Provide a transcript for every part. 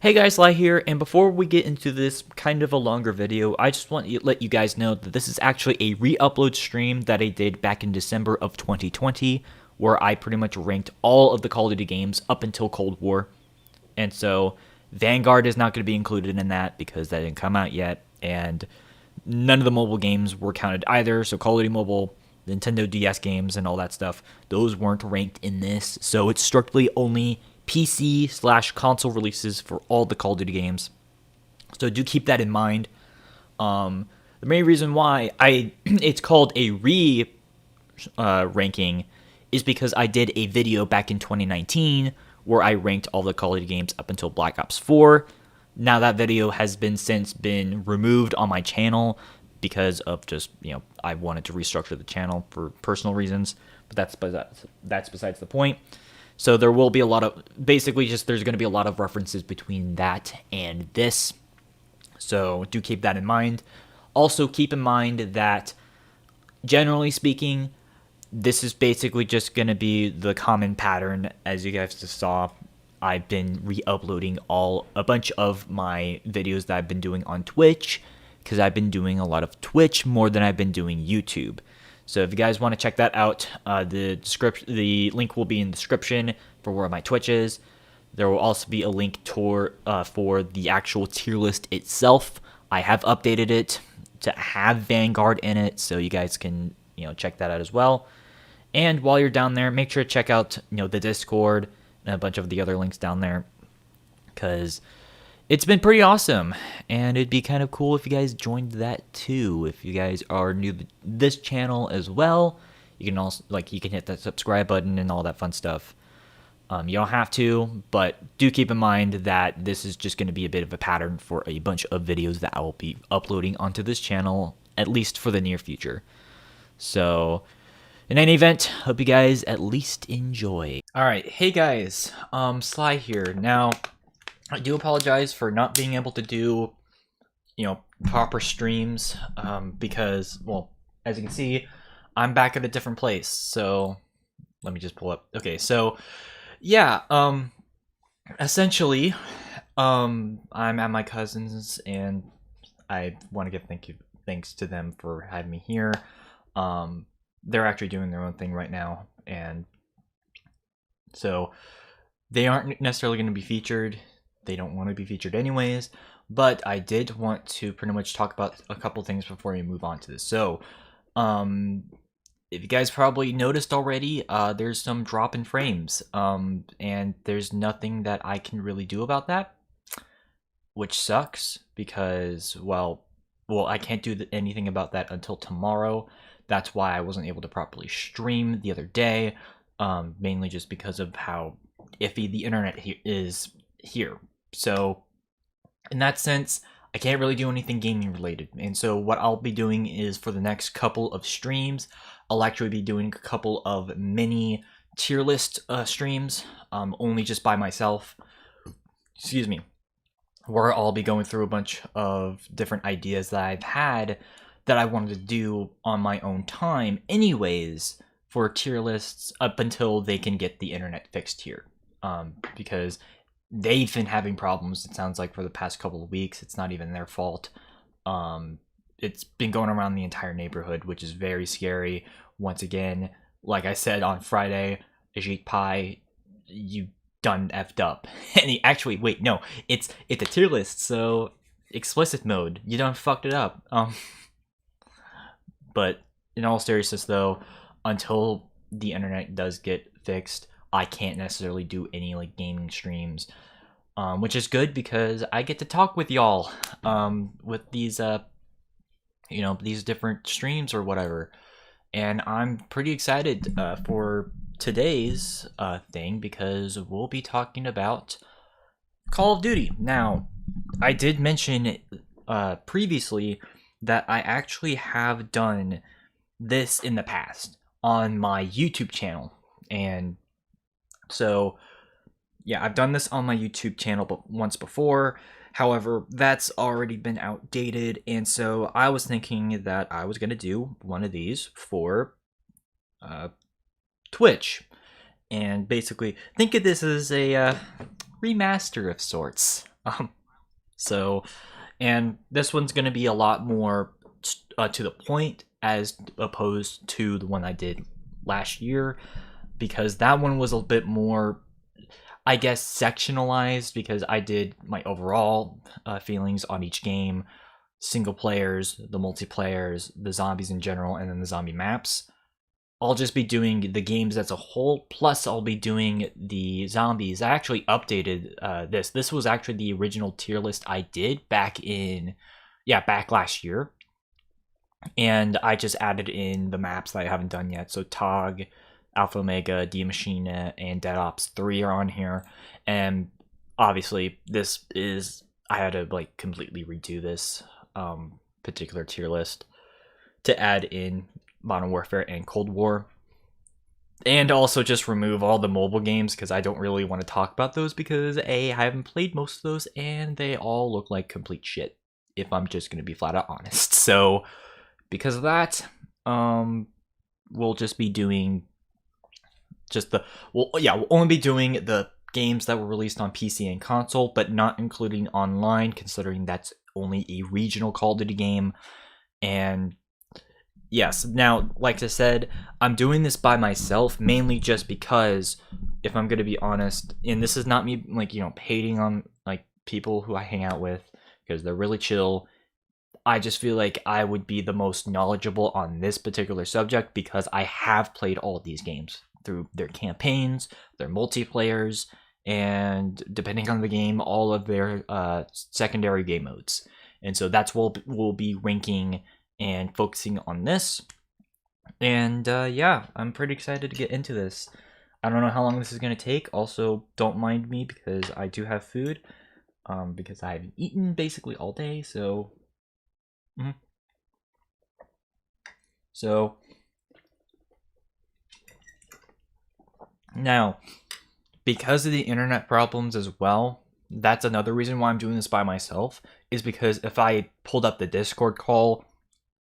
Hey guys, Sly here, and before we get into this kind of a longer video, I just want to let you guys know that this is actually a re-upload stream that I did back in December of 2020, where I pretty much ranked all of the Call of Duty games up until Cold War. And so Vanguard is not going to be included in that because that didn't come out yet, and none of the mobile games were counted either. So Call of Duty Mobile, Nintendo DS games, and all that stuff, those weren't ranked in this. So it's strictly only PC/console releases for all the Call of Duty games. So do keep that in mind. The main reason why it's called a ranking is because I did a video back in 2019 where I ranked all the Call of Duty games up until Black Ops 4. Now that video has since been removed on my channel because of just, I wanted to restructure the channel for personal reasons, but that's besides the point. So there will be a lot of, basically just there's going to be a lot of references between that and this. So do keep that in mind. Also keep in mind that generally speaking, this is basically just going to be the common pattern. As you guys just saw, I've been re-uploading a bunch of my videos that I've been doing on Twitch, because I've been doing a lot of Twitch more than I've been doing YouTube. So if you guys want to check that out, the link will be in the description for where my Twitch is. There will also be a link for the actual tier list itself. I have updated it to have Vanguard in it, so you guys can check that out as well. And while you're down there, make sure to check out the Discord and a bunch of the other links down there, because it's been pretty awesome, and it'd be kind of cool if you guys joined that too. If you guys are new to this channel as well, you can also you can hit that subscribe button and all that fun stuff. You don't have to, but do keep in mind that this is just going to be a bit of a pattern for a bunch of videos that I will be uploading onto this channel, at least for the near future. So in any event, hope you guys at least enjoy. Alright, hey guys, Sly here. Now, I do apologize for not being able to do, proper streams, because, well, as you can see, I'm back at a different place, so let me just pull up. Okay, so, yeah, essentially, I'm at my cousin's, and I want to give thanks to them for having me here. They're actually doing their own thing right now, and so they aren't necessarily going to be featured. They don't want to be featured anyways, but I did want to pretty much talk about a couple things before we move on to this. So, if you guys probably noticed already, there's some drop in frames, and there's nothing that I can really do about that, which sucks because, well, I can't do anything about that until tomorrow. That's why I wasn't able to properly stream the other day, mainly just because of how iffy the internet is here. So in that sense, I can't really do anything gaming related. And so what I'll be doing is, for the next couple of streams, I'll actually be doing a couple of mini tier list streams, only just by myself, excuse me, where I'll be going through a bunch of different ideas that I've had that I wanted to do on my own time anyways, for tier lists up until they can get the internet fixed here, because they've been having problems, it sounds like, for the past couple of weeks. It's not even their fault. It's been going around the entire neighborhood, which is very scary. Once again, like I said on Friday, Ajit Pai, you done effed up. And actually, wait, no, it's a tier list, so explicit mode, you done fucked it up. But in all seriousness though, until the internet does get fixed, I can't necessarily do any gaming streams, which is good because I get to talk with y'all with these these different streams or whatever, and I'm pretty excited for today's thing, because we'll be talking about Call of Duty. Now, I did mention previously that I actually have done this in the past on my YouTube channel, and so, yeah, I've done this on my YouTube channel once before. However, that's already been outdated, and so I was thinking that I was going to do one of these for Twitch. And basically, think of this as a remaster of sorts. Um, so, and this one's going to be a lot more to the point as opposed to the one I did last year, because that one was a bit more, I guess, sectionalized, because I did my overall feelings on each game, single players, the multiplayers, the zombies in general, and then the zombie maps. I'll just be doing the games as a whole, plus I'll be doing the zombies. I actually updated this. This was actually the original tier list I did back last year. And I just added in the maps that I haven't done yet. So TOG, Alpha Omega, Die Maschine, and Dead Ops 3 are on here. And obviously, I had to like completely redo this particular tier list to add in Modern Warfare and Cold War. And also just remove all the mobile games, because I don't really want to talk about those, because I haven't played most of those and they all look like complete shit, if I'm just going to be flat out honest. So because of that, we'll just be doing we'll only be doing the games that were released on PC and console, but not including online, considering that's only a regional Call of Duty game. And yes, now, like I said, I'm doing this by myself, mainly just because, if I'm going to be honest, and this is not me, like, hating on, like, people who I hang out with, because they're really chill. I just feel like I would be the most knowledgeable on this particular subject, because I have played all of these games through their campaigns, their multiplayers, and depending on the game, all of their secondary game modes. And so that's what we'll be ranking and focusing on this. And yeah, I'm pretty excited to get into this. I don't know how long this is going to take. Also, don't mind me, because I do have food, because I haven't eaten basically all day. So now, because of the internet problems as well, that's another reason why I'm doing this by myself, is because if I pulled up the Discord call,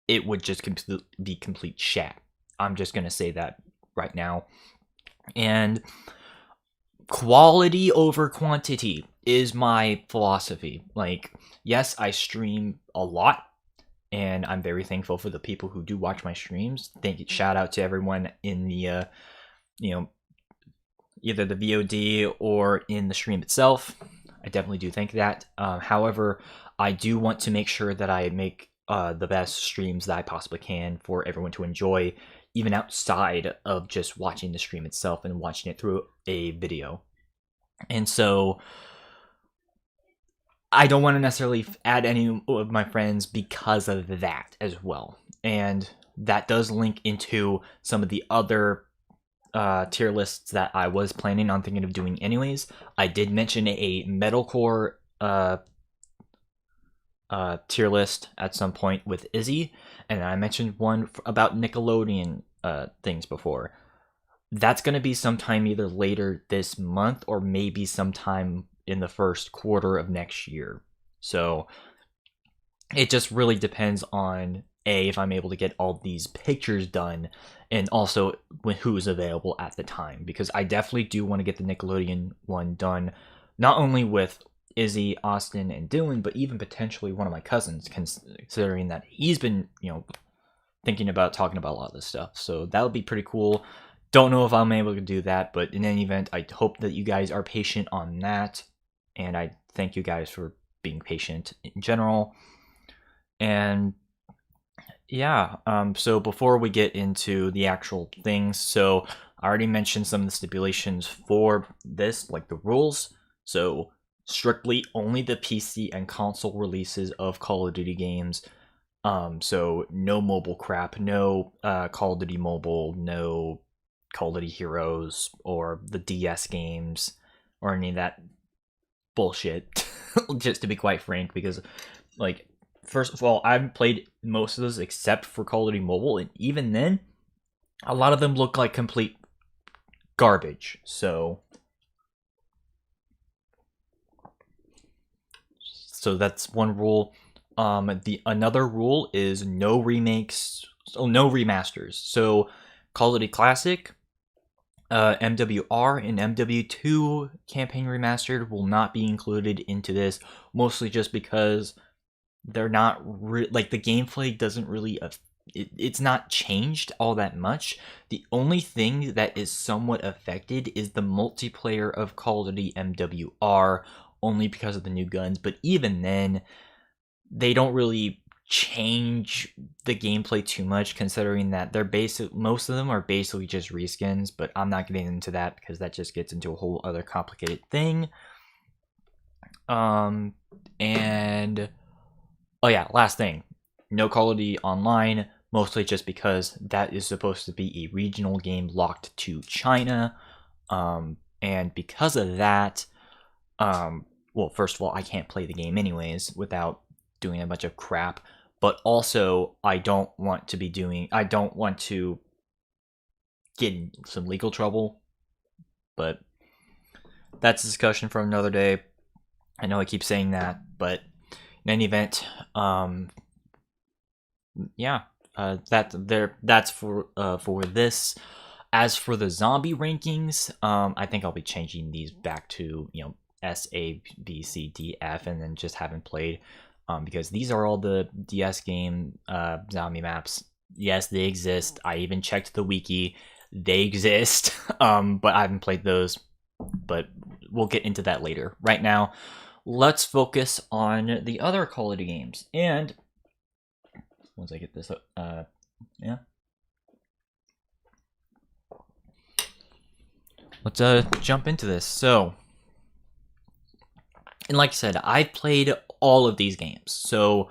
it would just be complete chat. I'm just going to say that right now. And quality over quantity is my philosophy. Like, yes, I stream a lot, and I'm very thankful for the people who do watch my streams. Shout out to everyone in the, either the VOD or in the stream itself. I definitely do think that. However, I do want to make sure that I make the best streams that I possibly can for everyone to enjoy, even outside of just watching the stream itself and watching it through a video. And so I don't want to necessarily add any of my friends because of that as well. And that does link into some of the other tier lists that I was planning on thinking of doing anyways. I did mention a metalcore tier list at some point with Izzy, and I mentioned one about Nickelodeon things before. That's going to be sometime either later this month or maybe sometime in the first quarter of next year. So it just really depends on if I'm able to get all these pictures done, and also who's available at the time, because I definitely do want to get the Nickelodeon one done, not only with Izzy, Austin, and Dylan, but even potentially one of my cousins, considering that he's been, thinking about talking about a lot of this stuff. So that would be pretty cool. Don't know if I'm able to do that, but in any event, I hope that you guys are patient on that, and I thank you guys for being patient in general. And yeah, so before we get into the actual things, so I already mentioned some of the stipulations for this, like the rules. So strictly only the PC and console releases of Call of Duty games. So no mobile crap, no Call of Duty Mobile, no Call of Duty Heroes or the DS games or any of that bullshit. Just to be quite frank, because like, first of all, I've played most of those except for Call of Duty Mobile, and even then, a lot of them look like complete garbage. So that's one rule. Another rule is no remakes, no remasters. So Call of Duty Classic, MWR and MW2 campaign remastered will not be included into this, mostly just because they're not like the gameplay doesn't really it's not changed all that much. The only thing that is somewhat affected is the multiplayer of Call of Duty MWR, only because of the new guns, but even then they don't really change the gameplay too much, considering that they're most of them are basically just reskins, but I'm not getting into that because that just gets into a whole other complicated thing. And oh yeah, last thing, no Call of Duty Online, mostly just because that is supposed to be a regional game locked to China, and because of that, well, first of all, I can't play the game anyways without doing a bunch of crap, but also I don't want to get in some legal trouble, but that's a discussion for another day. I know I keep saying that, but in any event, yeah, that's for this. As for the zombie rankings, I think I'll be changing these back to, you know, S, A, B, C, D, F, and then just haven't played, because these are all the DS game zombie maps. Yes, they exist. I even checked the wiki. They exist, but I haven't played those. But we'll get into that later. Right now, let's focus on the other Call of Duty games. And once I get this up, yeah. Let's jump into this. So, and like I said, I've played all of these games. So,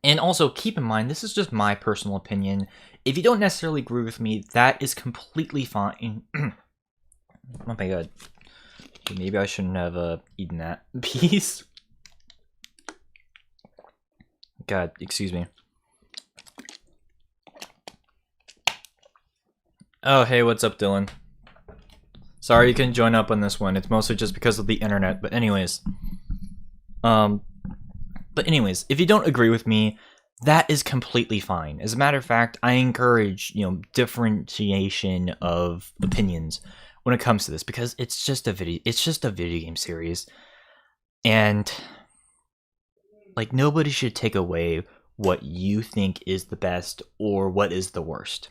and also keep in mind, this is just my personal opinion. If you don't necessarily agree with me, that is completely fine. Oh my god. Maybe I shouldn't have eaten that piece. God, excuse me. Oh, hey, what's up, Dylan? Sorry you couldn't join up on this one. It's mostly just because of the internet. But anyways. If you don't agree with me, that is completely fine. As a matter of fact, I encourage, you know, differentiation of opinions when it comes to this, because it's just a video game series, and like, nobody should take away what you think is the best or what is the worst.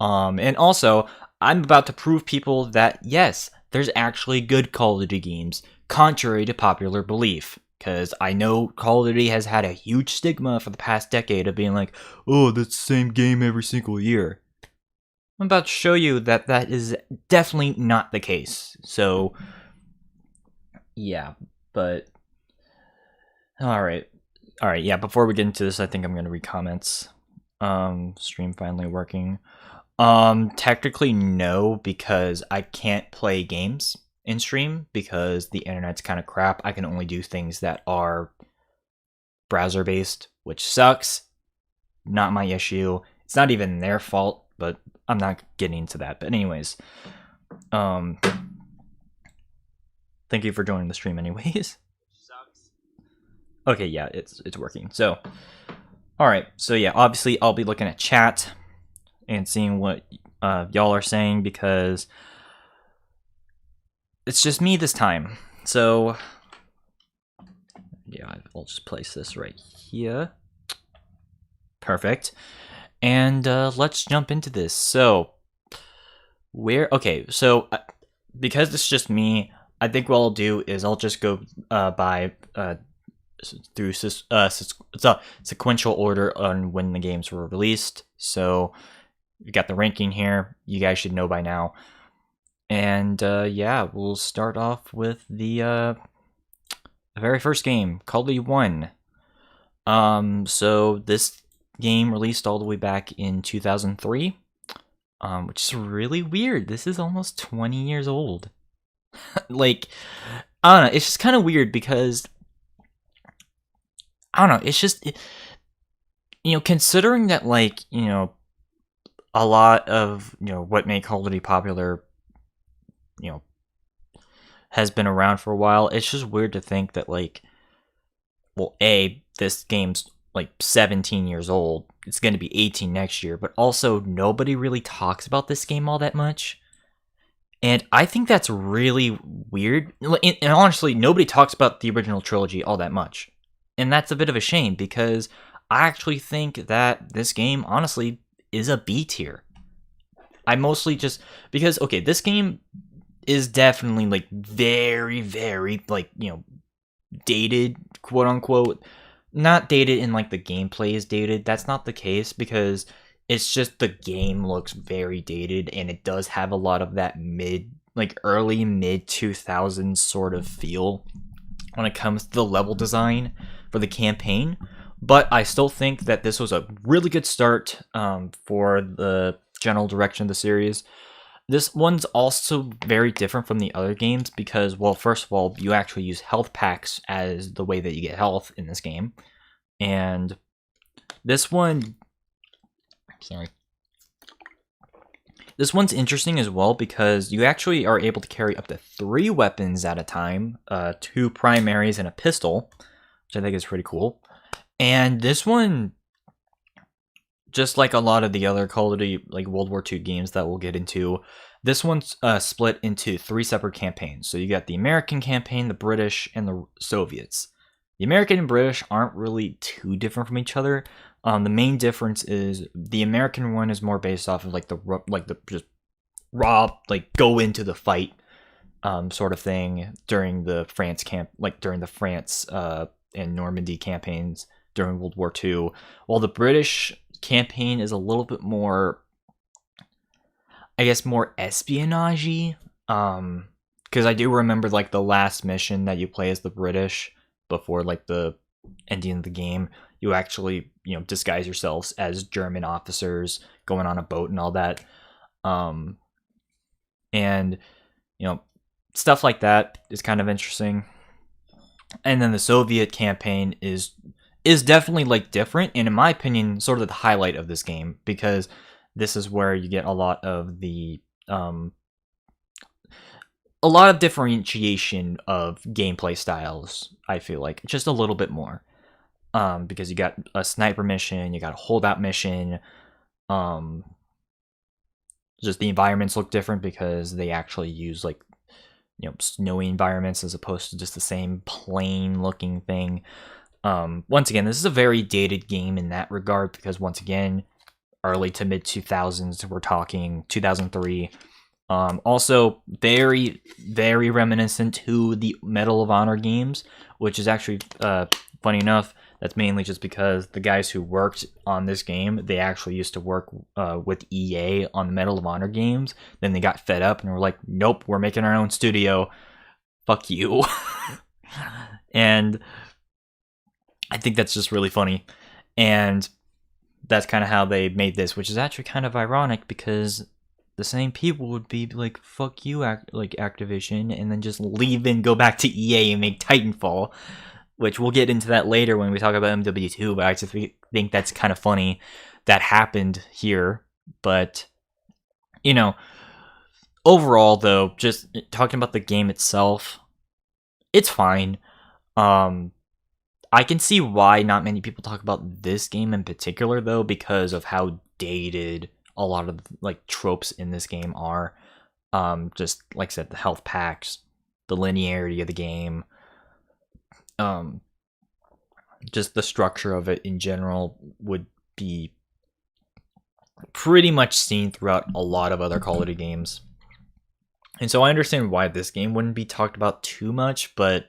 And also, I'm about to prove people that yes, there's actually good Call of Duty games, contrary to popular belief. Because I know Call of Duty has had a huge stigma for the past decade of being like, oh, that's the same game every single year. I'm about to show you that that is definitely not the case. So, yeah, but... Alright, yeah, before we get into this, I think I'm going to read comments. Stream finally working. Technically no, because I can't play games in stream because the internet's kind of crap. I can only do things that are browser based, which sucks. Not my issue. It's not even their fault, but I'm not getting into that. But anyways, thank you for joining the stream anyways. Sucks. Okay, yeah, it's working. So, all right. So yeah, obviously I'll be looking at chat and seeing what y'all are saying, because it's just me this time. So, yeah, I'll just place this right here. Perfect. And let's jump into this. So, because it's just me, I think what I'll do is I'll just go through sequential order on when the games were released. So, we got the ranking here. You guys should know by now. And yeah, we'll start off with the very first game, Call of Duty 1. So this game released all the way back in 2003, which is really weird. This is almost 20 years old. Like, I don't know. It's just kind of weird because, I don't know. It's just, you know, considering that, like, you know, a lot of, you know, what made Call of Duty popular, you know, has been around for a while. It's just weird to think that, like, well, A, this game's like 17 years old, it's going to be 18 next year, but also nobody really talks about this game all that much. And I think that's really weird. And honestly, nobody talks about the original trilogy all that much. And that's a bit of a shame, because I actually think that this game, honestly, is a B tier. I mostly just... Because, okay, this game is definitely, like, very, very, like, you know, dated, quote-unquote. Not dated in, like, the gameplay is dated. That's not the case, because... It's just the game looks very dated, and it does have a lot of that early mid 2000s sort of feel when it comes to the level design for the campaign. But I still think that this was a really good start for the general direction of the series. This one's also very different from the other games because, well, first of all, you actually use health packs as the way that you get health in this game. And this one... This one's interesting as well because you actually are able to carry up to 3 weapons at a time, 2 primaries and a pistol, which I think is pretty cool. And this one, just like a lot of the other Call of Duty, like World War II games that we'll get into, this one's split into 3 separate campaigns. So you got the American campaign, the British, and the Soviets. The American and British aren't really too different from each other. The main difference is the American one is more based off of like the just raw, like go into the fight sort of thing during the France and Normandy campaigns during World War II, while the British campaign is a little bit more, I guess, more espionage-y. Because I do remember like the last mission that you play as the British before like the ending of the game. You actually, you know, disguise yourselves as German officers going on a boat and all that. And, you know, stuff like that is kind of interesting. And then the Soviet campaign is definitely, like, different. And in my opinion, sort of the highlight of this game. Because this is where you get a lot of the... a lot of differentiation of gameplay styles, I feel like. Just a little bit more. Because you got a sniper mission, you got a holdout mission. Just the environments look different because they actually use like, you know, snowy environments as opposed to just the same plain looking thing. Once again, this is a very dated game in that regard because once again, early to mid 2000s, we're talking 2003. Also very, very reminiscent to the Medal of Honor games, which is actually, funny enough, that's mainly just because the guys who worked on this game, they actually used to work with EA on the Medal of Honor games. Then they got fed up and were like, nope, we're making our own studio. Fuck you. And I think that's just really funny. And that's kind of how they made this, which is actually kind of ironic because the same people would be like, fuck you, Activision, and then just leave and go back to EA and make Titanfall. Which we'll get into that later when we talk about MW2, but I just think that's kind of funny that happened here. But, you know, overall, though, just talking about the game itself, it's fine. I can see why not many people talk about this game in particular, though, because of how dated a lot of, like, tropes in this game are. Just, like I said, the health packs, the linearity of the game, just the structure of it in general would be pretty much seen throughout a lot of other Call of Duty games. And so I understand why this game wouldn't be talked about too much, but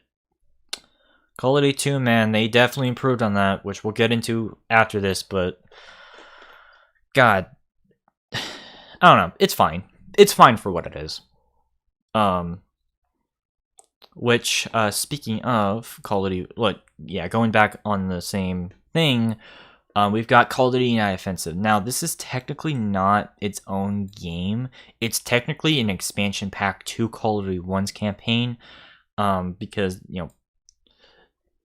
Call of Duty 2, man, they definitely improved on that, which we'll get into after this, but God, I don't know, it's fine. It's fine for what it is. Which, speaking of Call of Duty, going back on the same thing, we've got Call of Duty United Offensive. Now, this is technically not its own game. It's technically an expansion pack to Call of Duty 1's campaign, because, you know,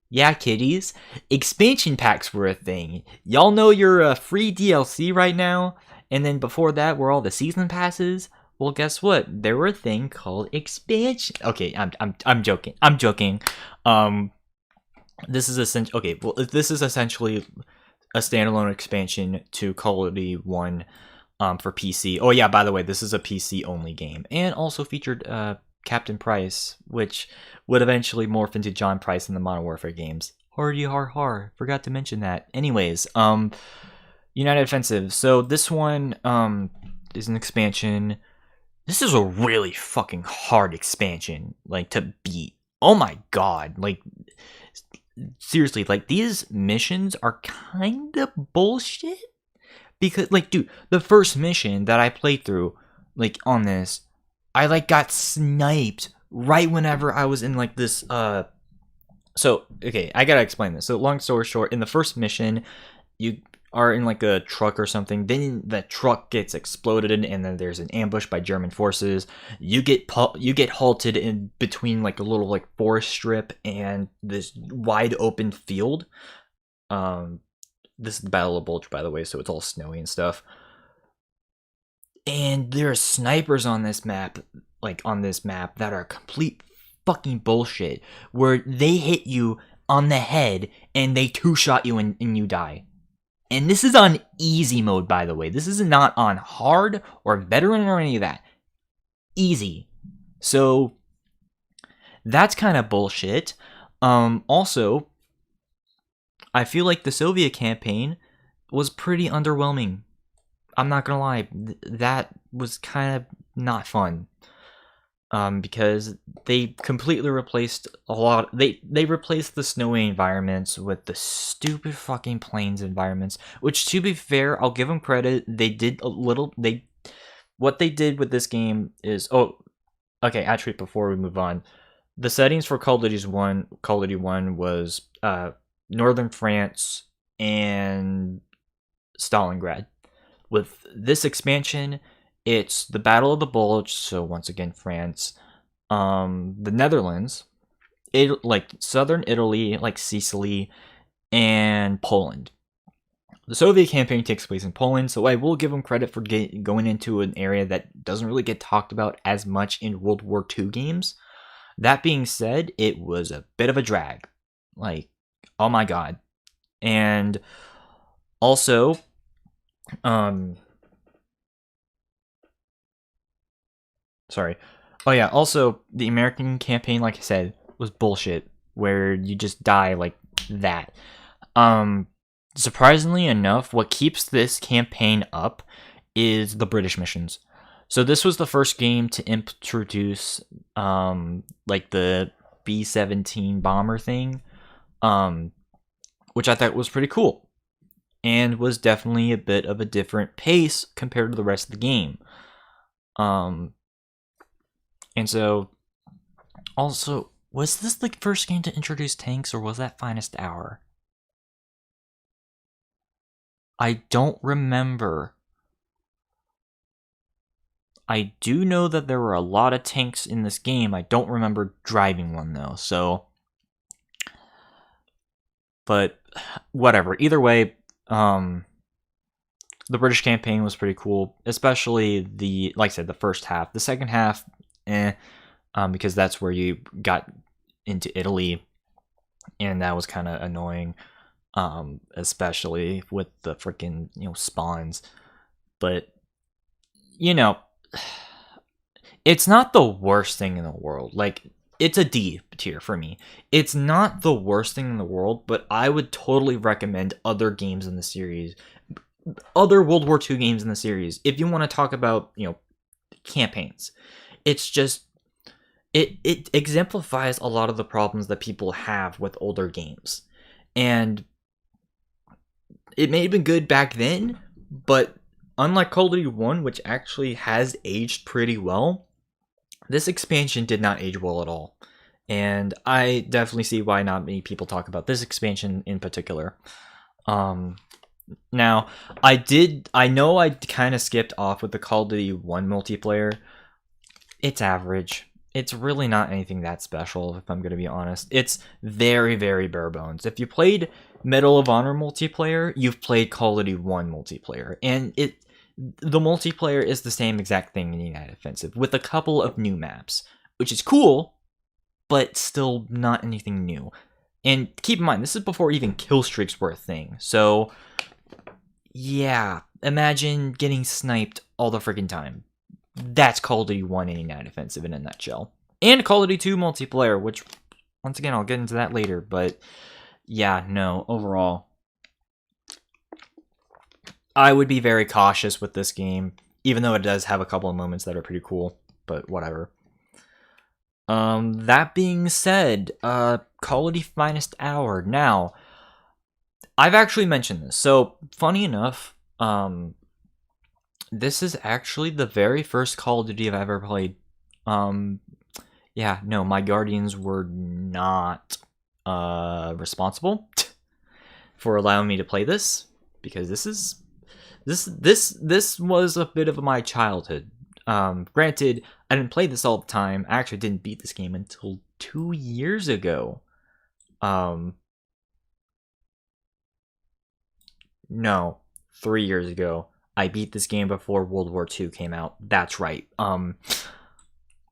yeah, kiddies, expansion packs were a thing. Y'all know your free DLC right now, and then before that were all the season passes. Well, guess what? There were a thing called expansion. Okay, I'm joking. I'm joking. This is essentially a standalone expansion to Call of Duty 1 for PC. Oh yeah, by the way, this is a PC only game, and also featured Captain Price, which would eventually morph into John Price in the Modern Warfare games. Hardy har har. Forgot to mention that. Anyways, United Offensive. So this one is an expansion. This is a really fucking hard expansion, like, to beat. Oh my god, like, seriously, like, these missions are kind of bullshit. Because, like, dude, the first mission that I played through, like, on this, I, like, got sniped right whenever I was in, like, this, So, okay, I gotta explain this. So, long story short, in the first mission, you are in, like, a truck or something. Then the truck gets exploded, and then there's an ambush by German forces. You get halted in between, like, a little, like, forest strip and this wide open field. This is the Battle of Bulge, by the way, so it's all snowy and stuff. And there are snipers on this map, that are complete fucking bullshit, where they hit you on the head and they two-shot you and you die. And this is on easy mode, by the way. This is not on hard or veteran or any of that. Easy. So that's kind of bullshit. Also, I feel like the Soviet campaign was pretty underwhelming. I'm not gonna lie. That was kind of not fun. Because they completely replaced a lot. They replaced the snowy environments with the stupid fucking plains environments. Which, to be fair, I'll give them credit. They did a little. What they did with this game is okay. Actually, before we move on, the settings for Call of Duty 1 was northern France and Stalingrad. With this expansion, it's the Battle of the Bulge, so once again France, the Netherlands, like southern Italy, like Sicily, and Poland. The Soviet campaign takes place in Poland, so I will give them credit for going into an area that doesn't really get talked about as much in World War II games. That being said, it was a bit of a drag. Like, oh my god. And also, sorry. Oh yeah, also, the American campaign, like I said, was bullshit, where you just die like that. Surprisingly enough, what keeps this campaign up is the British missions. So this was the first game to introduce, like, the B-17 bomber thing, which I thought was pretty cool, and was definitely a bit of a different pace compared to the rest of the game. And so, also, was this the first game to introduce tanks, or was that Finest Hour? I don't remember. I do know that there were a lot of tanks in this game. I don't remember driving one, though, so... But, whatever. Either way, the British campaign was pretty cool, especially like I said, the first half. The second half, because that's where you got into Italy, and that was kind of annoying, especially with the freaking, spawns. But, it's not the worst thing in the world. Like, it's a D tier for me. It's not the worst thing in the world, but I would totally recommend other games in the series, other World War II games in the series, if you want to talk about, campaigns. It's just, it exemplifies a lot of the problems that people have with older games. And it may have been good back then, but unlike Call of Duty 1, which actually has aged pretty well, this expansion did not age well at all. And I definitely see why not many people talk about this expansion in particular. Now, I know I kind of skipped off with the Call of Duty 1 multiplayer. It's average. It's really not anything that special, if I'm going to be honest. It's very, very bare bones. If you played Medal of Honor multiplayer, you've played Call of Duty 1 multiplayer. And the multiplayer is the same exact thing in United Offensive, with a couple of new maps, which is cool, but still not anything new. And keep in mind, this is before even kill streaks were a thing. So, yeah, imagine getting sniped all the freaking time. That's Call of Duty 189 offensive in a nutshell. And Call of Duty 2 multiplayer, which, once again, I'll get into that later, but yeah, no, overall, I would be very cautious with this game, even though it does have a couple of moments that are pretty cool, but whatever. That being said, Call of Duty Finest Hour. Now, I've actually mentioned this, so funny enough, this is actually the very first Call of Duty I've ever played. Yeah, no, my guardians were not responsible for allowing me to play this, because this was a bit of my childhood. Granted, I didn't play this all the time. I actually didn't beat this game until 2 years ago. No, 3 years ago. I beat this game before World War II came out. That's right.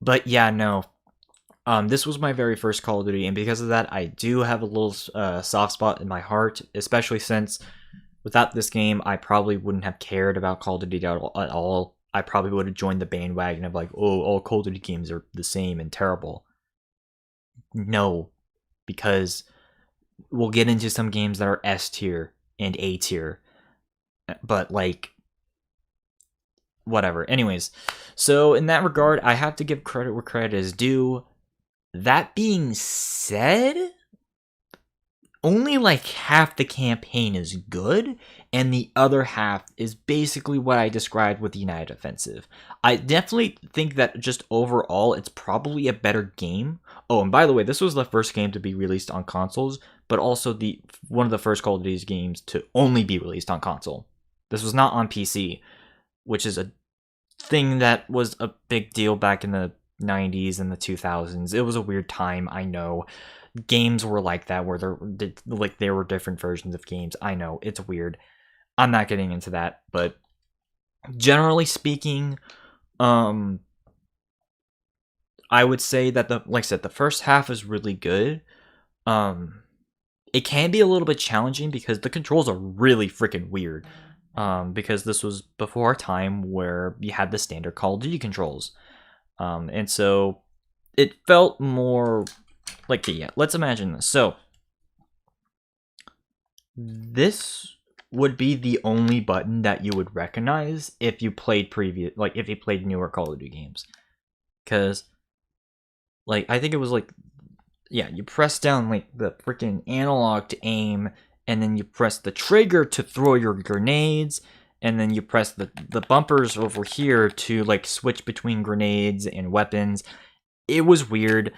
But yeah, no. This was my very first Call of Duty, and because of that, I do have a little soft spot in my heart, especially since without this game, I probably wouldn't have cared about Call of Duty at all. I probably would have joined the bandwagon of like, oh, all Call of Duty games are the same and terrible. No, because we'll get into some games that are S tier and A tier, but like, whatever. Anyways, so in that regard, I have to give credit where credit is due. That being said, only like half the campaign is good, and the other half is basically what I described with the United Offensive. I definitely think that just overall, it's probably a better game. Oh, and by the way, this was the first game to be released on consoles, but also one of the first Call of Duty games to only be released on console. This was not on PC, which is a thing that was a big deal back in the 90s and the 2000s. It was a weird time, I know. Games were like that, where there were different versions of games. I know, it's weird. I'm not getting into that, but generally speaking, I would say that like I said, the first half is really good. It can be a little bit challenging because the controls are really freaking weird. Because this was before a time where you had the standard Call of Duty controls. And so it felt more like, yeah, let's imagine this. So this would be the only button that you would recognize if you played if you played newer Call of Duty games. Because, like, I think it was like, yeah, you press down like the freaking analog to aim, and then you press the trigger to throw your grenades, and then you press the bumpers over here to like switch between grenades and weapons. It was weird.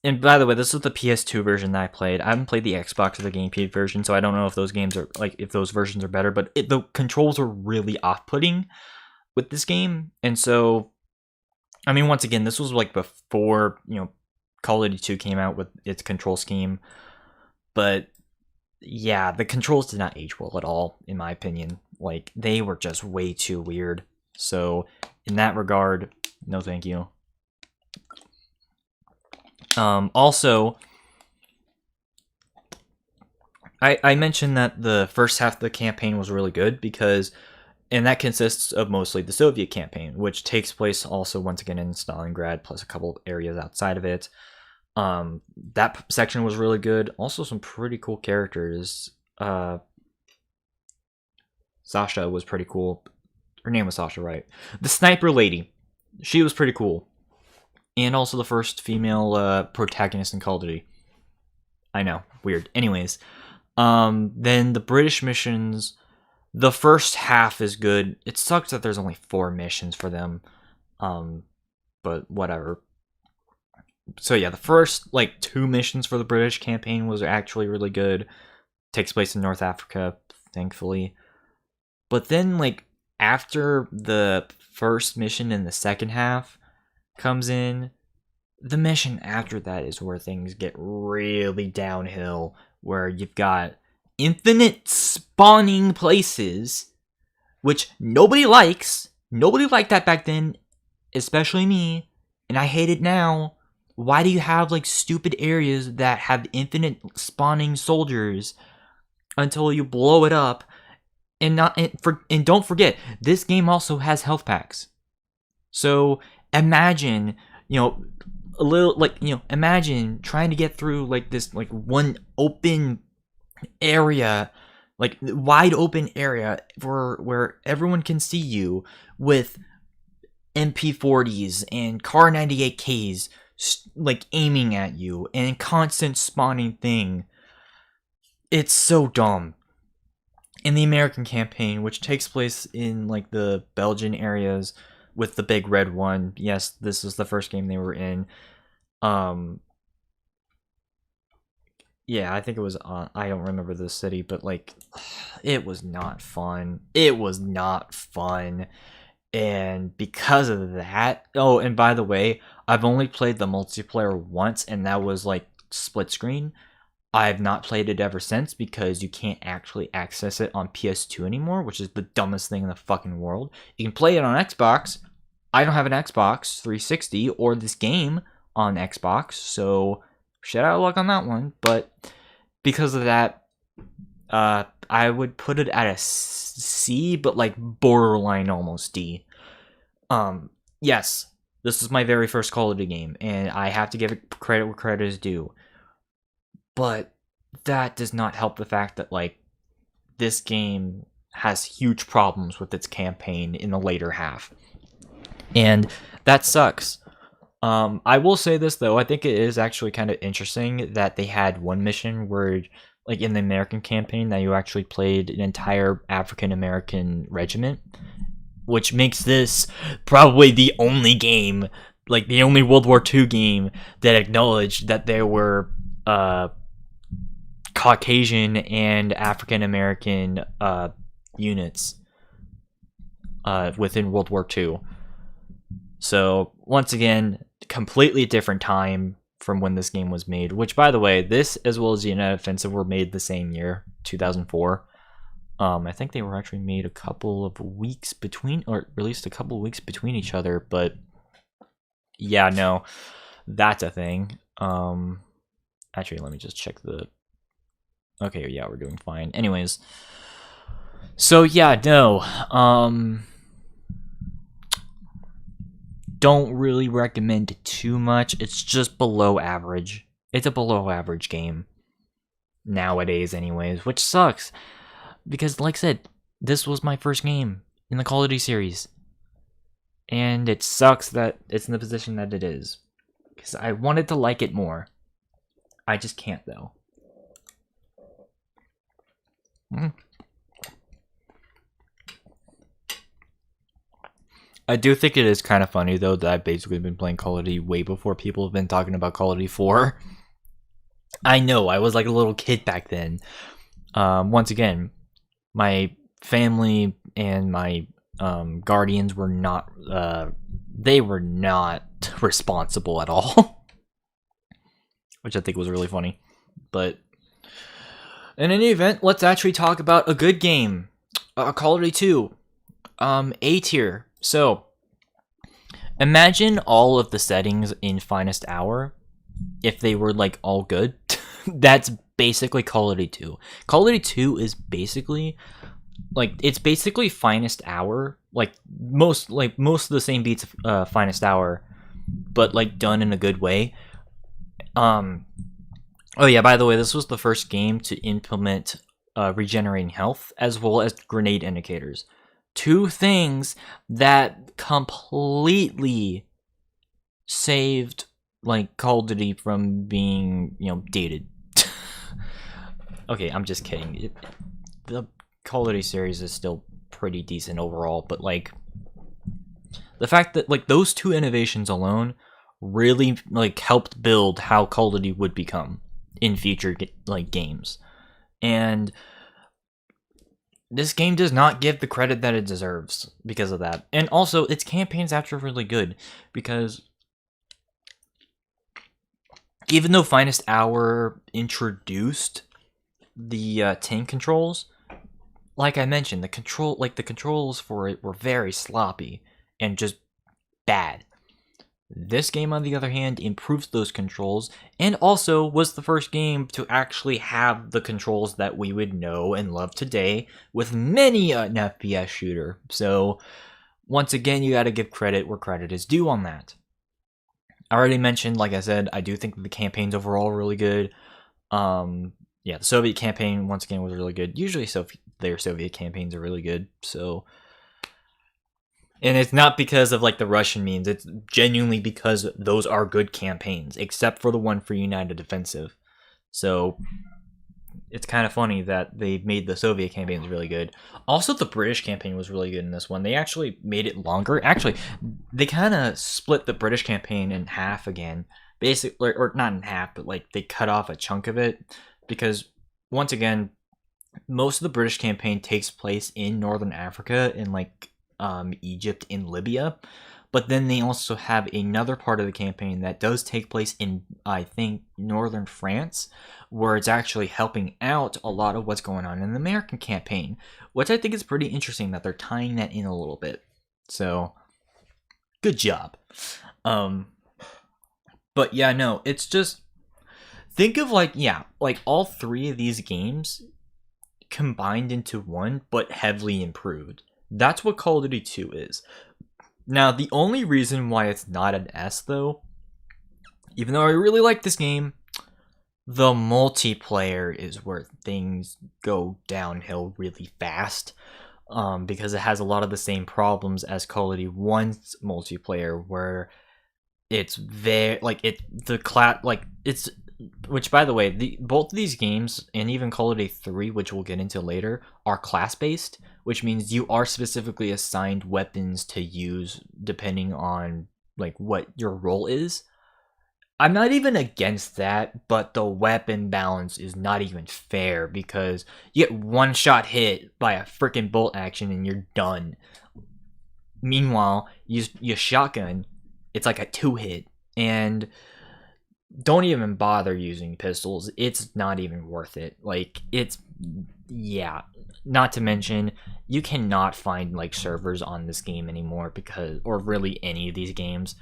And by the way, this is the PS2 version that I played. I haven't played the Xbox or the GameCube version, so I don't know if those games are like, if those versions are better, but the controls were really off-putting with this game. And so, I mean, once again, this was like before, Call of Duty 2 came out with its control scheme. But yeah, the controls did not age well at all, in my opinion. Like, they were just way too weird. So, in that regard, no thank you. Also, I mentioned that the first half of the campaign was really good and that consists of mostly the Soviet campaign, which takes place also once again in Stalingrad, plus a couple areas outside of it. That section was really good. Also, some pretty cool characters. Sasha was pretty cool. Her name was Sasha, right? The sniper lady, she was pretty cool. And also the first female protagonist in Call of Duty. I know, weird. Anyways, then the British missions, the first half is good. It sucks that there's only 4 missions for them, but whatever. So yeah, the first like 2 missions for the British campaign was actually really good. Takes place in North Africa, thankfully. But then like after the first mission in the second half comes in, the mission after that is where things get really downhill, where you've got infinite spawning places, which nobody likes. Nobody liked that back then, especially me, and I hate it now. Why do you have like stupid areas that have infinite spawning soldiers until you blow it up? and don't forget, this game also has health packs. So imagine, a little, imagine trying to get through like this, like one open area, like wide open area where everyone can see you with MP40s and Car 98Ks like aiming at you and constant spawning thing. It's so dumb. In the American campaign, which takes place in like the Belgian areas with the big red one. Yes, this is the first game they were in. Yeah, I think it was I don't remember the city, but like it was not fun. It was not fun. And because of that, oh, and by the way, I've only played the multiplayer once, and that was like split screen. I've not played it ever since because you can't actually access it on PS2 anymore, which is the dumbest thing in the fucking world. You can play it on Xbox. I don't have an Xbox 360 or this game on Xbox, so shit out of luck on that one. But because of that, I would put it at a C, but like borderline almost D. Yes, this is my very first Call of Duty game, and I have to give it credit where credit is due. But that does not help the fact that like this game has huge problems with its campaign in the later half, and that sucks. I will say this though, I think it is actually kind of interesting that they had one mission where, like in the American campaign, that you actually played an entire African American regiment, which makes this probably the only game, like the only World War II game that acknowledged that there were Caucasian and African American units within World War II. So once again, completely different time from when this game was made, which by the way, this as well as the United Offensive were made the same year, 2004. I think they were actually made a couple of weeks between, or released a couple of weeks between each other, but yeah, no, that's a thing. Actually, let me just check the... Okay, yeah, we're doing fine. Anyways, so yeah, no, don't really recommend it too much. It's just below average. It's a below average game nowadays anyways, which sucks because like I said, this was my first game in the Call of Duty series, and it sucks that it's in the position that it is because I wanted to like it more. I just can't though. I do think it is kind of funny though that I've basically been playing Call of Duty way before people have been talking about Call of Duty 4. I know, I was like a little kid back then. Once again, my family and my guardians were not, they were not responsible at all. Which I think was really funny. But in any event, let's actually talk about a good game. Call of Duty 2. A tier. So, imagine all of the settings in Finest Hour if they were like all good. That's basically Call of Duty 2. Call of Duty 2 is basically like, it's basically Finest Hour, like most of the same beats of Finest Hour, but like done in a good way. Oh yeah, by the way, this was the first game to implement regenerating health as well as grenade indicators. Two things that completely saved like Call of Duty from being, dated. Okay, I'm just kidding. The Call of Duty series is still pretty decent overall, but like the fact that like those two innovations alone really like helped build how Call of Duty would become in future like games. And this game does not give the credit that it deserves because of that. And also, its campaign's actually really good because even though Finest Hour introduced the tank controls, like I mentioned, the controls for it were very sloppy and just bad. This game, on the other hand, improves those controls and also was the first game to actually have the controls that we would know and love today with many an FPS shooter. So once again, you gotta give credit where credit is due on that. I already mentioned, like I said, I do think that the campaign's overall really good. Yeah, the Soviet campaign, once again, was really good. Usually their Soviet campaigns are really good, so... And it's not because of, like, the Russian means. It's genuinely because those are good campaigns, except for the one for United Defensive. So, it's kind of funny that they made the Soviet campaigns really good. Also, the British campaign was really good in this one. They actually made it longer. Actually, they kind of split the British campaign in half again. Basically, or not in half, but, like, they cut off a chunk of it. Because, once again, most of the British campaign takes place in Northern Africa, in, like, Egypt and Libya, but then they also have another part of the campaign that does take place in, I think, northern France, where it's actually helping out a lot of what's going on in the American campaign, which I think is pretty interesting that they're tying that in a little bit. So, good job. But yeah, no, it's just, think of like all three of these games combined into one, but heavily improved. That's what Call of Duty 2 is. Now, the only reason why it's not an S, though, even though I really like this game, the multiplayer is where things go downhill really fast. Because it has a lot of the same problems as Call of Duty 1's multiplayer, where it's very, like, which, by the way, both of these games, and even Call of Duty 3, which we'll get into later, are class-based, which means you are specifically assigned weapons to use depending on, like, what your role is. I'm not even against that, but the weapon balance is not even fair, because you get one shot hit by a freaking bolt action and you're done. Meanwhile, you shotgun, it's like a 2-hit, and don't even bother using pistols. It's not even worth it. Like, yeah. Not to mention, you cannot find, like, servers on this game anymore or really any of these games.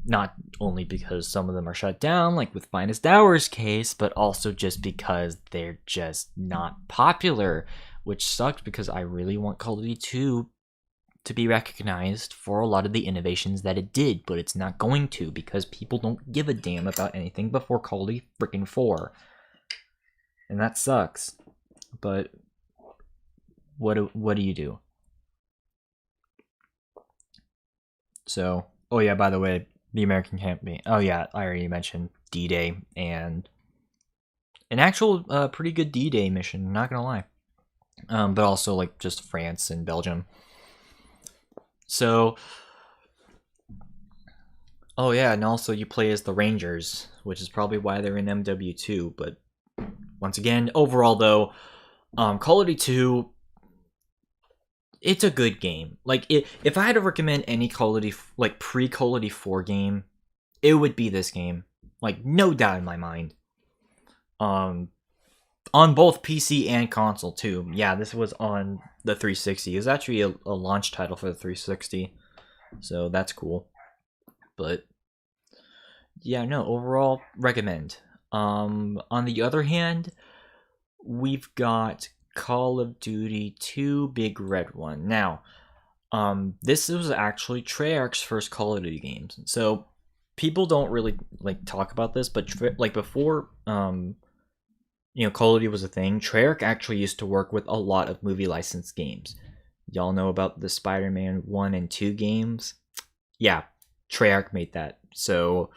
Not only because some of them are shut down, like with Finest Hour's case, but also just because they're just not popular, which sucks because I really want Call of Duty 2 to be recognized for a lot of the innovations that it did, but it's not going to, because people don't give a damn about anything before Call of Duty freaking 4. And that sucks. But what do you do? So, oh yeah, by the way, the American campaign. Oh yeah, I already mentioned D-Day, and an actual pretty good D-Day mission, not gonna lie. But also, like, just France and Belgium. So, oh yeah, and also you play as the Rangers, which is probably why they're in MW2. But once again, overall though, Call of Duty 2, it's a good game. Like, if I had to recommend any Call of Duty, like, pre-Call of Duty 4 game, it would be this game. Like, no doubt in my mind. On both PC and console too. Yeah, this was on the 360. It was actually a launch title for the 360, so that's cool. But yeah, no, overall recommend. On the other hand, we've got Call of Duty 2 Big Red One. Now, this was actually Treyarch's first Call of Duty games. So people don't really like talk about this, but like before Call of Duty was a thing, Treyarch actually used to work with a lot of movie licensed games. Y'all know about the Spider-Man 1 and 2 games? Yeah, Treyarch made that. So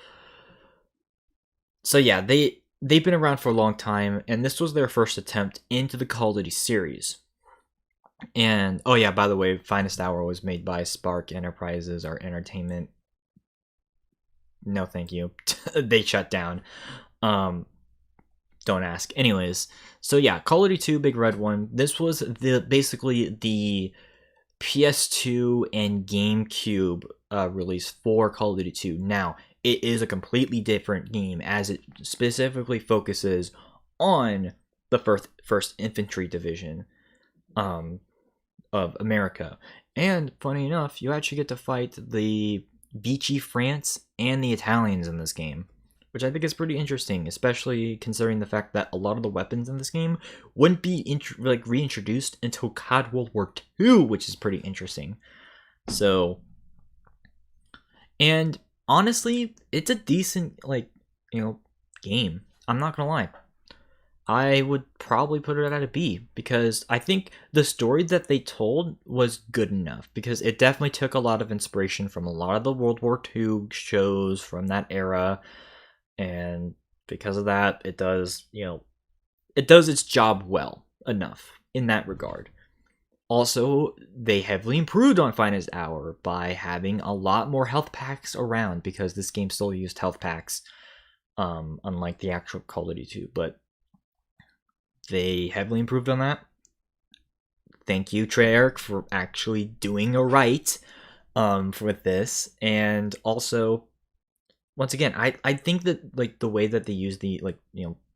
yeah, they've been around for a long time, and this was their first attempt into the Call of Duty series. And, oh yeah, by the way, Finest Hour was made by Spark Enterprises, or Entertainment. No, thank you. They shut down. Don't ask. Anyways, so yeah, Call of Duty 2 Big Red One. This was basically the PS2 and GameCube release for Call of Duty 2. Now, it is a completely different game, as it specifically focuses on the 1st Infantry Division of America. And funny enough, you actually get to fight the Vichy France and the Italians in this game, which I think is pretty interesting, especially considering the fact that a lot of the weapons in this game wouldn't be reintroduced until COD World War II, which is pretty interesting. So, and honestly, it's a decent game. I'm not gonna lie. I would probably put it at a B because I think the story that they told was good enough, because it definitely took a lot of inspiration from a lot of the World War II shows from that era, and because of that, it does its job well enough in that regard. Also, they heavily improved on Finest Hour by having a lot more health packs around, because this game still used health packs, unlike the actual Call of Duty 2, but they heavily improved on that. Thank you, Treyarch, for actually doing a right for this. And also, once again, I think that the way that they use the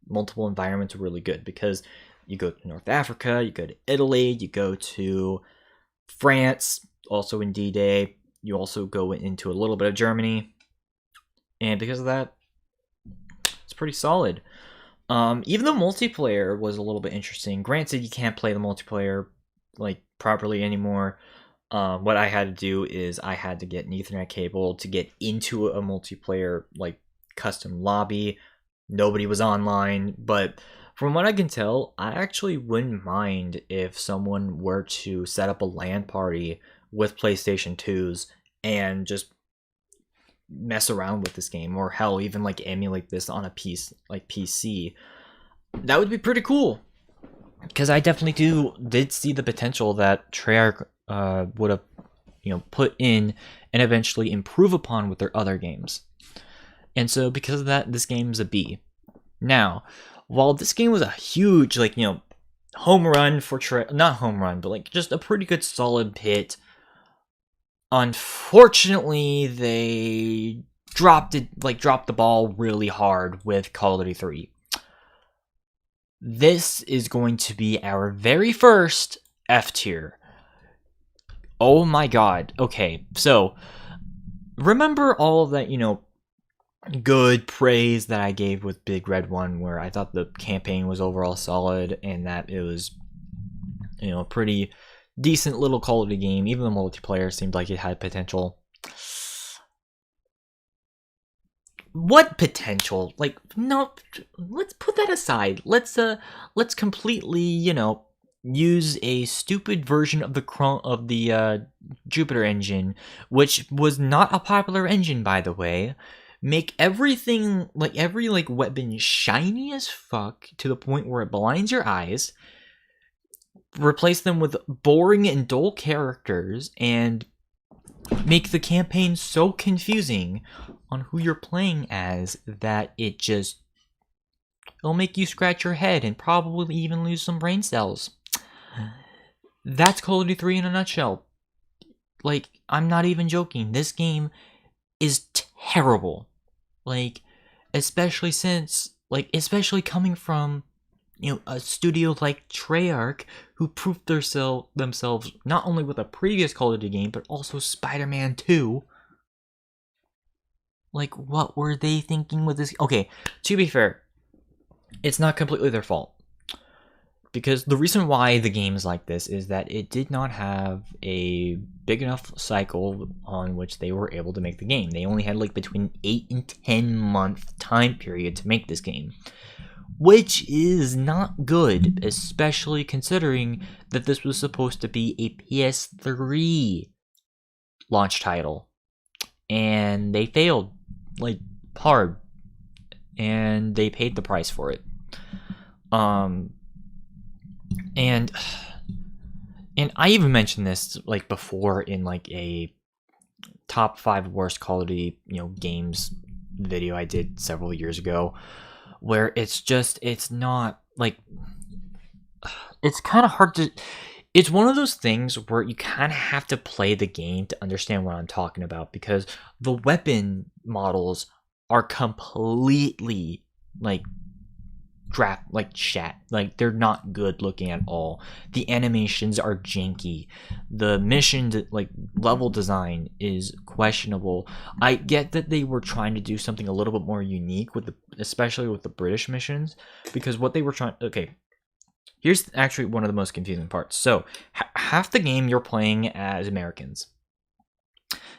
multiple environments are really good, because you go to North Africa, you go to Italy, you go to France, also in D-Day, you also go into a little bit of Germany, and because of that, it's pretty solid. Even the multiplayer was a little bit interesting. Granted, you can't play the multiplayer properly anymore. What I had to do is I had to get an Ethernet cable to get into a multiplayer custom lobby. Nobody was online, but from what I can tell, I actually wouldn't mind if someone were to set up a LAN party with PlayStation 2s and just mess around with this game, or hell, even emulate this on a piece PC. That would be pretty cool, because I definitely did see the potential that Treyarch would have put in and eventually improve upon with their other games. And so because of that, this game is a B. Now, while this game was a huge home run for not home run, but just a pretty good solid hit, unfortunately, they dropped the ball really hard with Call of Duty 3. This is going to be our very first F tier. Oh my god. Okay, so remember all of that, good praise that I gave with Big Red 1, where I thought the campaign was overall solid and that it was, a pretty decent little Call of Duty game. Even the multiplayer seemed like it had potential. What potential? No, let's put that aside. Let's completely, use a stupid version of the Jupiter engine, which was not a popular engine, by the way. Make everything, every weapon shiny as fuck to the point where it blinds your eyes. Replace them with boring and dull characters, and make the campaign so confusing on who you're playing as that it'll make you scratch your head and probably even lose some brain cells. That's Call of Duty 3 in a nutshell. I'm not even joking. This game is terrible. Especially coming from a studio like Treyarch, who proved themselves not only with a previous Call of Duty game, but also Spider-Man 2. What were they thinking with this? Okay, to be fair, it's not completely their fault, because the reason why the game is like this is that it did not have a big enough cycle on which they were able to make the game. They only had between 8 and 10 month time period to make this game, which is not good, especially considering that this was supposed to be a PS3 launch title, and they failed hard, and they paid the price for it. And I even mentioned this before in a top 5 worst Call of Duty games video I did several years ago, where it's not it's kind of hard to. It's one of those things where you kind of have to play the game to understand what I'm talking about, because the weapon models are completely chat. Like, they're not good looking at all. The animations are janky. The mission, like, level design is questionable. I get that they were trying to do something a little bit more unique with especially with the British missions, because what they were trying. Okay, here's actually one of the most confusing parts. So half the game you're playing as Americans.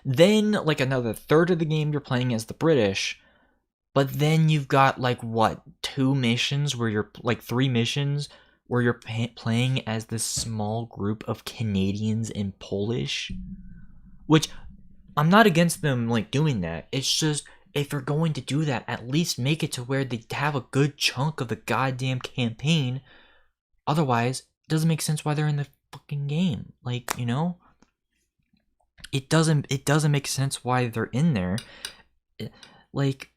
Then, like, another third of the game you're playing as the British. But then you've got, like, what, 2 missions where you're, like, 3 missions where you're playing as this small group of Canadians and Polish? Which, I'm not against them, like, doing that. It's just, if you're going to do that, at least make it to where they have a good chunk of the goddamn campaign. Otherwise, it doesn't make sense why they're in the fucking game. Like, you know? It doesn't make sense why they're in there. Like,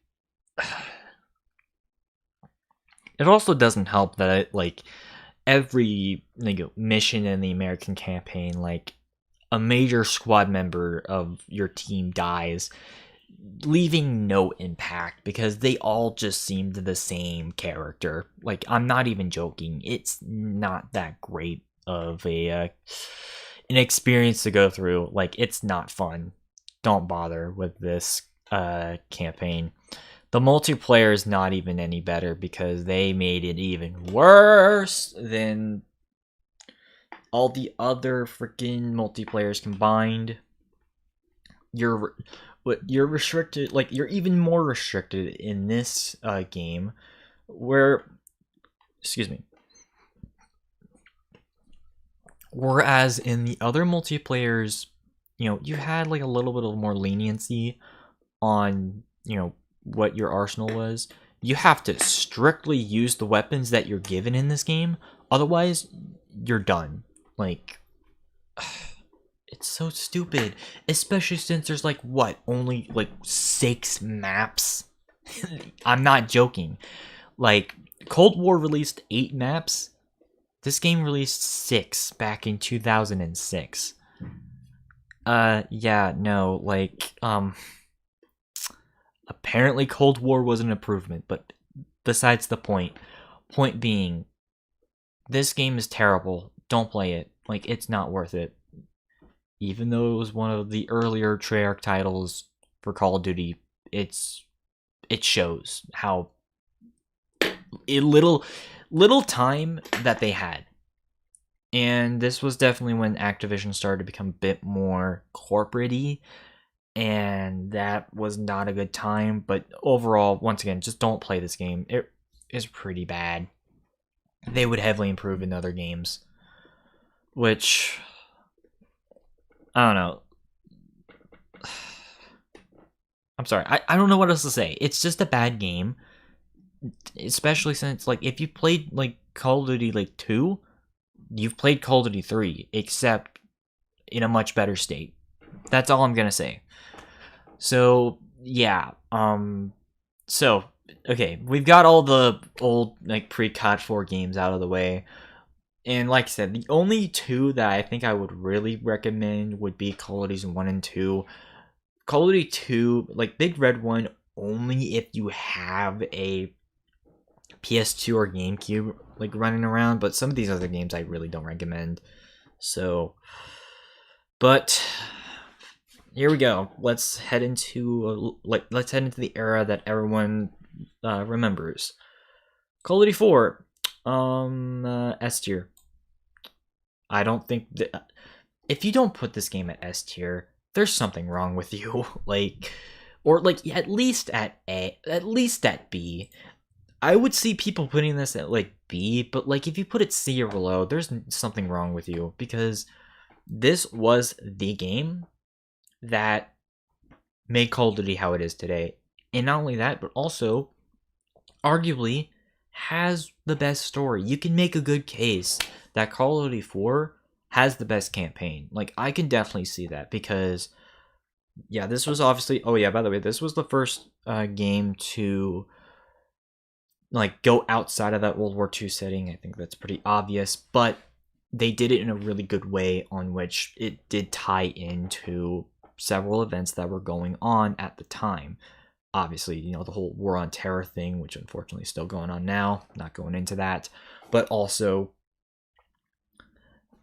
it also doesn't help that every mission in the American campaign, like, a major squad member of your team dies, leaving no impact because they all just seem to the same character. Like, I'm not even joking. It's not that great of an experience to go through. Like, it's not fun. Don't bother with this campaign. The multiplayer is not even any better because they made it even worse than all the other freaking multiplayers combined. You're restricted, like, you're even more restricted in this game whereas in the other multiplayers, you had like a little bit of more leniency on, what your arsenal was. You have to strictly use the weapons that you're given in this game, otherwise you're done. Like, it's so stupid, especially since there's only 6 maps. I'm not joking. Like, Cold War released 8 maps. This game released 6 back in 2006. Yeah, no, apparently Cold War was an improvement, but besides the point. Point being, this game is terrible. Don't play it. Like, it's not worth it. Even though it was one of the earlier Treyarch titles for Call of Duty, it shows how little time that they had. And this was definitely when Activision started to become a bit more corporate-y, and that was not a good time. But overall, once again, just don't play this game. It is pretty bad. They would heavily improve in other games, which, I don't know. I'm sorry. I don't know what else to say. It's just a bad game, especially since, if you played, Call of Duty, 2, you've played Call of Duty 3, except in a much better state. That's all I'm gonna say. So, yeah. So, okay, we've got all the old, pre-COD 4 games out of the way. And like I said, the only 2 that I think I would really recommend would be Call of Duty 1 and 2. Call of Duty 2, Big Red 1, only if you have a PS2 or GameCube, running around. But some of these other games I really don't recommend. So, but here we go. Let's head into the era that everyone remembers. Call of Duty 4, S tier. I don't think that if you don't put this game at S tier, there's something wrong with you. At least at A, at least at B. I would see people putting this at B, but if you put it C or below, there's something wrong with you, because this was the game that made Call of Duty how it is today. And not only that, but also arguably has the best story. You can make a good case that Call of Duty 4 has the best campaign. I can definitely see that, because yeah, this was obviously, oh yeah, by the way, this was the first game to go outside of that World War II setting. I think that's pretty obvious, but they did it in a really good way, on which it did tie into several events that were going on at the time. obviously, you know, the whole war on terror thing, which unfortunately is still going on now, not going into that, but also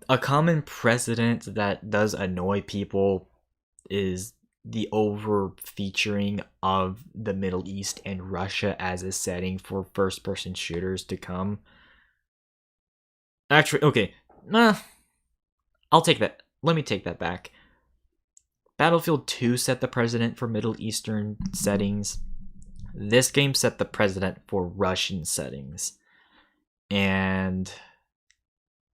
a common precedent that does annoy people is the over featuring of the Middle East and Russia as a setting for first person shooters to come. Actually, okay, I'll take that. Let me take that back. Battlefield 2 set the precedent for Middle Eastern settings. This game set the precedent for Russian settings. And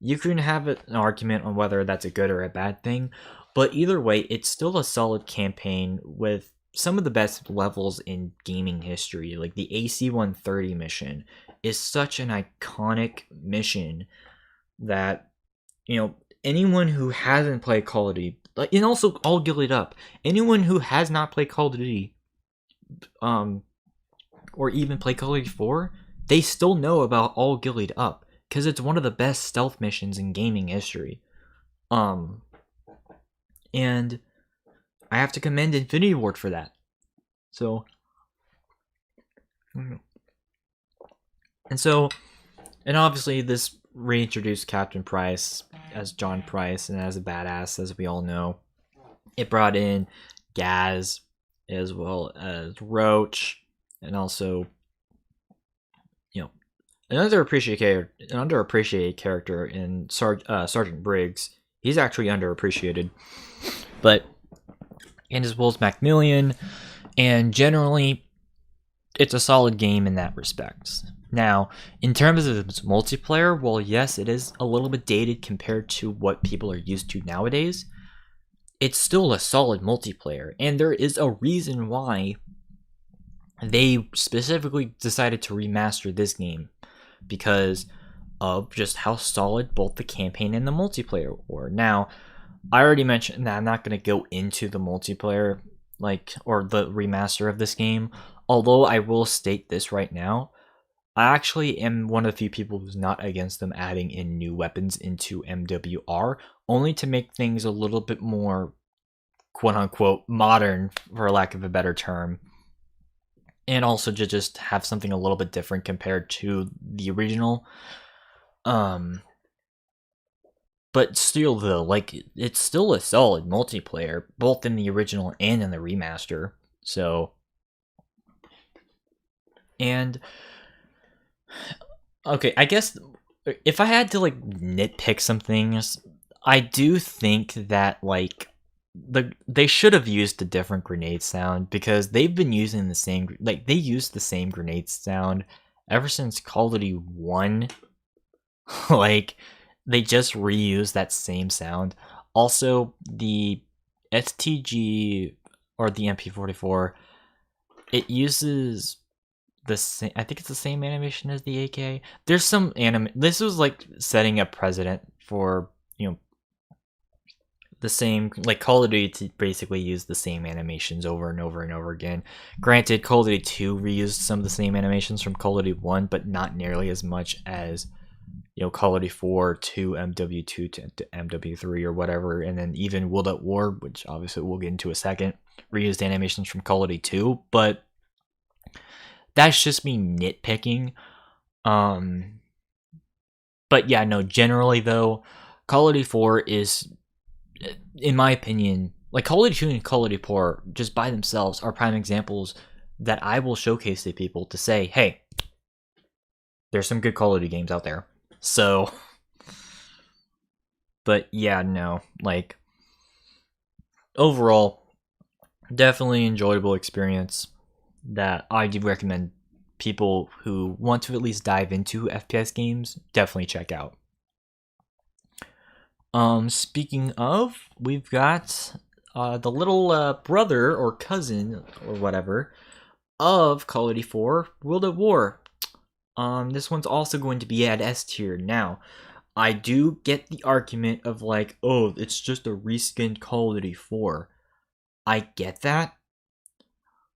you can have an argument on whether that's a good or a bad thing, but either way, it's still a solid campaign with some of the best levels in gaming history. Like the AC-130 mission is such an iconic mission that, you know, anyone who hasn't played Call of Duty, and also all Gillied Up, anyone who has not played Call of Duty, or even played Call of Duty 4, they still know about All Gillied Up, because it's one of the best stealth missions in gaming history. And I have to commend Infinity Ward for that. So, and obviously this reintroduced Captain Price as John Price and as a badass, as we all know. It brought in Gaz as well as Roach, and also, you know, an underappreciated character in Sergeant Briggs. He's actually underappreciated, but and as well as Macmillan, and generally, it's a solid game in that respect. Now, in terms of its multiplayer, well, yes, it is a little bit dated compared to what people are used to nowadays. It's still a solid multiplayer, and there is a reason why they specifically decided to remaster this game, because of just how solid both the campaign and the multiplayer were. Now, I already mentioned that I'm not going to go into the multiplayer, or the remaster of this game, although I will state this right now. I actually am one of the few people who's not against them adding in new weapons into MWR, only to make things a little bit more, quote-unquote, modern, for lack of a better term, and also to just have something a little bit different compared to the original. But still, though, it's still a solid multiplayer, both in the original and in the remaster. So, and okay, I guess if I had to nitpick some things, I do think that they should have used a different grenade sound, because they've been using the same, they used the same grenade sound ever since Call of Duty 1. They just reused that same sound. Also, the STG, or the MP44, it uses the same, I think it's the same animation as the AK. There's some this was setting a precedent for, the same, Call of Duty to basically use the same animations over and over and over again. Granted, Call of Duty 2 reused some of the same animations from Call of Duty 1, but not nearly as much as, Call of Duty 4 to MW2 to MW3 or whatever, and then even World at War, which obviously we'll get into a second, reused animations from Call of Duty 2, but that's just me nitpicking. But yeah, no, generally though, Call of Duty 4 is, in my opinion, Call of Duty 2 and Call of Duty 4 just by themselves are prime examples that I will showcase to people to say, hey, there's some good Call of Duty games out there. So, but yeah, no, overall, definitely enjoyable experience that I do recommend people who want to at least dive into FPS games definitely check out. Speaking of, we've got the little brother or cousin or whatever of Call of Duty 4, World at War. This one's also going to be at S tier. Now, I do get the argument of oh, it's just a reskinned Call of Duty 4. I get that.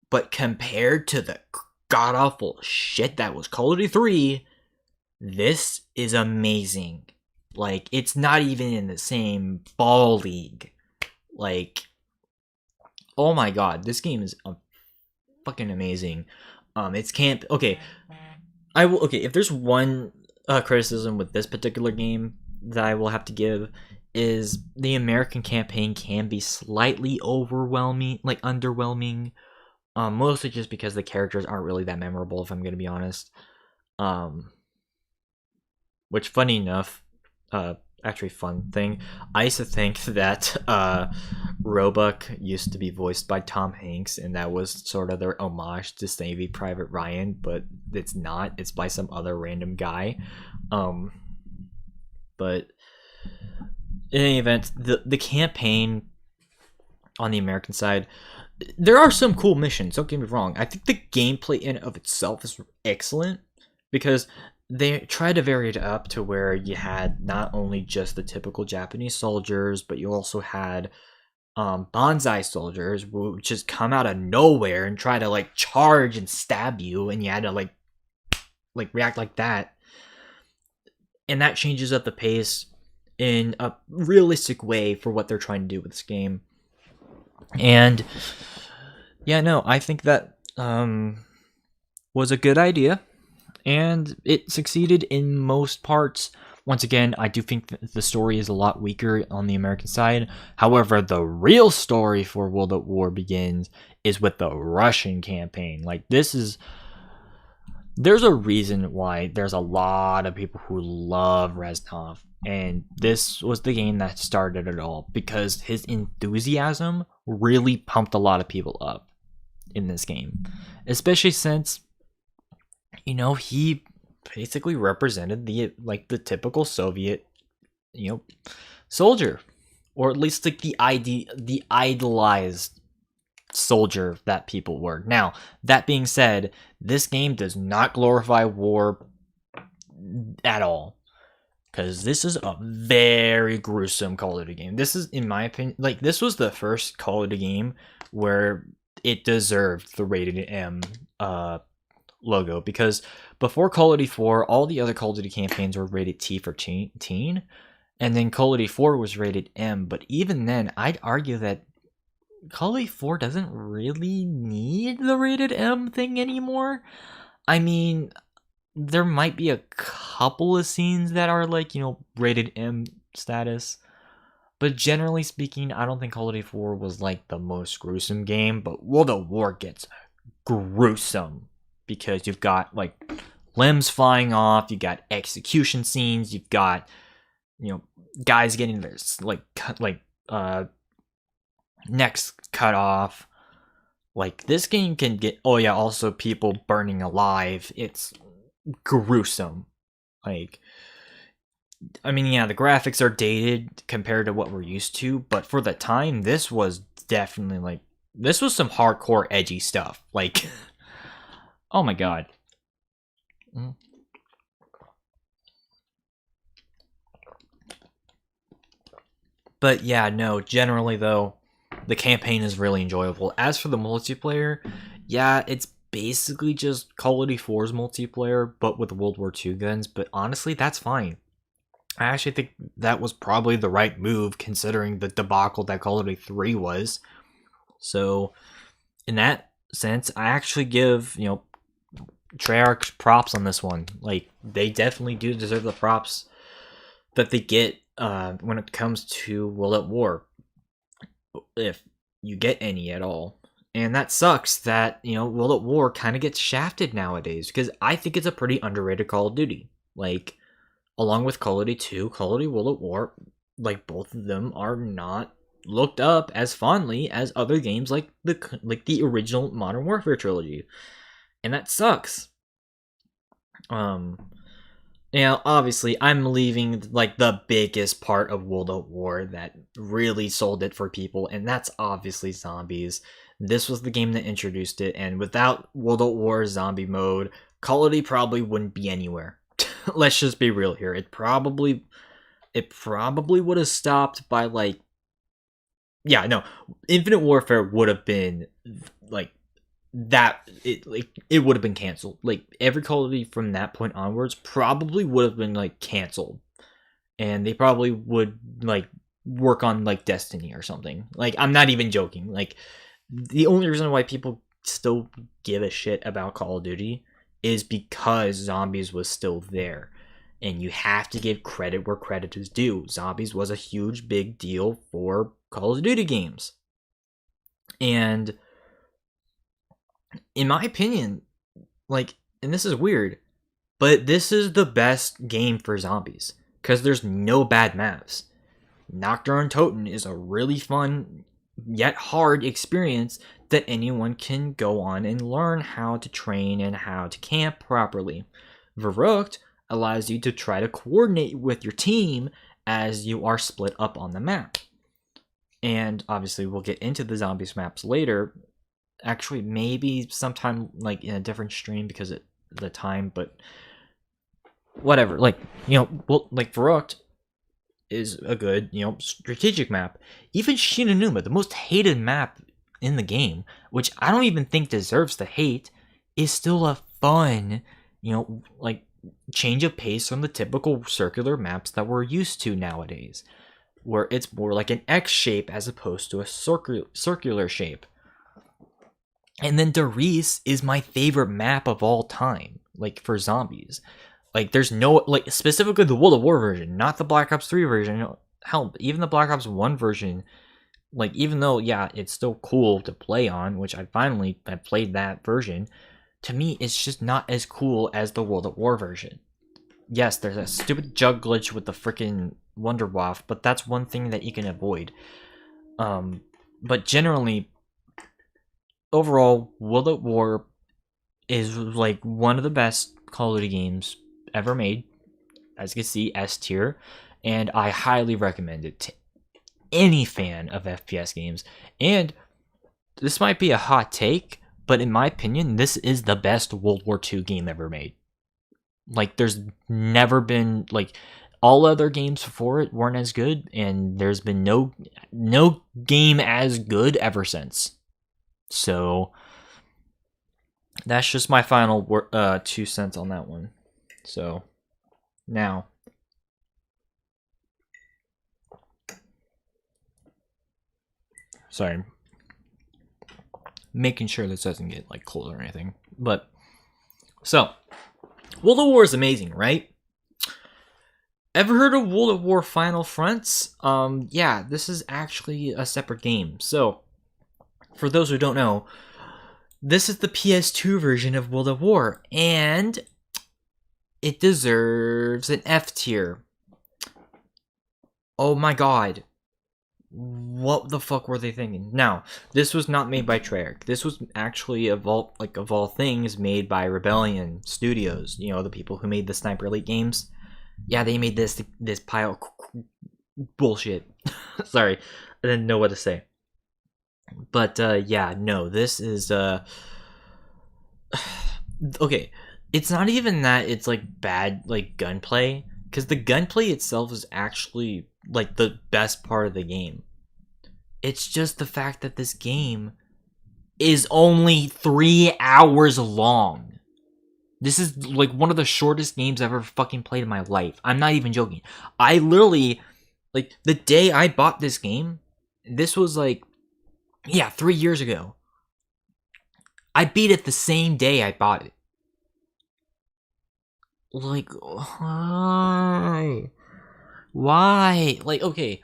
But compared to the god-awful shit that was Call of Duty 3, this is amazing. It's not even in the same ball league. Oh my god, this game is fucking amazing. It's camp. Okay, if there's one criticism with this particular game that I will have to give, is the American campaign can be slightly overwhelming, like underwhelming. Mostly just because the characters aren't really that memorable, if I'm gonna be honest. Which, funny enough, actually fun thing, I used to think that Roebuck used to be voiced by Tom Hanks, and that was sort of their homage to Saving Private Ryan, but it's not. It's by some other random guy. But in any event, the campaign on the American side, there are some cool missions, don't get me wrong. I think the gameplay in and of itself is excellent, because they tried to vary it up to where you had not only just the typical Japanese soldiers, but you also had bonsai soldiers who just come out of nowhere and try to like charge and stab you, and you had to like react like that. And that changes up the pace in a realistic way for what they're trying to do with this game. And yeah, no, I think that was a good idea, and it succeeded in most parts. Once again, I do think that the story is a lot weaker on the American side. However, the real story for World at War begins is with the Russian campaign. Like, there's a reason why there's a lot of people who love Reznov, and this was the game that started it all, because his enthusiasm really pumped a lot of people up in this game, especially since, you know, he basically represented the typical Soviet, you know, soldier, or at least like the idolized soldier that people were. Now, that being said, this game does not glorify war at all, because this is a very gruesome Call of Duty game. This is, in my opinion, like, this was the first Call of Duty game where it deserved the rated M logo, because before Call of Duty 4, all the other Call of Duty campaigns were rated T for teen, and then Call of Duty 4 was rated M. But even then, I'd argue that Call of Duty 4 doesn't really need the rated M thing anymore. I mean, there might be a couple of scenes that are like, you know, rated M status, but generally speaking, I don't think Call of Duty 4 was like the most gruesome game. But World at War gets gruesome, because you've got like limbs flying off, you got execution scenes, you've got, you know, guys getting their necks cut off. Like, this game can get, oh yeah, also people burning alive. It's gruesome. Like, I mean, yeah, the graphics are dated compared to what we're used to, but for the time, this was definitely like, this was some hardcore edgy stuff. Like, oh my god. But yeah, no, generally though, the campaign is really enjoyable. As for the multiplayer, yeah, it's basically just Call of Duty 4's multiplayer, but with World War II guns. But honestly, that's fine. I actually think that was probably the right move, considering the debacle that Call of Duty 3 was. So, in that sense, I actually give, you know, Treyarch props on this one. Like, they definitely do deserve the props that they get when it comes to World at War, if you get any at all. And that sucks that, you know, World at War kind of gets shafted nowadays, because I think it's a pretty underrated Call of Duty. Like, along with Call of Duty 2, Call of Duty World at War, like, both of them are not looked up as fondly as other games like the original Modern Warfare trilogy. And that sucks. Now, obviously, I'm leaving, like, the biggest part of World at War that really sold it for people, and that's obviously zombies. This was the game that introduced it, and without World at War zombie mode, Call of Duty probably wouldn't be anywhere. Let's just be real here. It probably would have stopped by, like, yeah, no, Infinite Warfare would have been, like, that, it would have been canceled. Like, every Call of Duty from that point onwards probably would have been, like, canceled, and they probably would, like, work on, like, Destiny or something. Like, I'm not even joking. Like, the only reason why people still give a shit about Call of Duty is because Zombies was still there. And you have to give credit where credit is due. Zombies was a huge, big deal for Call of Duty games. And in my opinion, like, and this is weird, but this is the best game for Zombies because there's no bad maps. Nocturne Toten is a really fun yet hard experience that anyone can go on and learn how to train and how to camp properly. Verrückt allows you to try to coordinate with your team as you are split up on the map. And obviously we'll get into the Zombies maps later. Actually, maybe sometime like in a different stream because of the time, but whatever. Like, you know, well, like Verrückt is a good, you know, strategic map. Even Shinonuma, the most hated map in the game, which I don't even think deserves the hate, is still a fun, you know, like change of pace from the typical circular maps that we're used to nowadays, where it's more like an X shape as opposed to a circular shape. And then Darius is my favorite map of all time, like for Zombies. Like there's no, like specifically the World of War version, not the Black Ops 3 version. Hell, even the Black Ops 1 version, like even though, yeah, it's still cool to play on, which I finally have played that version, to me, it's just not as cool as the World of War version. Yes, there's a stupid jug glitch with the freaking Wonder Waff, but that's one thing that you can avoid. But generally, overall, World at War is like one of the best Call of Duty games ever made. As you can see, S tier, and I highly recommend it to any fan of FPS games. And this might be a hot take, but in my opinion, this is the best World War II game ever made. Like, there's never been, like, all other games before it weren't as good, and there's been no game as good ever since. So that's just my final 2 cents on that one. So now, sorry, making sure this doesn't get like cold or anything. But so, World of War is amazing, right? Ever heard of World of War Final Fronts? Yeah, this is actually a separate game. So, for those who don't know, this is the PS2 version of World of War, and it deserves an F tier. Oh my god. What the fuck were they thinking? Now, this was not made by Treyarch. This was actually of all things made by Rebellion Studios. You know, the people who made the Sniper Elite games. Yeah, they made this pile of bullshit. Sorry, I didn't know what to say. But yeah, no, this is okay. It's not even that it's like bad like gunplay, because the gunplay itself is actually like the best part of the game. It's just the fact that this game is only 3 hours long. This is like one of the shortest games I've ever fucking played in my life. I'm not even joking. I literally, like, the day I bought this game, this was like, yeah, 3 years ago. I beat it the same day I bought it. Like, why? Why? Like, okay,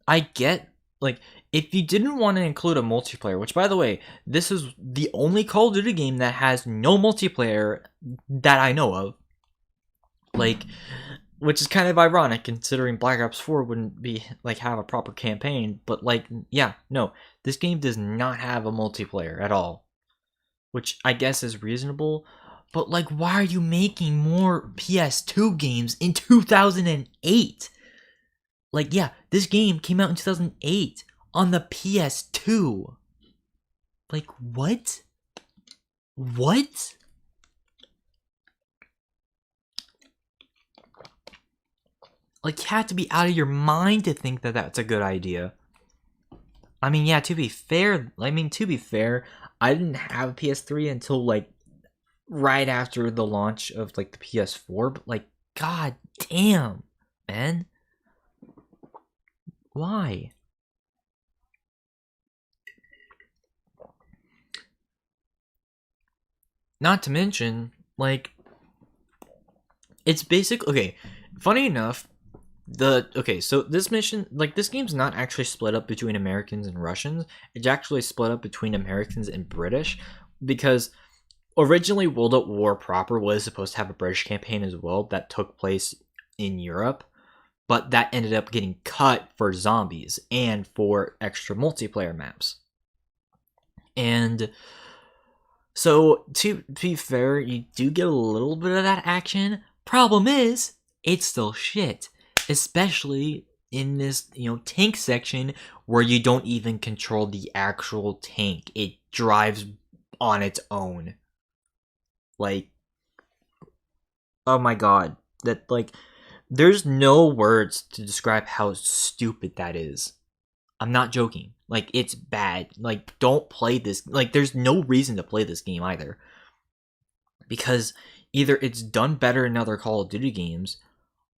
I get, like, if you didn't want to include a multiplayer, which, by the way, this is the only Call of Duty game that has no multiplayer that I know of. Like, which is kind of ironic considering Black Ops 4 wouldn't be, like, have a proper campaign. But, like, yeah, no, this game does not have a multiplayer at all. Which I guess is reasonable. But, like, why are you making more PS2 games in 2008? Like, yeah, this game came out in 2008 on the PS2. Like, what? What? Like, you have to be out of your mind to think that that's a good idea. I mean, yeah, to be fair, I didn't have a PS3 until, like, right after the launch of, like, the PS4, but, like, god damn, man. Why? not to mention, like, it's basic. Okay, funny enough, so this mission, like, this game's not actually split up between Americans and Russians. It's actually split up between Americans and British, because originally World at War proper was supposed to have a British campaign as well that took place in Europe, but that ended up getting cut for zombies and for extra multiplayer maps. And so, to be fair, you do get a little bit of that action. Problem is, it's still shit. Especially in this, tank section where you don't even control the actual tank. It drives on its own. Like, oh my god. There's no words to describe how stupid that is. I'm not joking. Like, it's bad. Like, don't play this. Like, there's no reason to play this game either. Because either it's done better in other Call of Duty games,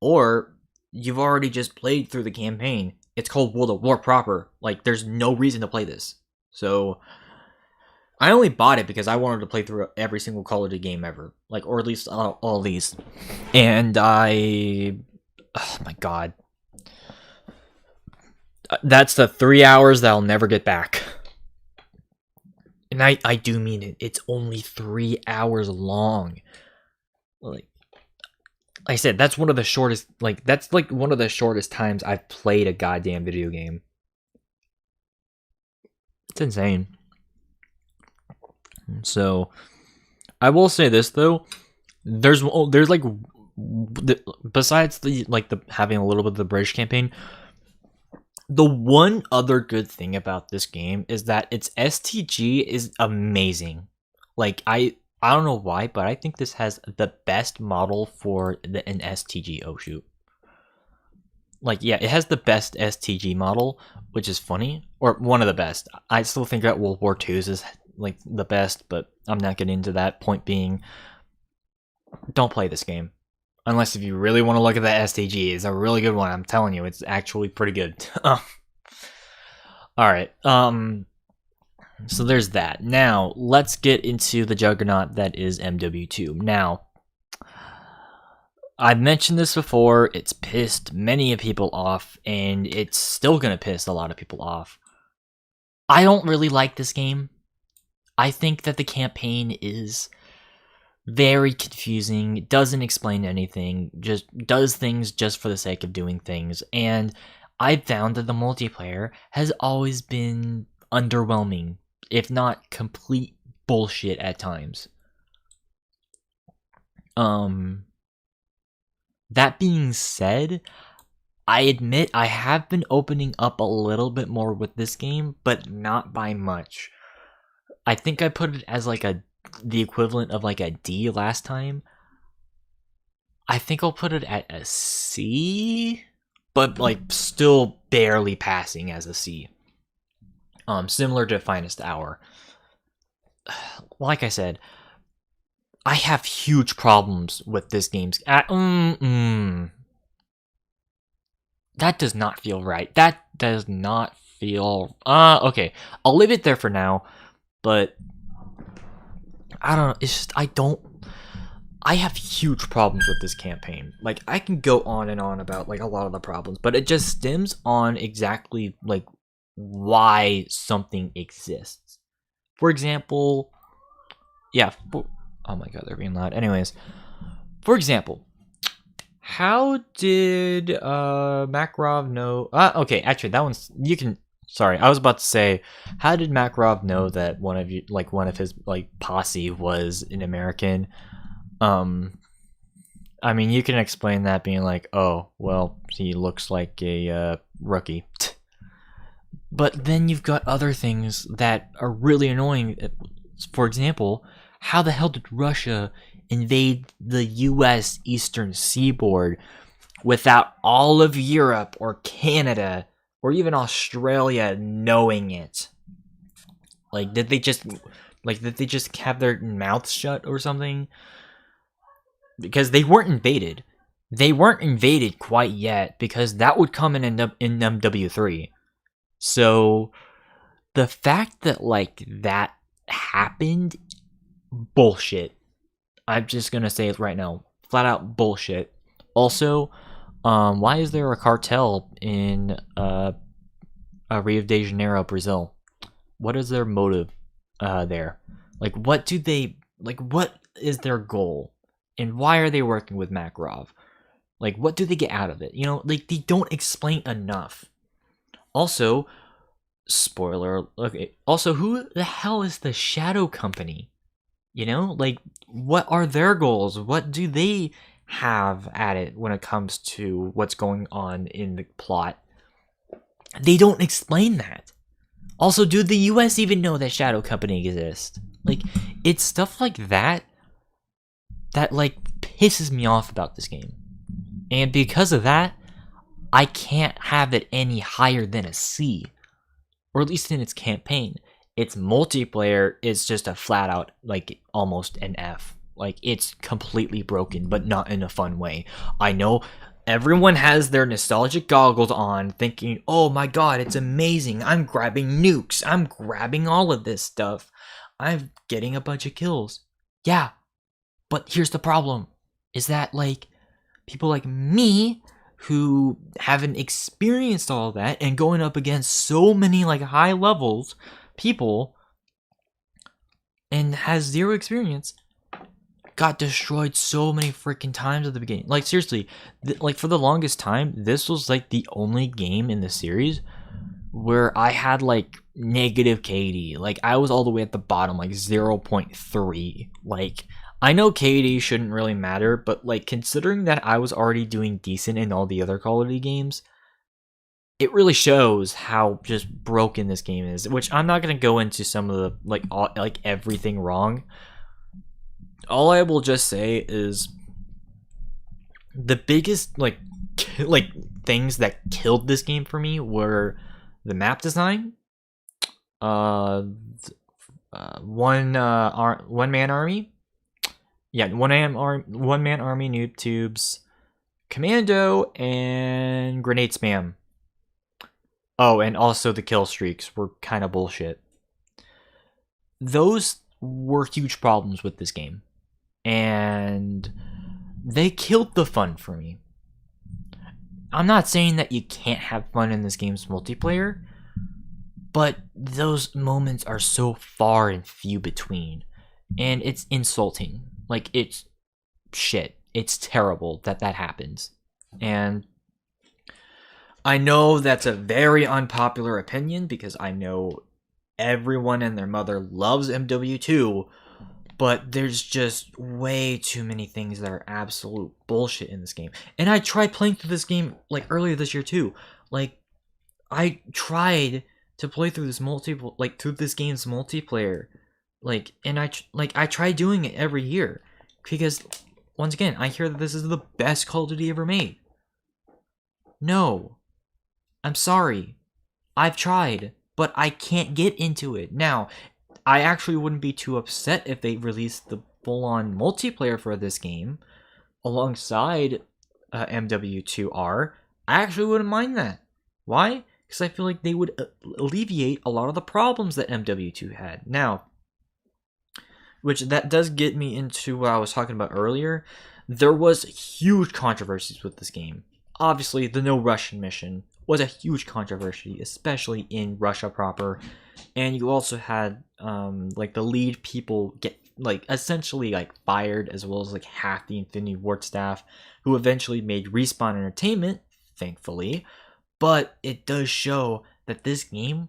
or you've already just played through the campaign. It's called World at War proper. Like, there's no reason to play this. So, I only bought it because I wanted to play through every single Call of Duty game ever. Like, or at least all these. And oh my god. That's the 3 hours that I'll never get back. And I do mean it. It's only 3 hours long. Like I said, that's one of the shortest, that's one of the shortest times I've played a goddamn video game. It's insane. So, I will say this though, there's besides the having a little bit of the British campaign, the one other good thing about this game is that its STG is amazing. Like, I don't know why, but I think this has the best model for an STG. Oh shoot. Like, yeah, it has the best STG model, which is funny, or one of the best. I still think that World War II's is like the best, but I'm not getting into that. Point being, don't play this game. Unless if you really want to look at the STG, it's a really good one. I'm telling you, it's actually pretty good. Alright, so there's that. Now, let's get into the juggernaut that is MW2. Now, I've mentioned this before, it's pissed many people off, and it's still gonna piss a lot of people off. I don't really like this game. I think that the campaign is very confusing, doesn't explain anything, just does things just for the sake of doing things, and I found that the multiplayer has always been underwhelming, if not complete bullshit at times. That being said, I admit I have been opening up a little bit more with this game, but not by much. I think I put it as the equivalent of a D last time. I think I'll put it at a C, but still barely passing as a C. Similar to Finest Hour. Like I said, I have huge problems with this game's. That does not feel right. That does not feel. Okay, I'll leave it there for now. But I don't know. It's just I have huge problems with this campaign. Like, I can go on and on about a lot of the problems, but it just stems on exactly why something exists. For example, yeah. Oh my god, they're being loud. Anyways, for example, how did Makarov know? Okay, actually, that one's you can. Sorry, I was about to say, how did Makarov know that one of his posse was an American? I mean, you can explain that being oh, well, he looks like a rookie. But then you've got other things that are really annoying. For example, how the hell did Russia invade the U.S. Eastern Seaboard without all of Europe or Canada or even Australia knowing it? Did they just have their mouths shut or something? Because they weren't invaded. They weren't invaded quite yet, because that would come in MW3. So the fact that that happened, bullshit. I'm just gonna say it right now, flat out bullshit. Also, why is there a cartel in Rio de Janeiro, Brazil? What is their motive there? Like, what do they like? What is their goal, and why are they working with Makarov? Like, what do they get out of it? You know, like they don't explain enough. Also, spoiler. Okay. Also, who the hell is the Shadow Company? You know, like, what are their goals? What do they have at it when it comes to what's going on in the plot? They don't explain that. Also, do the US even know that Shadow Company exists? Like, it's stuff like that that, like, pisses me off about this game. And because of that, I can't have it any higher than a C. Or at least in its campaign. Its multiplayer is just a flat out, like, almost an F. Like, it's completely broken, but not in a fun way. I know everyone has their nostalgic goggles on, thinking, oh my god, it's amazing. I'm grabbing nukes. I'm grabbing all of this stuff. I'm getting a bunch of kills. Yeah, but here's the problem. Is that, like, people like me who haven't experienced all that and going up against so many, like, high levels people and has zero experience got destroyed so many freaking times at the beginning. Like, seriously, like, for the longest time, this was, like, the only game in the series where I had, like, negative KD. Like, I was all the way at the bottom, like, 0.3. Like, I know KD shouldn't really matter, but, like, considering that I was already doing decent in all the other Call of Duty games, it really shows how just broken this game is, which I'm not going to go into some of the, like, everything wrong. All I will just say is the biggest, like things that killed this game for me were the map design, one man army, one man army noob tubes, commando, and grenade spam. Oh, and also the kill streaks were kind of bullshit. Those were huge problems with this game, and they killed the fun for me. I'm not saying that you can't have fun in this game's multiplayer, but those moments are so far and few between, and it's insulting. Like, it's shit. It's terrible that happens. And I know that's a very unpopular opinion, because I know everyone and their mother loves MW2, but there's just way too many things that are absolute bullshit in this game. And I tried playing through this game, like, earlier this year too. Like, I tried to play through this through this game's multiplayer. Like, and I try doing it every year, because once again, I hear that this is the best Call of Duty ever made. No. I'm sorry. I've tried, but I can't get into it. Now, I actually wouldn't be too upset if they released the full-on multiplayer for this game alongside MW2R. I actually wouldn't mind that. Why? Because I feel like they would alleviate a lot of the problems that MW2 had. Now, which that does get me into what I was talking about earlier. There was huge controversies with this game. Obviously, the no Russian mission was a huge controversy, especially in Russia proper. And you also had like the lead people get, like, essentially, like, fired, as well as, like, half the Infinity Ward staff, who eventually made Respawn Entertainment, thankfully. But it does show that this game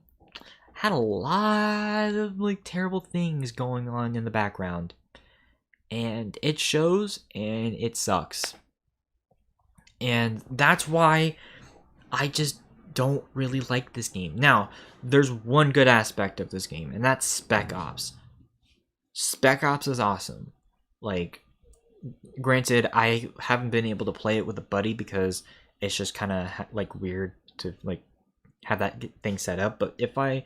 had a lot of, like, terrible things going on in the background, and it shows, and it sucks. And that's why I just don't really like this game. Now, there's one good aspect of this game, and that's Spec Ops. Spec Ops is awesome. Like, granted, I haven't been able to play it with a buddy because it's just kind of like weird to, like, have that thing set up. But if I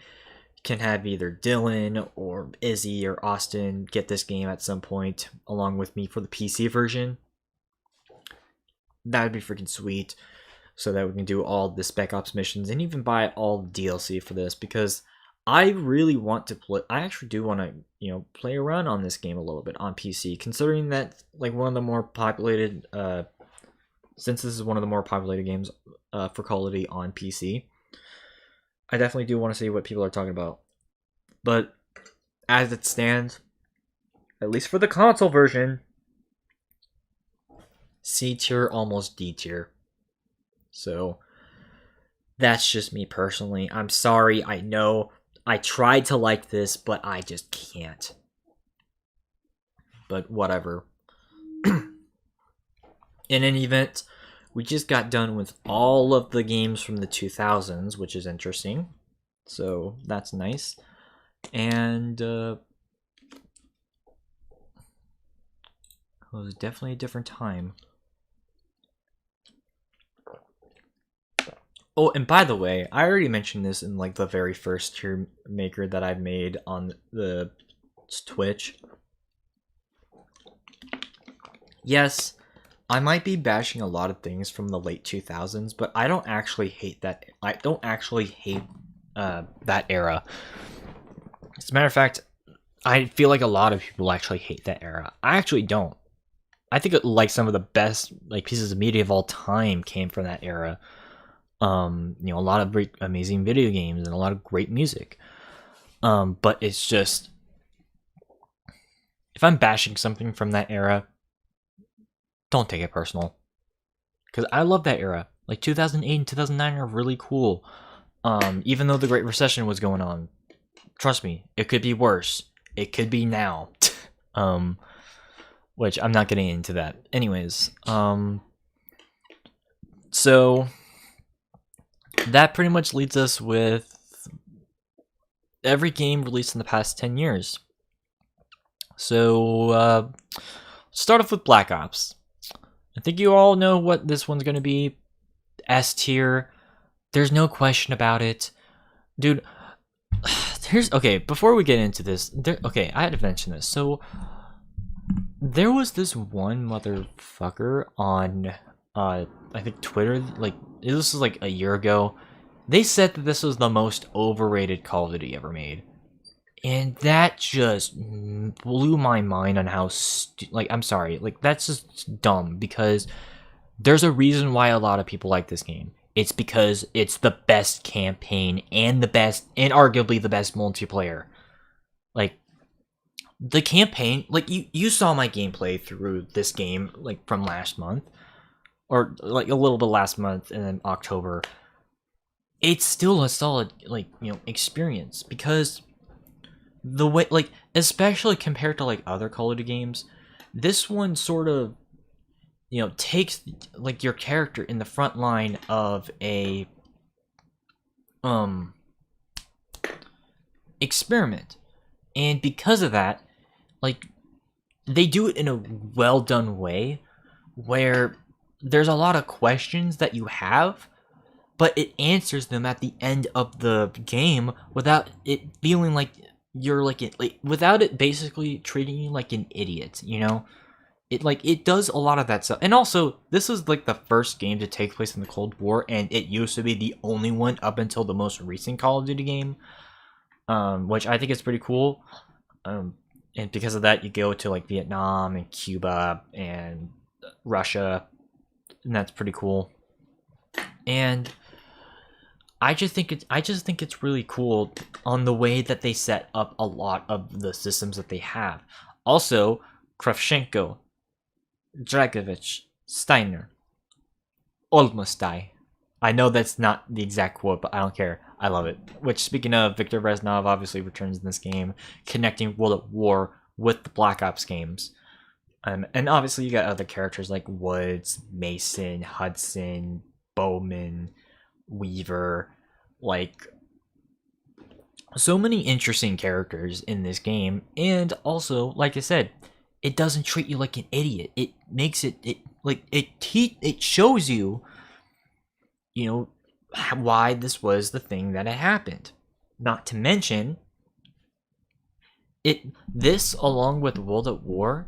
can have either Dylan or Izzy or Austin get this game at some point along with me for the PC version, that would be freaking sweet, so that we can do all the Spec Ops missions and even buy all the DLC for this, because I really want to play. I actually do want to, play around on this game a little bit on PC, considering that like one of the more populated, since this is one of the more populated games for Call of Duty on PC. I definitely do want to see what people are talking about. But as it stands, at least for the console version, C tier, almost D tier. So that's just me personally. I'm sorry. I know I tried to like this, but I just can't. But whatever. In any event, we just got done with all of the games from the 2000s, which is interesting. So that's nice. And it was definitely a different time. Oh, and by the way, I already mentioned this in like the very first tier maker that I've made on the Twitch. Yes, I might be bashing a lot of things from the late 2000s, but I don't actually hate that. I don't actually hate that era. As a matter of fact, I feel like a lot of people actually hate that era. I actually don't. I think like some of the best like pieces of media of all time came from that era. A lot of great, amazing video games and a lot of great music. But it's just, if I'm bashing something from that era, don't take it personal. Because I love that era. Like 2008 and 2009 are really cool. Even though the Great Recession was going on, trust me, it could be worse. It could be now. Which I'm not getting into that. Anyways, so that pretty much leads us with every game released in the past 10 years. So, start off with Black Ops. I think you all know what this one's going to be. S tier. There's no question about it. Dude, okay, before we get into this, I had to mention this. So, there was this one motherfucker on, I think Twitter, like, this was like a year ago. They said that this was the most overrated Call of Duty ever made. And that just blew my mind on how, I'm sorry, like, that's just dumb, because there's a reason why a lot of people like this game. It's because it's the best campaign and arguably the best multiplayer. Like, the campaign, like, you saw my gameplay through this game, like, from last month. Or, like, a little bit last month and then October. It's still a solid, experience. Because the way, like, especially compared to, like, other Call of Duty games, this one sort of, takes, like, your character in the front line of a, experiment. And because of that, like, they do it in a well-done way, where there's a lot of questions that you have, but it answers them at the end of the game without it feeling like you're without it basically treating you like an idiot, It does a lot of that stuff. And also, this is like the first game to take place in the Cold War, and it used to be the only one up until the most recent Call of Duty game, which I think is pretty cool. And because of that, you go to like Vietnam and Cuba and Russia, and that's pretty cool. And I just think it's really cool on the way that they set up a lot of the systems that they have. Also, Kravchenko, Dragovich, Steiner, almost die. I know that's not the exact quote, but I don't care. I love it. Which, speaking of, Viktor Reznov obviously returns in this game, connecting World at War with the Black Ops games. And obviously you got other characters like Woods, Mason, Hudson, Bowman, Weaver, like, so many interesting characters in this game. And also, like I said, it doesn't treat you like an idiot. It makes it shows you, why this was the thing that had happened. Not to mention, this along with World at War,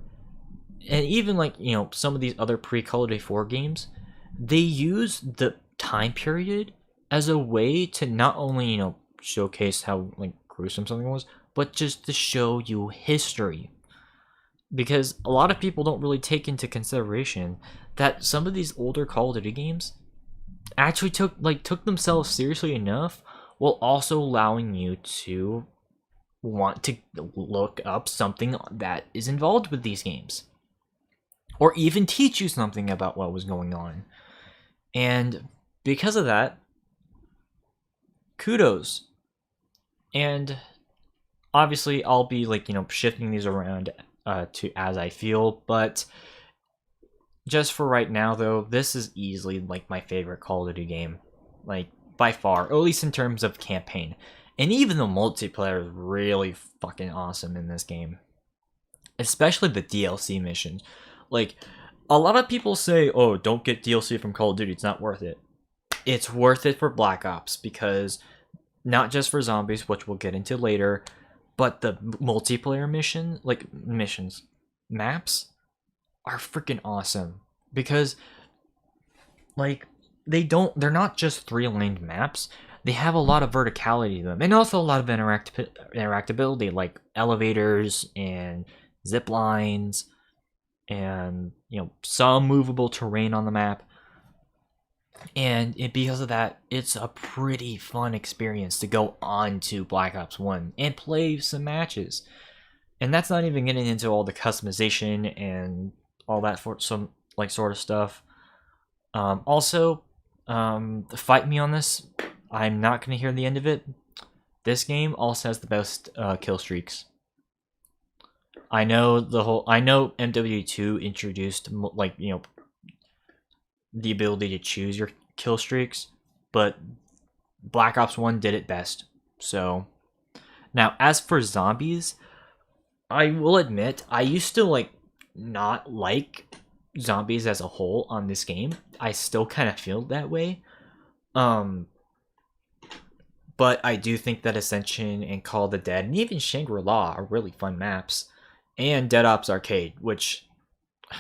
and even some of these other pre-Call of Duty 4 games, they use the time period as a way to not only showcase how gruesome something was, but just to show you history. Because a lot of people don't really take into consideration that some of these older Call of Duty games actually took themselves seriously enough, while also allowing you to want to look up something that is involved with these games, or even teach you something about what was going on. And because of that, kudos. And obviously I'll be shifting these around to as I feel, but just for right now though, this is easily my favorite Call of Duty game, by far, or at least in terms of campaign. And even the multiplayer is really fucking awesome in this game, especially the DLC missions. A lot of people say, oh, don't get DLC from Call of Duty, it's not worth it. It's worth it for Black Ops, because not just for zombies, which we'll get into later, but the multiplayer maps are freaking awesome, because they're not just 3-laned maps. They have a lot of verticality to them, and also a lot of interactability, like elevators and zip lines, and some movable terrain on the map. And because of that, it's a pretty fun experience to go on to Black Ops 1 and play some matches. And that's not even getting into all the customization and all that sort of stuff. Also, fight me on this. I'm not going to hear the end of it. This game also has the best kill streaks. I know MW2 introduced the ability to choose your kill streaks, but Black Ops 1 did it best. So now, as for zombies, I will admit I used to not like zombies as a whole on this game. I still kind of feel that way. But I do think that Ascension and Call of the Dead and even Shangri-La are really fun maps. And Dead Ops Arcade, which I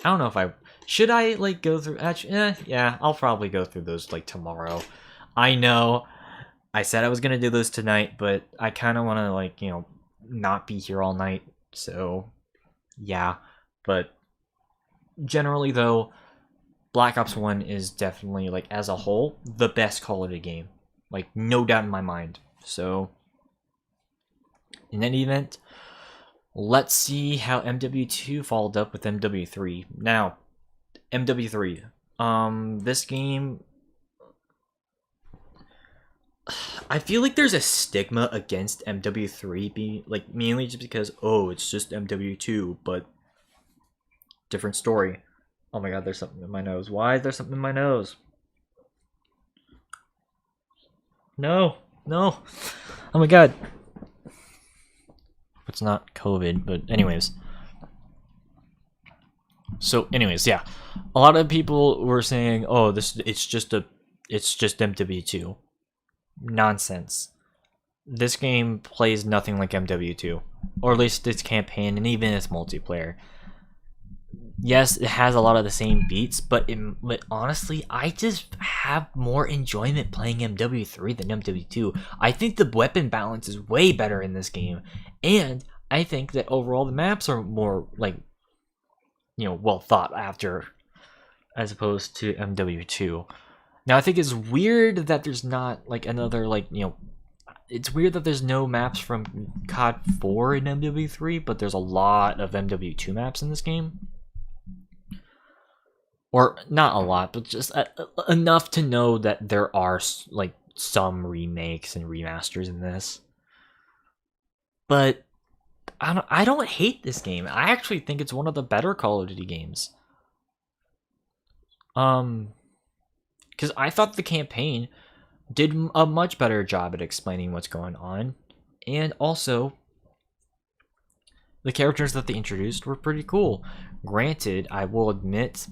don't know if I should go through. Actually, yeah, I'll probably go through those tomorrow. I know I said I was gonna do those tonight, but I kind of want to not be here all night. So yeah, but generally though, Black Ops 1 is definitely as a whole the best Call of Duty game. No doubt in my mind. So in any event, let's see how MW2 followed up with MW3. Now, MW3. This game, I feel like there's a stigma against MW3 being mainly just because, oh, it's just MW2, but different story. Oh my god, there's something in my nose. Why is there something in my nose? No. Oh my god. It's not COVID, but anyways. So anyways, yeah. A lot of people were saying, oh, it's just MW2. Nonsense. This game plays nothing like MW2. Or at least its campaign and even its multiplayer. Yes, it has a lot of the same beats, but honestly, I just have more enjoyment playing MW3 than MW2. I think the weapon balance is way better in this game, and I think that overall the maps are more well thought after, as opposed to MW2. Now, I think it's weird that there's not another it's weird that there's no maps from COD 4 in MW3, but there's a lot of MW2 maps in this game. Or not a lot, but just enough to know that there are some remakes and remasters in this. But I don't hate this game. I actually think it's one of the better Call of Duty games. Because I thought the campaign did a much better job at explaining what's going on, and also the characters that they introduced were pretty cool. Granted, I will admit,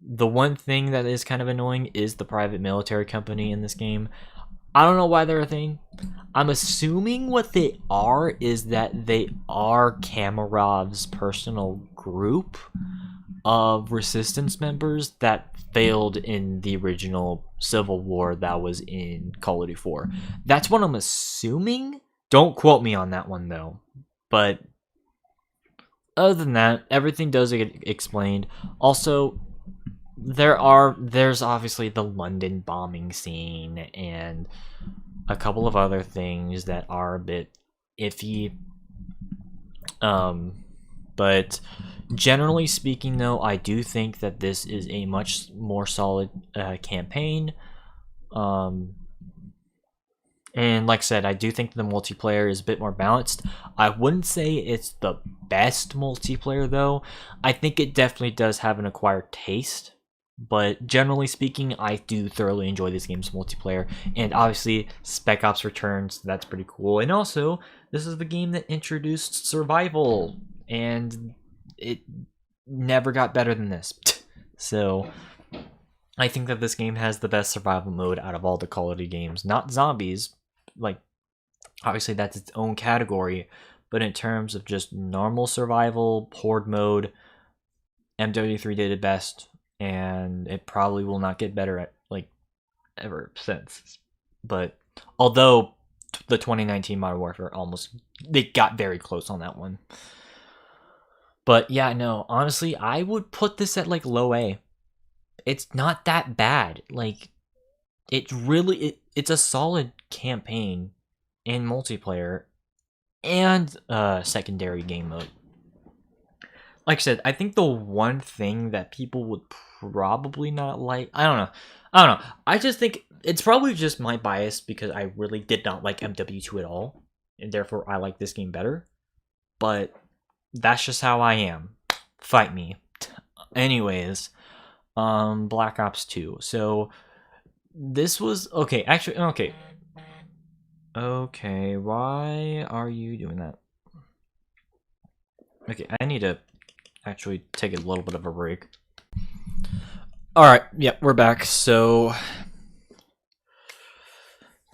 the one thing that is kind of annoying is the private military company in this game. I don't know why they're a thing. I'm assuming what they are is that they are Kamarov's personal group of resistance members that failed in the original civil war that was in Call of Duty 4. That's what I'm assuming, Don't quote me on that one though. But other than that, everything does get explained. Also, there's obviously the London bombing scene and a couple of other things that are a bit iffy. But generally speaking, though, I do think that this is a much more solid campaign. And like I said, I do think the multiplayer is a bit more balanced. I wouldn't say it's the best multiplayer, though. I think it definitely does have an acquired taste. But generally speaking, I do thoroughly enjoy this game's multiplayer. And obviously, Spec Ops returns. That's pretty cool. And also, this is the game that introduced survival. And it never got better than this. So I think that this game has the best survival mode out of all the Call of Duty games. Not zombies. Like, obviously that's its own category. But in terms of just normal survival, horde mode, MW3 did it best. And it probably will not get better at, like, ever since. But although the 2019 Modern Warfare they got very close on that one. But yeah, no, honestly, I would put this at like low A. It's not that bad. Like, it's a solid campaign in multiplayer and secondary game mode. Like I said, I think the one thing that people would probably not like, I don't know. I just think it's probably just my bias because I really did not like MW2 at all, and therefore I like this game better. But that's just how I am. Fight me. Anyways, Black Ops 2. So this was okay. Actually, okay. Okay, why are you doing that? Okay, I need to actually take a little bit of a break. Alright, yep, we're back. So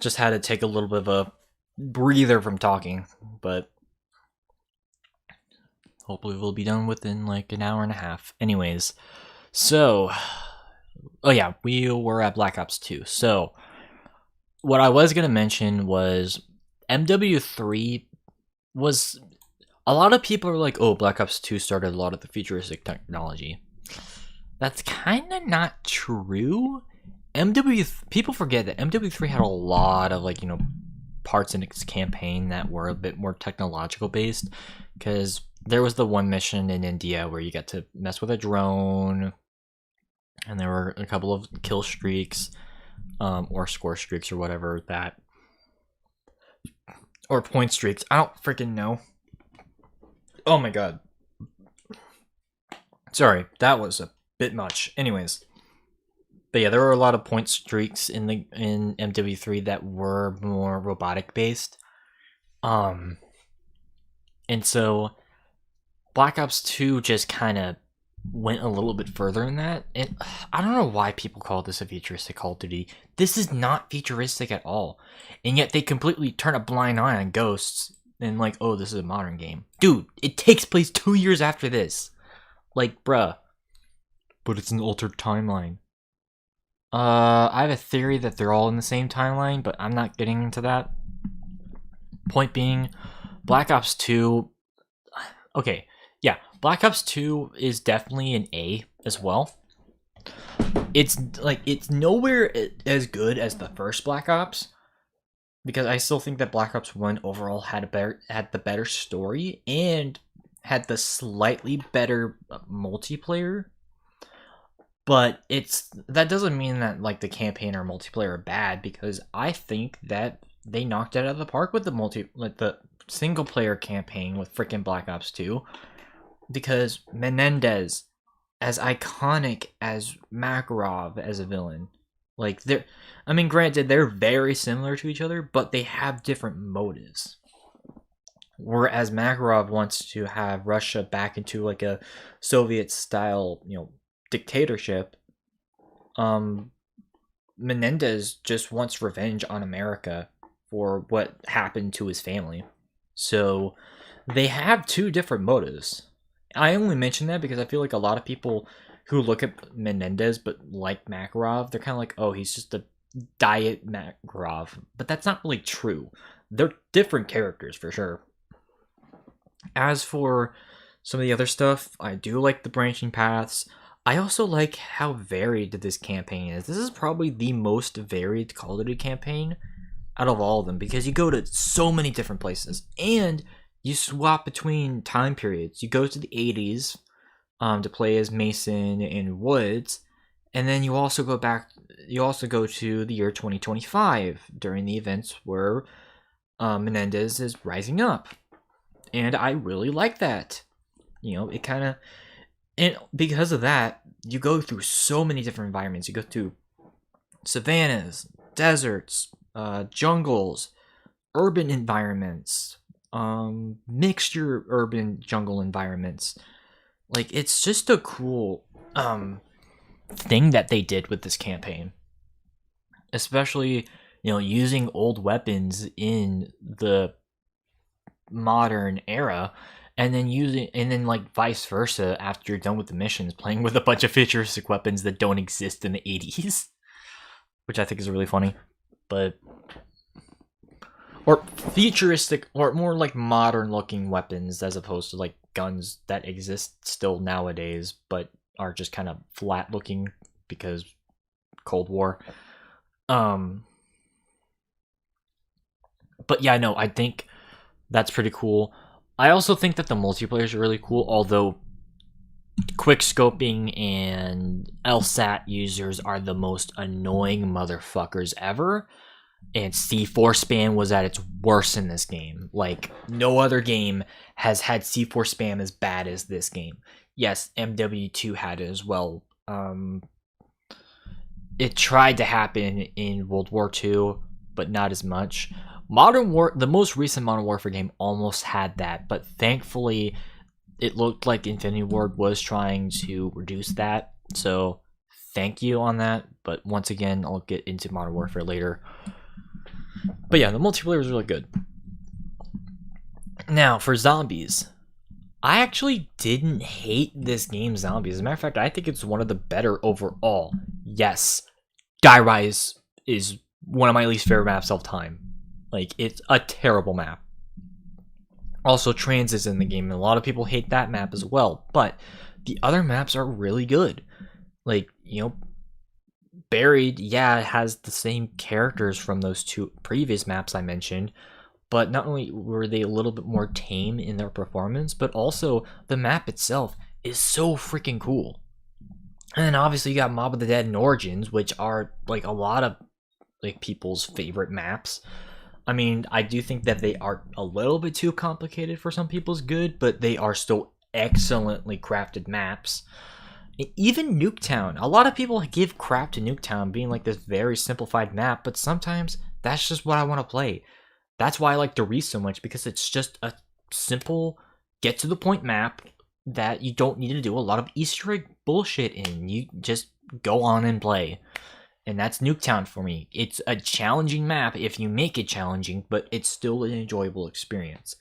just had to take a little bit of a breather from talking, but hopefully we'll be done within like an hour and a half. Anyways, so oh yeah, we were at Black Ops 2. So what I was gonna mention was MW3 was, a lot of people are like, oh, Black Ops 2 started a lot of the futuristic technology. That's kind of not true. People forget that MW3 had a lot of, like, you know, parts in its campaign that were a bit more technological based, because there was the one mission in India where you get to mess with a drone, and there were a couple of kill streaks, or score streaks or whatever that, or point streaks. I don't freaking know. Oh my god. Sorry, that was a bit much. Anyways. But yeah, there were a lot of point streaks in MW3 that were more robotic based. And so Black Ops 2 just kind of went a little bit further in that. And I don't know why people call this a futuristic Call of Duty. This is not futuristic at all. And yet they completely turn a blind eye on Ghosts and like, oh, this is a modern game. Dude, it takes place 2 years after this. Like, bruh. But it's an altered timeline. I have a theory that they're all in the same timeline, but I'm not getting into that. Point being, Black Ops 2... Okay, yeah, Black Ops 2 is definitely an A as well. It's nowhere as good as the first Black Ops, because I still think that Black Ops 1 overall had the better story and had the slightly better multiplayer. But that doesn't mean that like the campaign or multiplayer are bad, because I think that they knocked it out of the park with the single player campaign with freaking Black Ops 2. Because Menendez, as iconic as Makarov as a villain, like granted they're very similar to each other, but they have different motives. Whereas Makarov wants to have Russia back into like a Soviet style, dictatorship, Menendez just wants revenge on America for what happened to his family. So they have two different motives. I only mention that because I feel like a lot of people who look at Menendez but like Makarov, they're kind of like, oh, he's just a diet Makarov. But that's not really true. they're different characters for sure. As for some of the other stuff, I do like the branching paths. I also like how varied this campaign is. This is probably the most varied Call of Duty campaign out of all of them, because you go to so many different places and you swap between time periods. You go to the 80s to play as Mason and Woods, and then you also go to the year 2025 during the events where Menendez is rising up. And I really like that. It kind of... And because of that, you go through so many different environments. You go through savannas, deserts, jungles, urban environments, mixture urban jungle environments. Like, it's just a cool thing that they did with this campaign. Especially, using old weapons in the modern era, and then like vice versa after you're done with the missions, playing with a bunch of futuristic weapons that don't exist in the 80s, which I think is really funny. Or futuristic, or more like modern looking weapons as opposed to like guns that exist still nowadays but are just kind of flat looking because Cold War. But yeah, no, I think that's pretty cool. I also think that the multiplayer is really cool, although quick scoping and LSAT users are the most annoying motherfuckers ever. And C4 spam was at its worst in this game. Like, no other game has had C4 spam as bad as this game. Yes, MW2 had it as well. It tried to happen in World War II, but not as much. The most recent Modern Warfare game almost had that, but thankfully it looked like Infinity Ward was trying to reduce that. So thank you on that. But once again, I'll get into Modern Warfare later. But yeah, the multiplayer is really good. Now, for zombies, I actually didn't hate this game's zombies. As a matter of fact, I think it's one of the better overall. Yes, Sky Rise is one of my least favorite maps of time. Like, it's a terrible map. Also, Trans is in the game, and a lot of people hate that map as well. But the other maps are really good. Like, Buried, yeah, it has the same characters from those two previous maps I mentioned, but not only were they a little bit more tame in their performance, but also the map itself is so freaking cool. And then obviously you got Mob of the Dead and Origins, which are like a lot of like people's favorite maps. I mean, I do think that they are a little bit too complicated for some people's good, but they are still excellently crafted maps. Even Nuketown. A lot of people give crap to Nuketown being like this very simplified map, but sometimes that's just what I want to play. That's why I like Derice so much, because it's just a simple, get-to-the-point map that you don't need to do a lot of Easter egg bullshit in. You just go on and play. And that's Nuketown for me. It's a challenging map if you make it challenging, but it's still an enjoyable experience.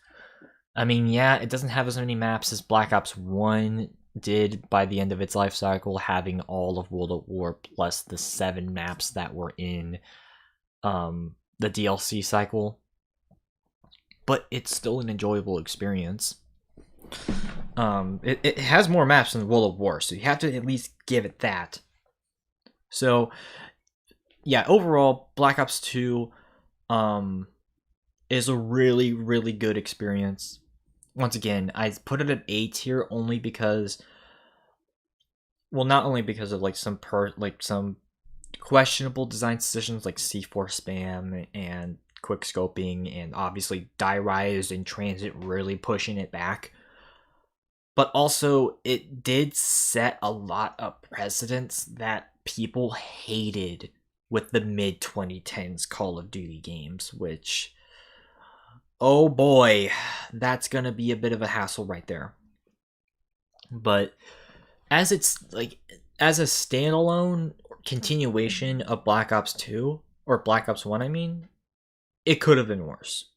I mean, yeah, it doesn't have as many maps as Black Ops 1 did by the end of its life cycle, having all of World at War plus the 7 maps that were in the DLC cycle. But it's still an enjoyable experience. It has more maps than World at War, so you have to at least give it that. So, yeah, overall, Black Ops 2 is a really, really good experience. Once again, I put it at A tier only because, well, not only because of like some questionable design decisions like C4 spam and quick scoping, and obviously Die Rise and Transit really pushing it back, but also it did set a lot of precedents that people hated with the mid 2010s Call of Duty games, which, oh boy, that's gonna be a bit of a hassle right there. But as it's like, as a standalone continuation of Black Ops 2, or Black Ops 1, I mean, it could have been worse.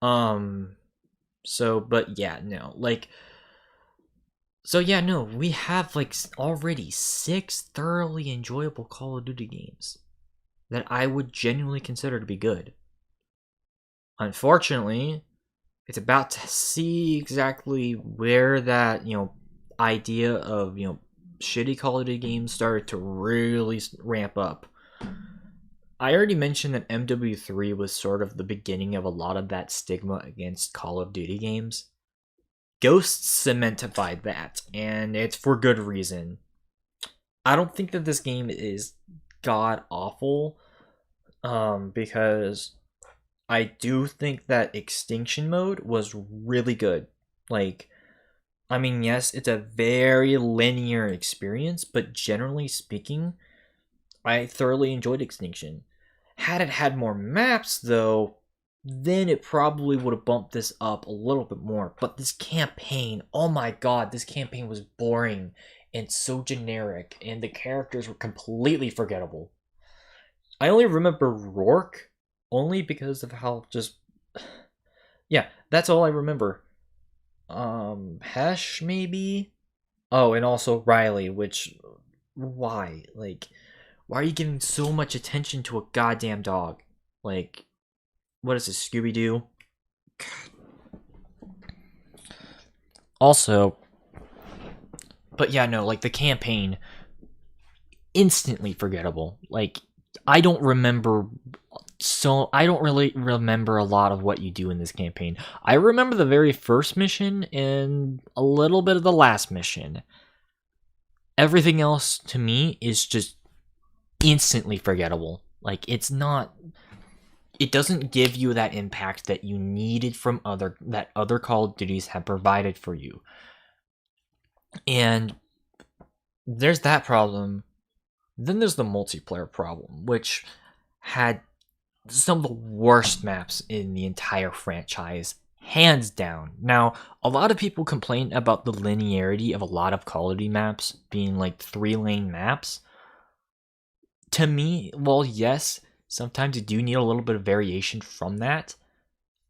So, but yeah, no, like, so yeah, no, we have like already 6 thoroughly enjoyable Call of Duty games that I would genuinely consider to be good. Unfortunately, it's about to see exactly where that, idea of, shitty Call of Duty games started to really ramp up. I already mentioned that MW3 was sort of the beginning of a lot of that stigma against Call of Duty games. Ghosts cementified that, and it's for good reason. I don't think that this game is god awful, because I do think that Extinction Mode was really good. Like, I mean, yes, it's a very linear experience, but generally speaking, I thoroughly enjoyed Extinction. Had it had more maps, though, then it probably would have bumped this up a little bit more. But this campaign, oh my god, this campaign was boring and so generic, and the characters were completely forgettable. I only remember Rourke only because of how just... Yeah, that's all I remember. Hesh, maybe? Oh, and also Riley, which... Why? Like, why are you giving so much attention to a goddamn dog? Like, what is this, Scooby-Doo? Also, but yeah, no, like, the campaign, instantly forgettable. Like, I don't really remember a lot of what you do in this campaign. I remember the very first mission and a little bit of the last mission. Everything else, to me, is just instantly forgettable. Like, it doesn't give you that impact that you needed from other Call of Duties have provided for you. And there's that problem. Then there's the multiplayer problem, which had some of the worst maps in the entire franchise, hands down. Now, a lot of people complain about the linearity of a lot of Call of Duty maps being like 3-lane maps. To me, well, yes, sometimes you do need a little bit of variation from that.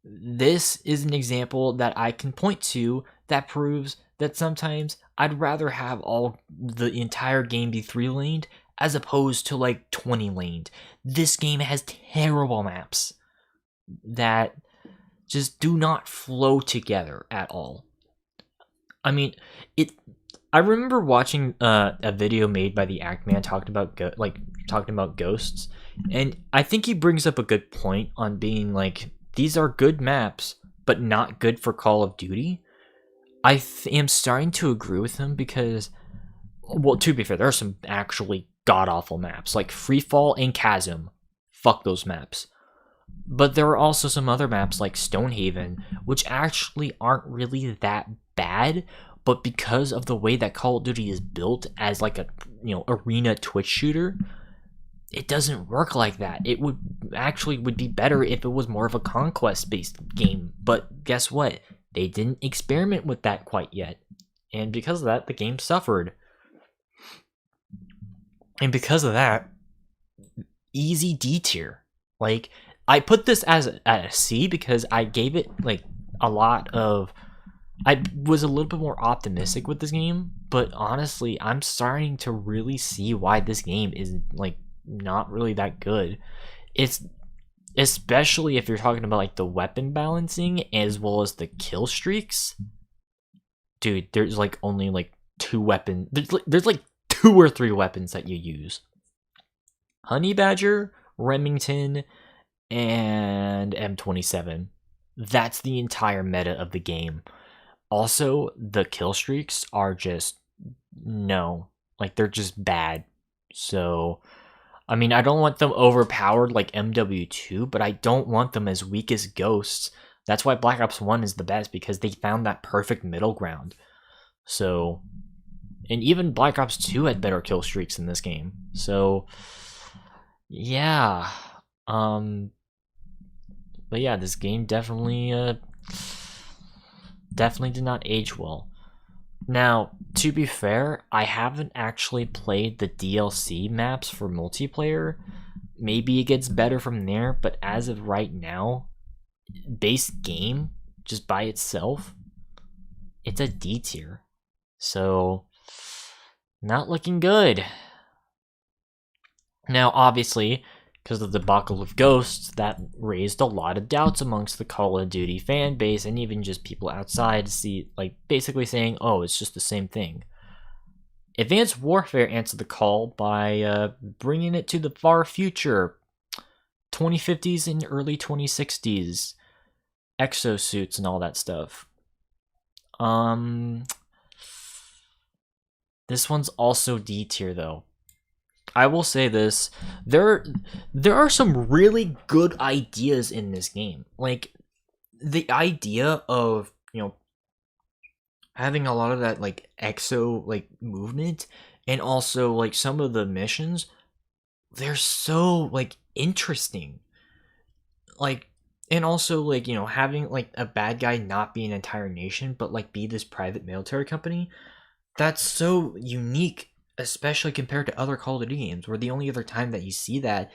This is an example that I can point to that proves that sometimes I'd rather have all the entire game be 3-laned as opposed to like 20-laned. This game has terrible maps that just do not flow together at all. I mean, I remember watching a video made by the Act Man talking about ghosts, and I think he brings up a good point on being like, these are good maps, but not good for Call of Duty. I am starting to agree with him because, well, to be fair, there are some actually god-awful maps, like Freefall and Chasm. Fuck those maps. But there are also some other maps like Stonehaven, which actually aren't really that bad, but because of the way that Call of Duty is built as like a, arena Twitch shooter, it doesn't work like that. It would be better if it was more of a conquest-based game. But guess what? They didn't experiment with that quite yet. And because of that, the game suffered. And because of that, easy D tier. Like, I put this as a C because I gave it like a lot of... I was a little bit more optimistic with this game, but honestly, I'm starting to really see why this game is like not really that good. It's especially if you're talking about like the weapon balancing as well as the kill streaks. Dude, there's like only like 2 weapons. There's like 2 or 3 weapons that you use. Honey Badger, Remington, and M27. That's the entire meta of the game. Also, the kill streaks are just no. Like, they're just bad. So, I mean, I don't want them overpowered like MW2, but I don't want them as weak as Ghosts. That's why Black Ops 1 is the best, because they found that perfect middle ground. So, and even Black Ops 2 had better kill streaks in this game. So, yeah. But yeah, this game definitely did not age well. Now, to be fair, I haven't actually played the DLC maps for multiplayer. Maybe it gets better from there, but as of right now, base game, just by itself, it's a D tier. So, not looking good. Now, obviously, because of the debacle of Ghosts, that raised a lot of doubts amongst the Call of Duty fan base and even just people outside, basically saying, oh, it's just the same thing. Advanced Warfare answered the call by bringing it to the far future, 2050s and early 2060s, exosuits and all that stuff. This one's also D tier though. I will say this, there are some really good ideas in this game. Like, the idea of, having a lot of that, exo, movement, and also, some of the missions, they're so, interesting. And also, having, a bad guy not be an entire nation, but, be this private military company, that's so unique, especially compared to other Call of Duty games, where the only other time that you see that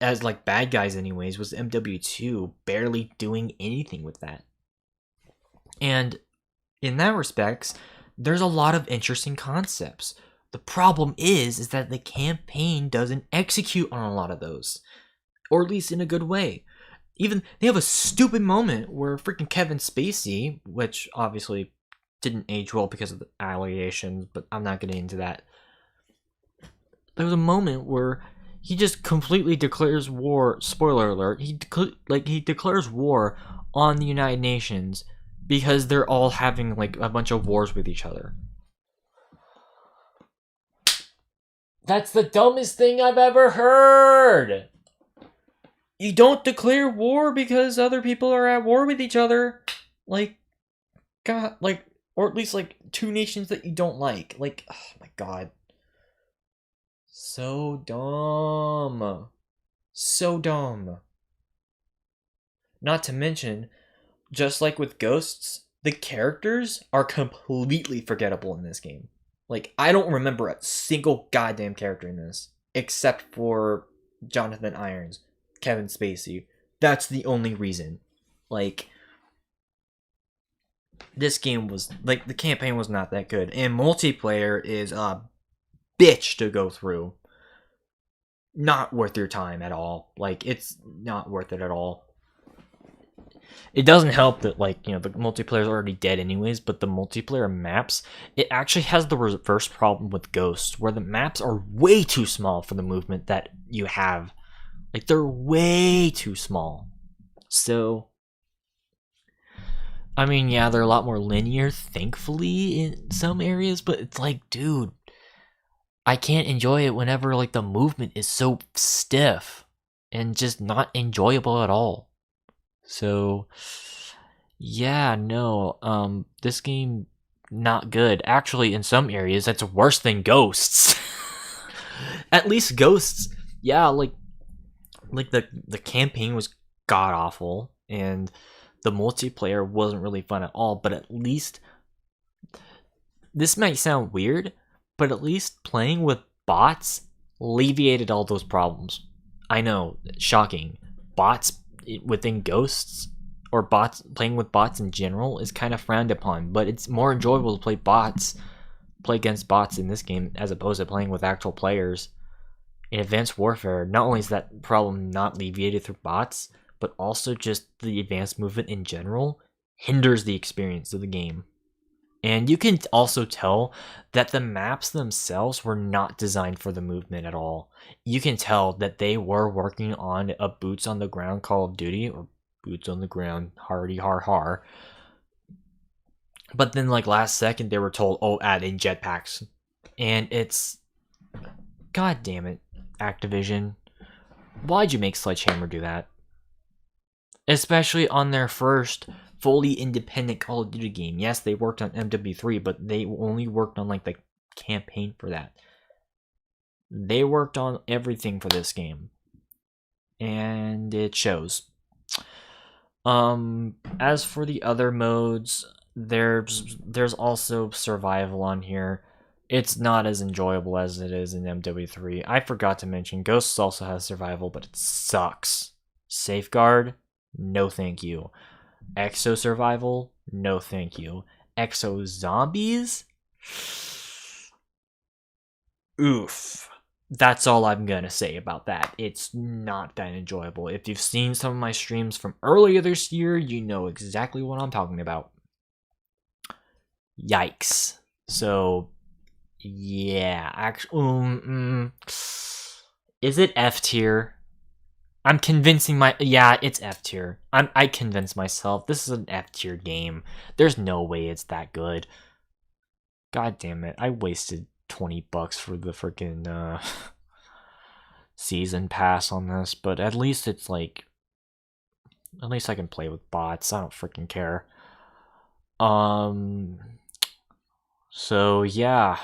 as bad guys anyways was MW2 barely doing anything with that. And in that respects, there's a lot of interesting concepts. The problem is that the campaign doesn't execute on a lot of those, or at least in a good way. Even they have a stupid moment where freaking Kevin Spacey, which obviously didn't age well because of the allegations, but I'm not getting into that. There was a moment where he just completely declares war. Spoiler alert! He declares war on the United Nations because they're all having a bunch of wars with each other. That's the dumbest thing I've ever heard. You don't declare war because other people are at war with each other. God, or at least two nations that you don't like. Oh my god. So dumb. So dumb. Not to mention, just like with Ghosts, the characters are completely forgettable in this game. I don't remember a single goddamn character in this, except for Jonathan Irons, Kevin Spacey. That's the only reason. This game was, the campaign was not that good. And multiplayer is a bitch to go through. Not worth your time at all. It's not worth it at all. It doesn't help that, the multiplayer is already dead anyways, but the multiplayer maps, it actually has the reverse problem with Ghosts, where the maps are way too small for the movement that you have. They're way too small. So, I mean, yeah, they're a lot more linear, thankfully, in some areas, but it's dude, I can't enjoy it whenever, the movement is so stiff and just not enjoyable at all. So, yeah, no, this game, not good. Actually, in some areas, that's worse than Ghosts. At least Ghosts, yeah, the campaign was god-awful, and the multiplayer wasn't really fun at all, but at least, this might sound weird, but at least playing with bots alleviated all those problems. I know, shocking. Bots within Ghosts, or playing with bots in general, is kind of frowned upon, but it's more enjoyable to play against bots in this game as opposed to playing with actual players. In Advanced Warfare, not only is that problem not alleviated through bots, but also just the advanced movement in general hinders the experience of the game. And you can also tell that the maps themselves were not designed for the movement at all. You can tell that they were working on a boots on the ground Call of Duty, or boots on the ground, hardy har har. But then last second they were told, oh, add in jetpacks. And it's, god damn it, Activision. Why'd you make Sledgehammer do that? Especially on their first fully independent Call of Duty game. Yes, they worked on MW3, but they only worked on the campaign for that. They worked on everything for this game, and it shows. As for the other modes, there's also survival on here. It's not as enjoyable as it is in MW3. I forgot to mention, Ghosts also has survival, but it sucks. Safeguard, no thank you. Exo survival, no thank you. Exo zombies, oof. that's all I'm gonna say about that. It's not that enjoyable. If you've seen some of my streams from earlier this year, you know exactly what I'm talking about. Yikes. So, yeah, actually, is it F tier? I'm convincing it's F tier. I convinced myself this is an F tier game. There's no way it's that good. God damn it! I wasted $20 for the freaking season pass on this, but at least it's like, at least I can play with bots. I don't freaking care. So yeah,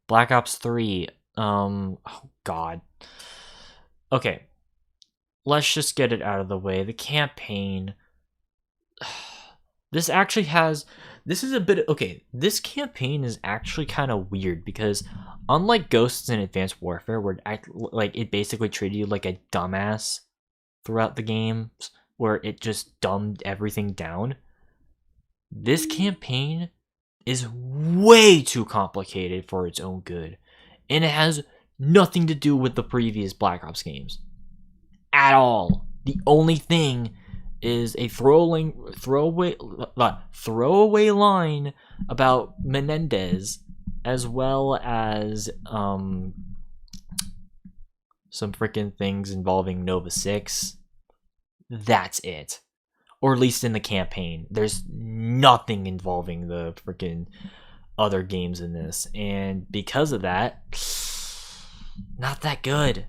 Black Ops 3. Oh god. Okay, let's just get it out of the way. The campaign. This actually has. This is a bit okay. This campaign is actually kind of weird because, unlike Ghosts in Advanced Warfare, where it basically treated you like a dumbass throughout the games, where it just dumbed everything down. This campaign is way too complicated for its own good, and it has nothing to do with the previous Black Ops games at all. The only thing is a throwaway line about Menendez, as well as some freaking things involving Nova 6. That's it. Or at least in the campaign. There's nothing involving the freaking other games in this. And because of that, not that good.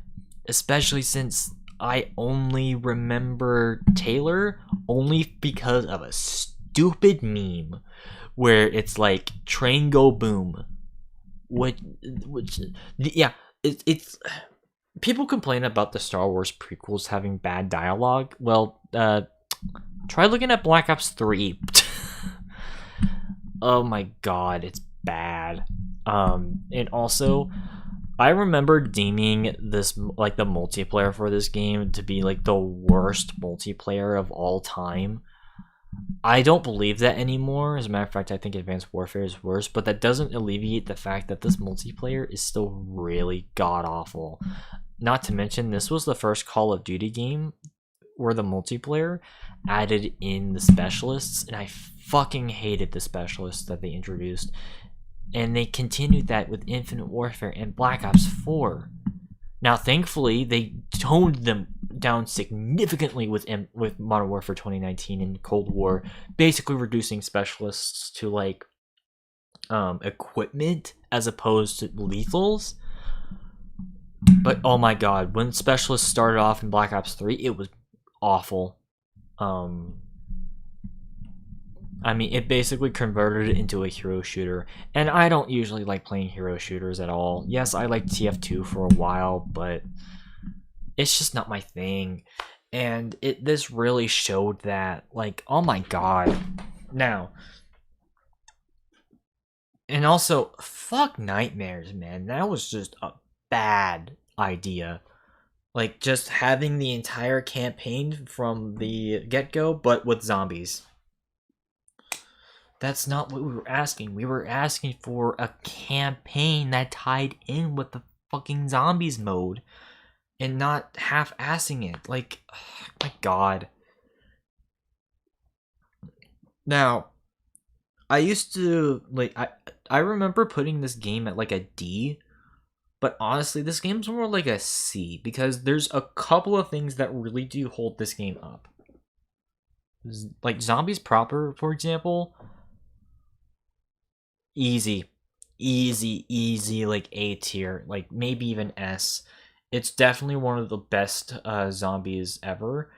Especially since I only remember Taylor only because of a stupid meme where it's like train go boom. It's people complain about the Star Wars prequels having bad dialogue. Well, try looking at Black Ops 3. Oh my god, it's bad. And also, I remember deeming this, like, the multiplayer for this game to be, like, the worst multiplayer of all time. I don't believe that anymore. As a matter of fact, I think Advanced Warfare is worse, but that doesn't alleviate the fact that this multiplayer is still really god-awful. Not to mention, this was the first Call of Duty game where the multiplayer added in the specialists, and I fucking hated the specialists that they introduced. And they continued that with Infinite Warfare and Black Ops 4. Now, thankfully, they toned them down significantly with Modern Warfare 2019 and Cold War, basically reducing specialists to, like, equipment as opposed to lethals. But oh my god, when specialists started off in Black Ops 3, it was awful. I mean, it basically converted it into a hero shooter, and I don't usually like playing hero shooters at all. Yes, I liked TF2 for a while, but it's just not my thing. And this really showed that, like, oh my god. Now, and also, fuck Nightmares, man. That was just a bad idea. Like, just having the entire campaign from the get-go, but with zombies. That's not what we were asking. We were asking for a campaign that tied in with the fucking zombies mode and not half-assing it. Like, oh my god. Now, I used to, like, I remember putting this game at, like, a D, but honestly, this game's more like a C, because there's a couple of things that really do hold this game up. Like, zombies proper, for example, easy, like A tier, like maybe even S. It's definitely one of the best zombies ever.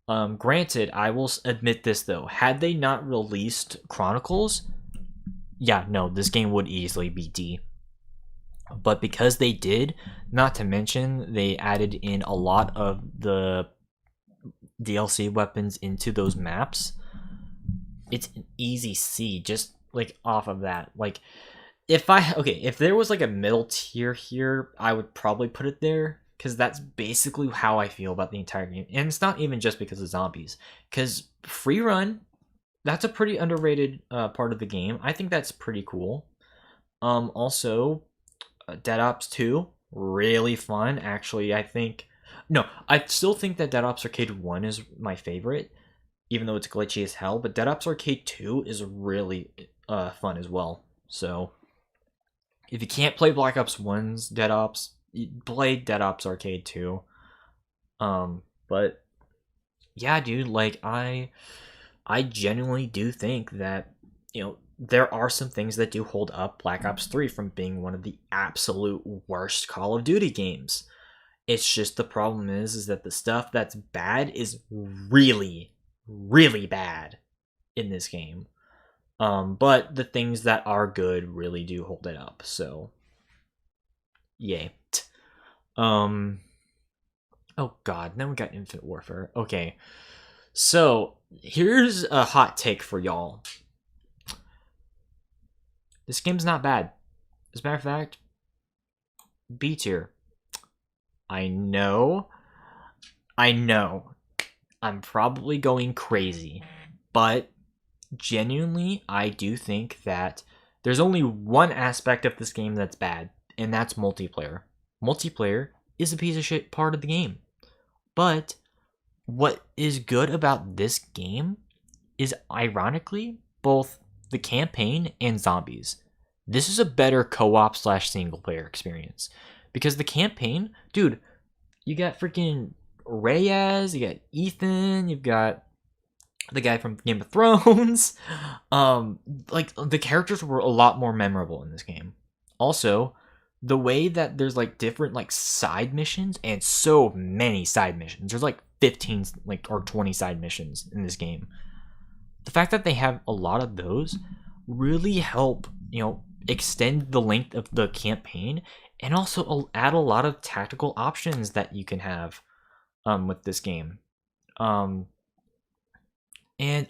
Granted, I will admit this though, had they not released Chronicles, yeah, no, this game would easily be D. But because they did, not to mention they added in a lot of the DLC weapons into those maps, it's an easy C, just like off of that. Like, if there was like a middle tier here, I would probably put it there, because that's basically how I feel about the entire game. And it's not even just because of zombies, because free run, that's a pretty underrated part of the game. I think that's pretty cool. Also, Dead Ops 2, really fun. Actually, I think no, I still think that Dead Ops Arcade 1 is my favorite, even though it's glitchy as hell. But Dead Ops Arcade 2 is really fun as well. So if you can't play Black Ops 1's Dead Ops, play Dead Ops Arcade 2. But yeah, dude, like I genuinely do think that, there are some things that do hold up Black Ops 3 from being one of the absolute worst Call of Duty games. It's just the problem is that the stuff that's bad is really, really bad in this game. But the things that are good really do hold it up. So, yay. Oh god, now we got Infinite Warfare. Okay, so here's a hot take for y'all. This game's not bad. As a matter of fact, B tier. I know. I'm probably going crazy, but genuinely, I do think that there's only one aspect of this game that's bad, and that's multiplayer. Multiplayer is a piece of shit part of the game. But what is good about this game is, ironically, both the campaign and zombies. This is a better co-op / single player experience. Because the campaign, dude, you got freaking Reyes, you got Ethan, you've got the guy from Game of Thrones. Like, the characters were a lot more memorable in this game. Also, the way that there's like different like side missions, and so many side missions. There's like 15 or 20 side missions in this game. The fact that they have a lot of those really help, extend the length of the campaign, and also add a lot of tactical options that you can have with this game. And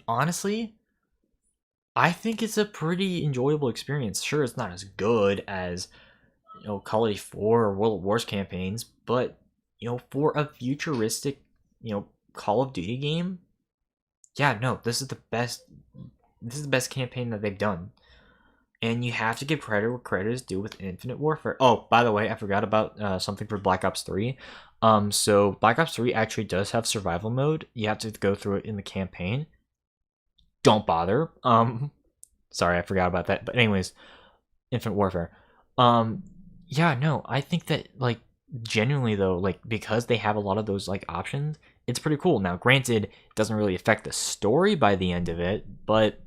honestly, I think it's a pretty enjoyable experience. Sure, it's not as good as Call of Duty 4 or World of Wars campaigns, but for a futuristic Call of Duty game, yeah, no, this is the best campaign that they've done. And you have to give credit where credit is due with Infinite Warfare. Oh, by the way, I forgot about something for Black Ops 3. So Black Ops 3 actually does have survival mode. You have to go through it in the campaign. Don't bother. Sorry, I forgot about that. But anyways, Infinite Warfare. Yeah, no, I think that, like, genuinely though, like, because they have a lot of those like options, it's pretty cool. Now, granted, it doesn't really affect the story by the end of it, but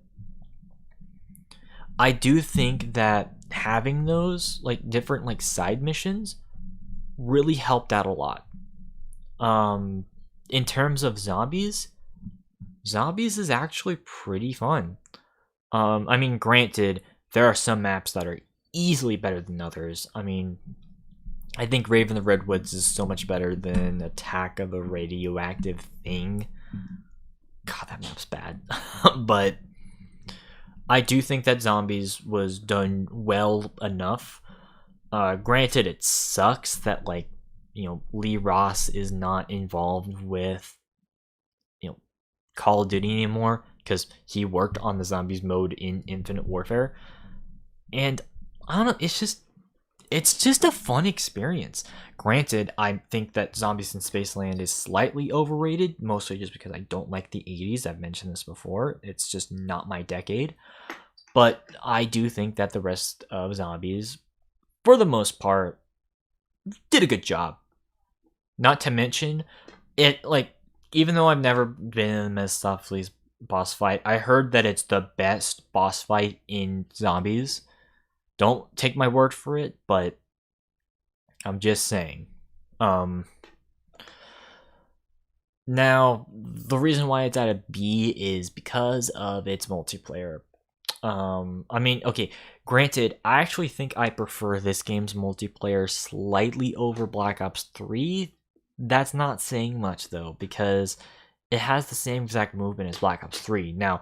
I do think that having those like different like side missions really helped out a lot. In terms of zombies is actually pretty fun. I mean, granted, there are some maps that are easily better than others. I mean, I think Raven the Redwoods is so much better than Attack of the Radioactive Thing. God, that map's bad. But I do think that Zombies was done well enough. Granted, it sucks that, like, Lee Ross is not involved with, Call of Duty anymore, because he worked on the Zombies mode in Infinite Warfare. And I don't know, it's just a fun experience. Granted, I think that Zombies in Spaceland is slightly overrated, mostly just because I don't like the 80s. I've mentioned this before. It's just not my decade. But I do think that the rest of Zombies, for the most part, did a good job. Not to mention, it, like, even though I've never been in Mistopheles boss fight, I heard that it's the best boss fight in Zombies. Don't take my word for it, but I'm just saying. Now, the reason why it's at a B is because of its multiplayer. I mean, okay, granted, I actually think I prefer this game's multiplayer slightly over Black Ops 3. That's not saying much, though, because it has the same exact movement as Black Ops 3. Now,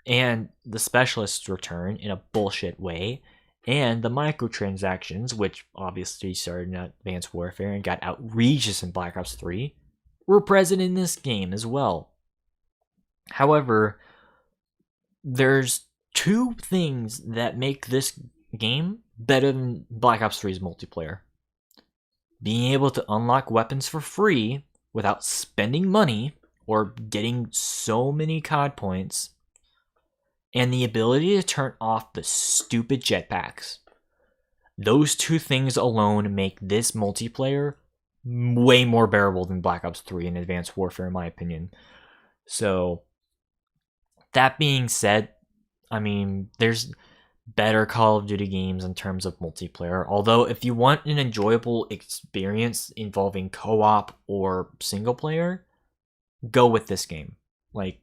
and the specialists return in a bullshit way, and the microtransactions, which obviously started in Advanced Warfare and got outrageous in Black Ops 3, were present in this game as well. However, there's two things that make this game better than Black Ops 3's multiplayer. being able to unlock weapons for free without spending money or getting so many COD points, and the ability to turn off the stupid jetpacks. Those two things alone make this multiplayer way more bearable than Black Ops 3 and Advanced Warfare, in my opinion. So, that being said, I mean, there's better Call of Duty games in terms of multiplayer. Although, if you want an enjoyable experience involving co-op or single player, go with this game. Like,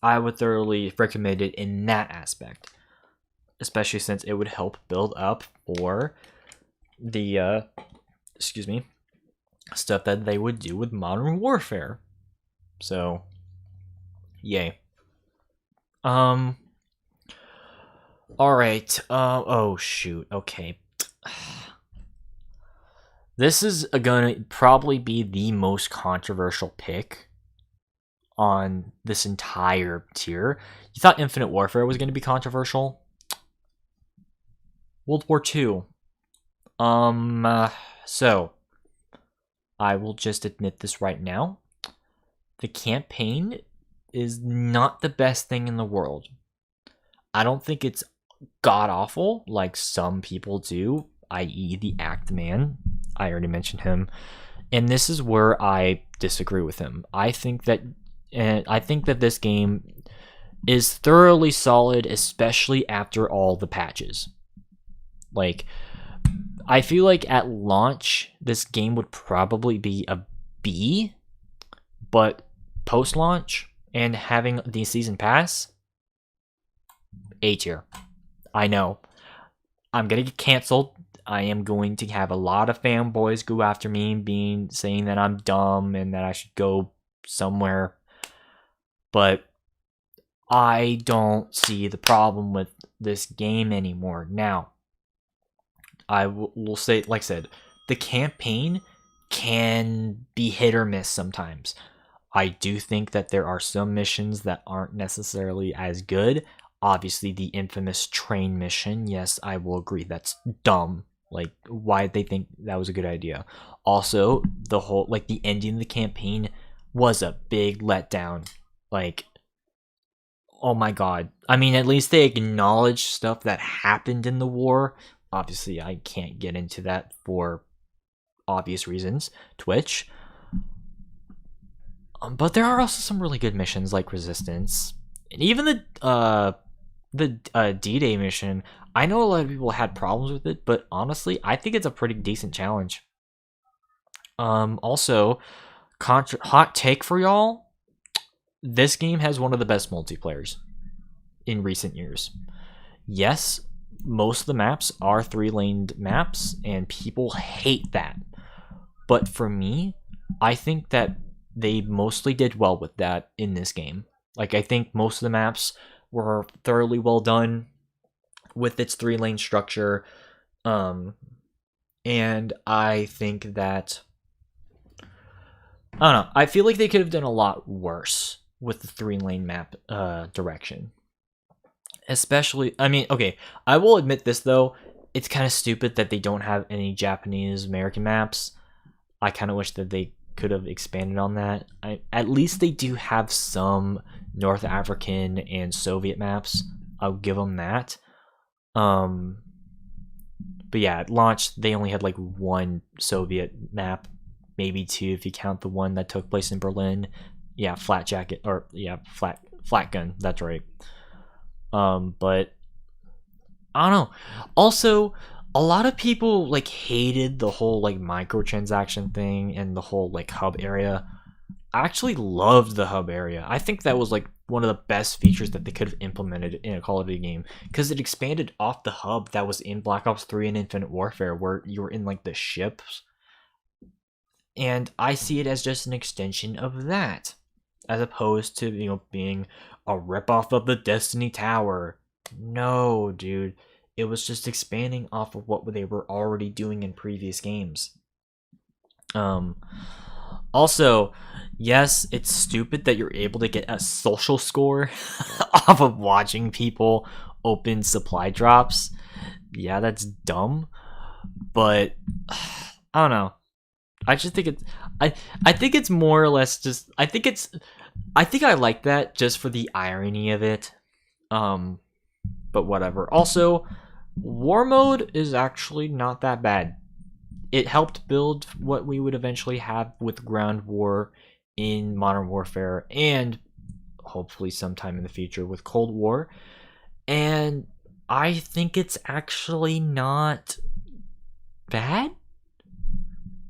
I would thoroughly recommend it in that aspect, especially since it would help build up for the stuff that they would do with Modern Warfare. So, yay. All right. Oh shoot. Okay. This is gonna probably be the most controversial pick on this entire tier. You thought Infinite Warfare was gonna be controversial? World War II. So I will just admit this right now. The campaign is not the best thing in the world. I don't think it's god-awful like some people do, i.e. the Act Man. I already mentioned him. And this is where I disagree with him. I think that this game is thoroughly solid, especially after all the patches. Like, I feel like at launch, this game would probably be a B, but post-launch and having the season pass, A tier. I know. I'm gonna get canceled. I am going to have a lot of fanboys go after me, saying that I'm dumb and that I should go somewhere. But I don't see the problem with this game anymore. Now, I will say, like I said, the campaign can be hit or miss sometimes. I do think that there are some missions that aren't necessarily as good. Obviously, the infamous train mission, yes, I will agree, that's dumb. Like, why did they think that was a good idea? Also, the ending of the campaign was a big letdown. Like, oh my god. I mean, at least they acknowledged stuff that happened in the war. Obviously, I can't get into that for obvious reasons. Twitch. But there are also some really good missions like Resistance. And even the D-Day mission, I know a lot of people had problems with it, but honestly, I think it's a pretty decent challenge. Also, hot take for y'all, this game has one of the best multiplayers in recent years. Yes, most of the maps are 3-laned maps, and people hate that. But for me, I think that they mostly did well with that in this game. Like, I think most of the maps were thoroughly well done with its 3-lane structure. And I think that, I don't know, I feel like they could have done a lot worse with the 3-lane map direction. Especially, I mean, okay, I will admit this though, it's kind of stupid that they don't have any Japanese American maps. I kind of wish that they could have expanded on that. At least they do have some North African and Soviet maps. I'll give them that. But yeah, at launch they only had like one Soviet map, maybe two if you count the one that took place in Berlin. Yeah, flat gun. That's right. But I don't know. Also, a lot of people like hated the whole like microtransaction thing and the whole like hub area. I actually loved the hub area. I think that was like one of the best features that they could have implemented in a Call of Duty game, because it expanded off the hub that was in Black Ops 3 and Infinite Warfare, where you were in like the ships. And I see it as just an extension of that, as opposed to, you know, being a ripoff of the Destiny Tower. No, dude. It was just expanding off of what they were already doing in previous games. Also, yes, it's stupid that you're able to get a social score off of watching people open supply drops. Yeah, that's dumb. But I don't know. I just think it's I think it's more or less just I think I like that just for the irony of it. But whatever. Also, war mode is actually not that bad. It helped build what we would eventually have with ground war in Modern Warfare, and hopefully sometime in the future with Cold War. And I think it's actually not bad.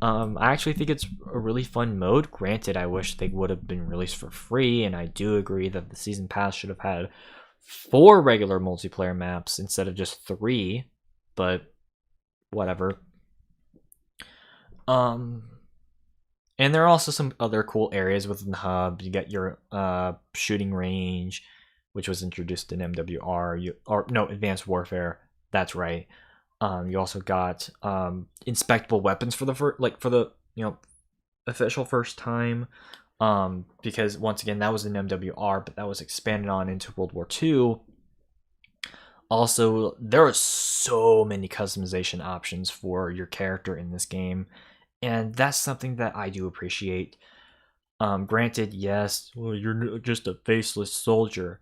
I actually think it's a really fun mode. Granted, I wish they would have been released for free, and I do agree that the season pass should have had 4 regular multiplayer maps instead of just 3. But whatever. And there are also some other cool areas within the hub. You got your shooting range, which was introduced in MWR, Advanced Warfare. That's right. You also got inspectable weapons for the official first time. Because once again, that was in MWR, but that was expanded on into World War II. Also, there are so many customization options for your character in this game, and that's something that I do appreciate. Granted, yes, well, you're just a faceless soldier.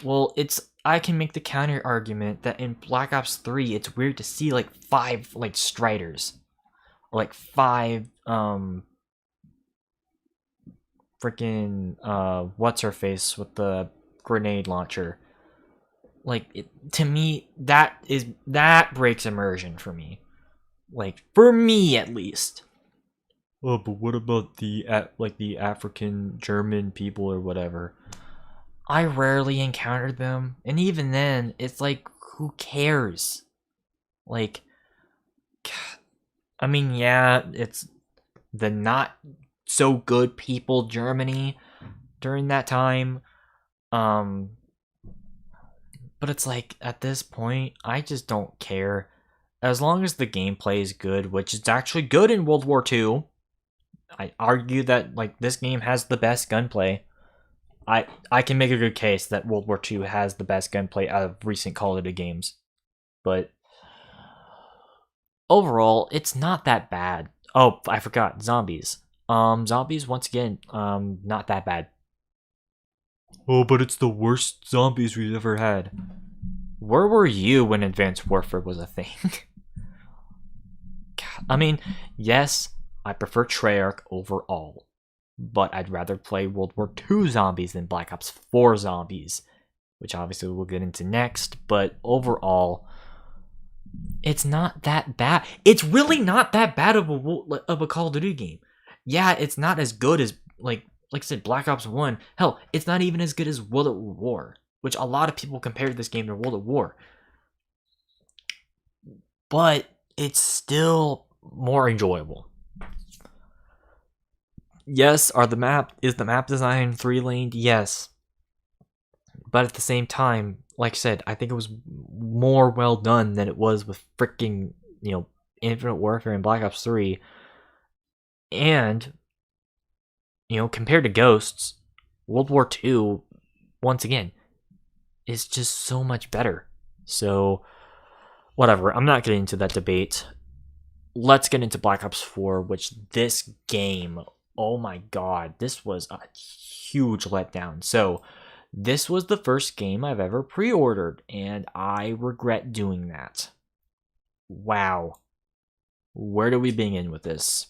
Well, I can make the counter argument that in Black Ops 3, it's weird to see like 5 like Striders, or like 5 freaking what's her face with the grenade launcher. Like to me, that breaks immersion for me. Like for me at least. Oh, but what about the African German people or whatever? I rarely encountered them, and even then, it's like, who cares? Like, I mean, yeah, it's the not so good people Germany during that time. But it's like, at this point, I just don't care. As long as the gameplay is good, which is actually good in World War II. I argue that like this game has the best gunplay. I can make a good case that World War II has the best gunplay out of recent Call of Duty games. But overall, it's not that bad. Oh, I forgot. Zombies. Zombies, once again, not that bad. Oh, but it's the worst zombies we've ever had. Where were you when Advanced Warfare was a thing? I mean, yes, I prefer Treyarch overall, but I'd rather play World War II zombies than Black Ops 4 zombies, which obviously we'll get into next, but overall, it's not that bad. It's really not that bad of a Call of Duty game. Yeah, it's not as good as, like I said, Black Ops 1. Hell, it's not even as good as World at War, which a lot of people compared this game to World at War. But it's still more enjoyable. Yes, is the map design 3-laned? Yes. But at the same time, like I said, I think it was more well done than it was with freaking, Infinite Warfare and Black Ops 3. And, compared to Ghosts, World War II, once again, is just so much better. So, whatever, I'm not getting into that debate. Let's get into Black Ops 4, which this game, oh my god, this was a huge letdown. So, this was the first game I've ever pre-ordered, and I regret doing that. Wow. Where do we begin with this?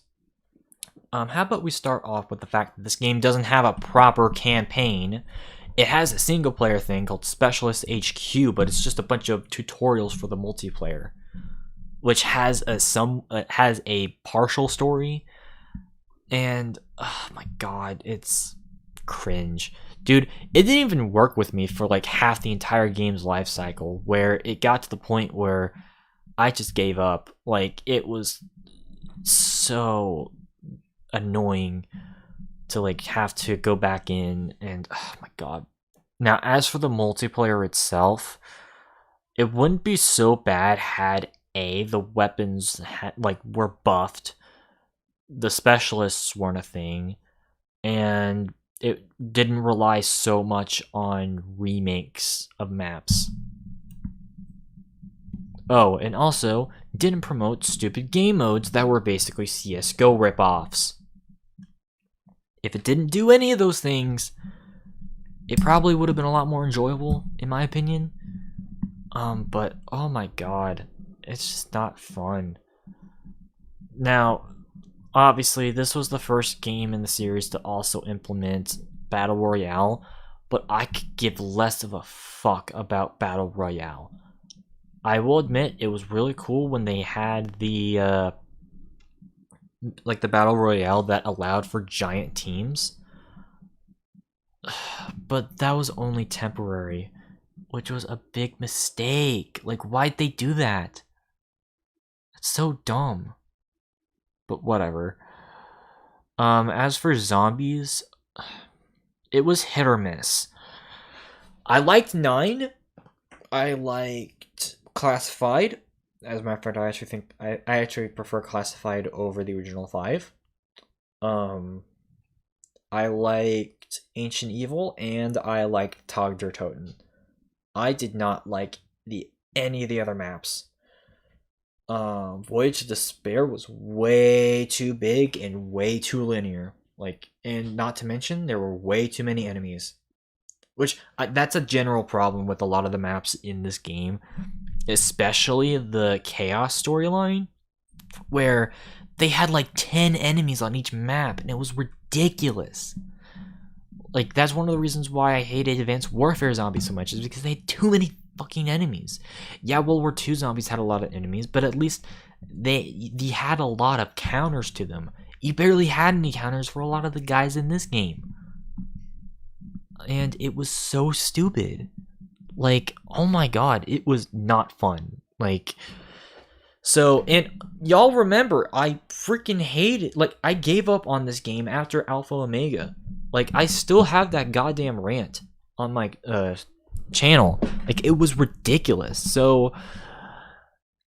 How about we start off with the fact that this game doesn't have a proper campaign. It has a single-player thing called Specialist HQ, but it's just a bunch of tutorials for the multiplayer, which has a partial story. And oh my god, it's cringe. Dude, it didn't even work with me for like half the entire game's life cycle, where it got to the point where I just gave up. Like, it was so annoying to like have to go back in, and oh my god. Now, as for the multiplayer itself, it wouldn't be so bad had the weapons were buffed, the specialists weren't a thing, and it didn't rely so much on remakes of maps. Oh, and also, didn't promote stupid game modes that were basically CSGO ripoffs. If it didn't do any of those things, it probably would have been a lot more enjoyable, in my opinion. But oh my god, it's just not fun. Now, obviously, this was the first game in the series to also implement Battle Royale, but I could give less of a fuck about Battle Royale. I will admit it was really cool when they had the like the Battle Royale that allowed for giant teams, but that was only temporary, which was a big mistake. Like, why'd they do that? It's so dumb. But whatever. As for zombies, it was hit or miss. I liked 9. I liked Classified. As a matter of fact, I actually prefer Classified over the original 5. I liked Ancient Evil, and I liked Tag der Toten. I did not like any of the other maps. Voyage to Despair was way too big and way too linear. And not to mention, there were way too many enemies. Which, that's a general problem with a lot of the maps in this game. Especially the Chaos storyline, where they had like 10 enemies on each map, and it was ridiculous. Like, that's one of the reasons why I hated Advanced Warfare Zombies so much, is because they had too many fucking enemies. Yeah, World War II zombies had a lot of enemies, but at least they had a lot of counters to them. You barely had any counters for a lot of the guys in this game. And it was so stupid. Like, oh my god, it was not fun. Like, so, and y'all remember, I freaking hated, like, I gave up on this game after Alpha Omega. Like, I still have that goddamn rant on my channel. Like, it was ridiculous. So,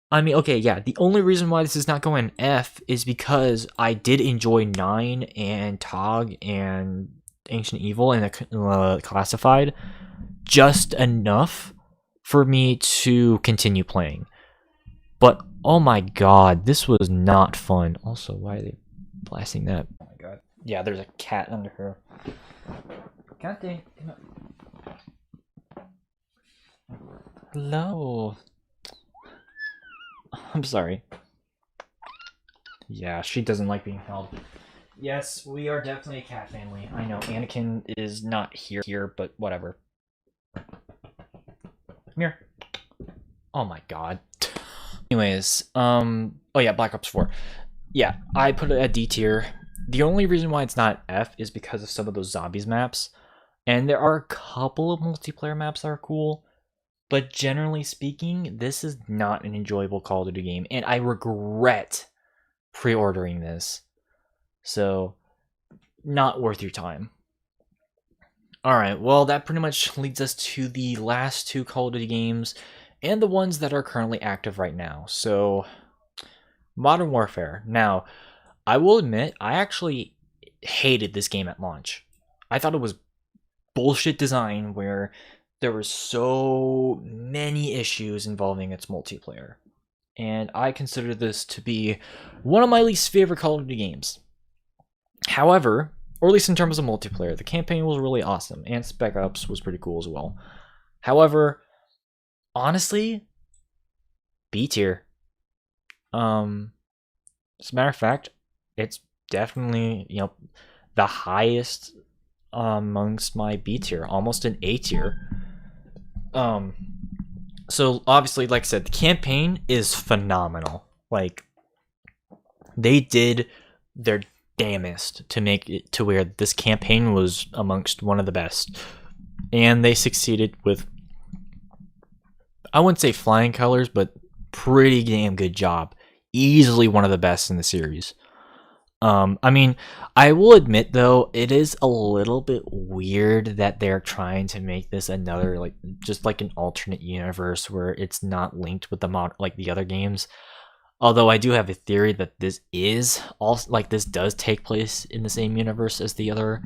I mean, okay, yeah, the only reason why this is not going F is because I did enjoy 9 and Tog and Ancient Evil and Classified just enough for me to continue playing. But oh my god, this was not fun. Also, why are they blasting that? Oh my god. Yeah, there's a cat under her. God dang. Hello. I'm sorry. Yeah, she doesn't like being held. Yes, we are definitely a cat family. I know Anakin is not here, but whatever. Come here. Oh my god. Anyways, oh yeah, Black Ops 4. Yeah, I put it at D tier. The only reason why it's not F is because of some of those zombies maps. And there are a couple of multiplayer maps that are cool. But generally speaking, this is not an enjoyable Call of Duty game. And I regret pre-ordering this. So, not worth your time. Alright, well, that pretty much leads us to the last 2 Call of Duty games, and the ones that are currently active right now. So, Modern Warfare. Now, I will admit, I actually hated this game at launch. I thought it was bullshit design where there were so many issues involving its multiplayer. And I consider this to be one of my least favorite Call of Duty games. However, or at least in terms of multiplayer, the campaign was really awesome, and Spec Ops was pretty cool as well. However, honestly, B tier. As a matter of fact, it's definitely, the highest amongst my B tier, almost an A tier. So obviously, like I said, the campaign is phenomenal. Like, they did their damnedest to make it to where this campaign was amongst one of the best, and they succeeded with, I wouldn't say flying colors, but pretty damn good job. Easily one of the best in the series. I mean, I will admit though, it is a little bit weird that they're trying to make this another, like, just like an alternate universe where it's not linked with the other games. Although I do have a theory that this is also, like, this does take place in the same universe as the other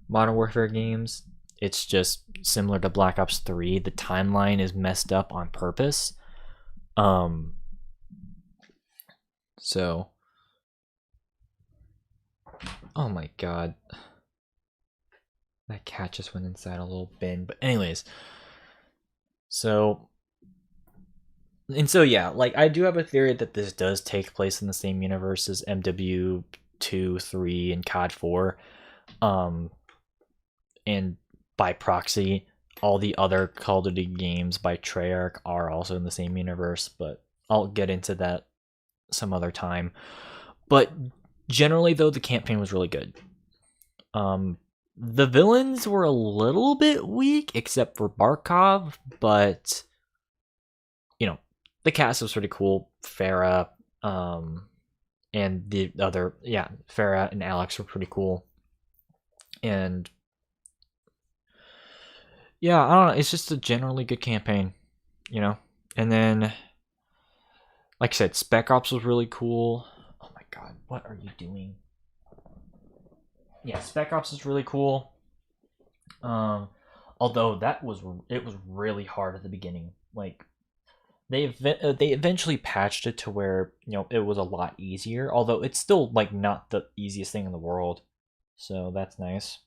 Modern Warfare games. It's just similar to Black Ops 3. The timeline is messed up on purpose. So, oh my god. That cat just went inside a little bin. But anyways, so yeah, like I do have a theory that this does take place in the same universe as MW2, 3, and COD 4. And by proxy, all the other Call of Duty games by Treyarch are also in the same universe, but I'll get into that some other time. But generally, though, the campaign was really good. The villains were a little bit weak, except for Barkov, but you know, the cast was pretty cool. Farah, and the other, Farah and Alex were pretty cool. And yeah, I don't know, it's just a generally good campaign, you know? And then, like I said, Spec Ops was really cool. Oh my god, what are you doing? Yeah, Spec Ops is really cool. Although it was really hard at the beginning. Like they eventually patched it to where it was a lot easier. Although it's still like not the easiest thing in the world, so that's nice.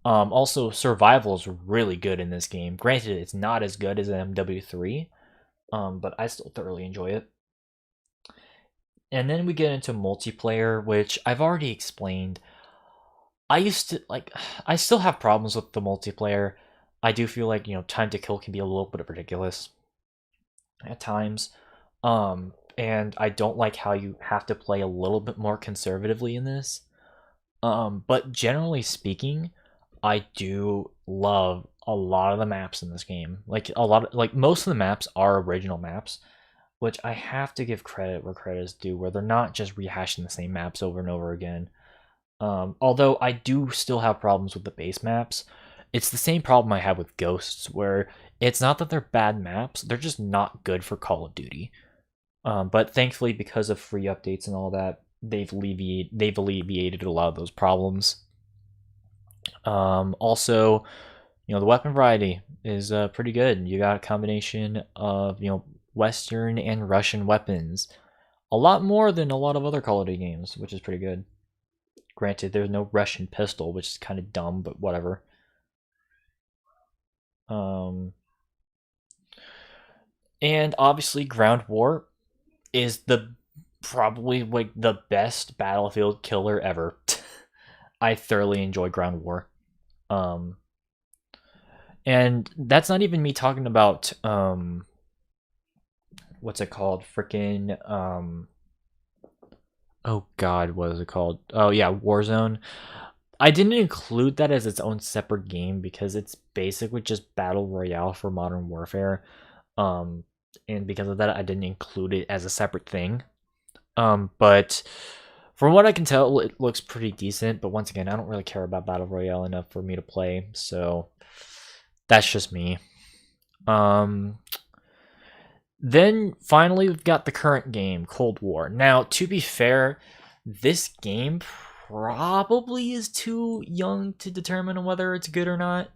Also, survival is really good in this game. Granted, it's not as good as MW3, but I still thoroughly enjoy it. And then we get into multiplayer, which I've already explained. I still have problems with the multiplayer. I do feel like, time to kill can be a little bit ridiculous at times. And I don't like how you have to play a little bit more conservatively in this. But generally speaking, I do love a lot of the maps in this game. Like most of the maps are original maps, which I have to give credit where credit is due, where they're not just rehashing the same maps over and over again. Although I do still have problems with the base maps. It's the same problem I have with Ghosts, where it's not that they're bad maps, they're just not good for Call of Duty. But thankfully, because of free updates and all that, they've alleviated a lot of those problems. Also, the weapon variety is pretty good. You got a combination of Western and Russian weapons, a lot more than a lot of other Call of Duty games, which is pretty good. Granted, there's no Russian pistol, which is kind of dumb, but whatever. And obviously, Ground War is probably like the best battlefield killer ever. I thoroughly enjoy Ground War. And that's not even me talking about what's it called? Freaking oh god, what is it called? Oh yeah, Warzone. I didn't include that as its own separate game because it's basically just Battle Royale for Modern Warfare. And because of that, I didn't include it as a separate thing. But from what I can tell, it looks pretty decent. But once again, I don't really care about Battle Royale enough for me to play, so that's just me. Then finally, we've got the current game, Cold War. Now, to be fair, this game probably is too young to determine whether it's good or not.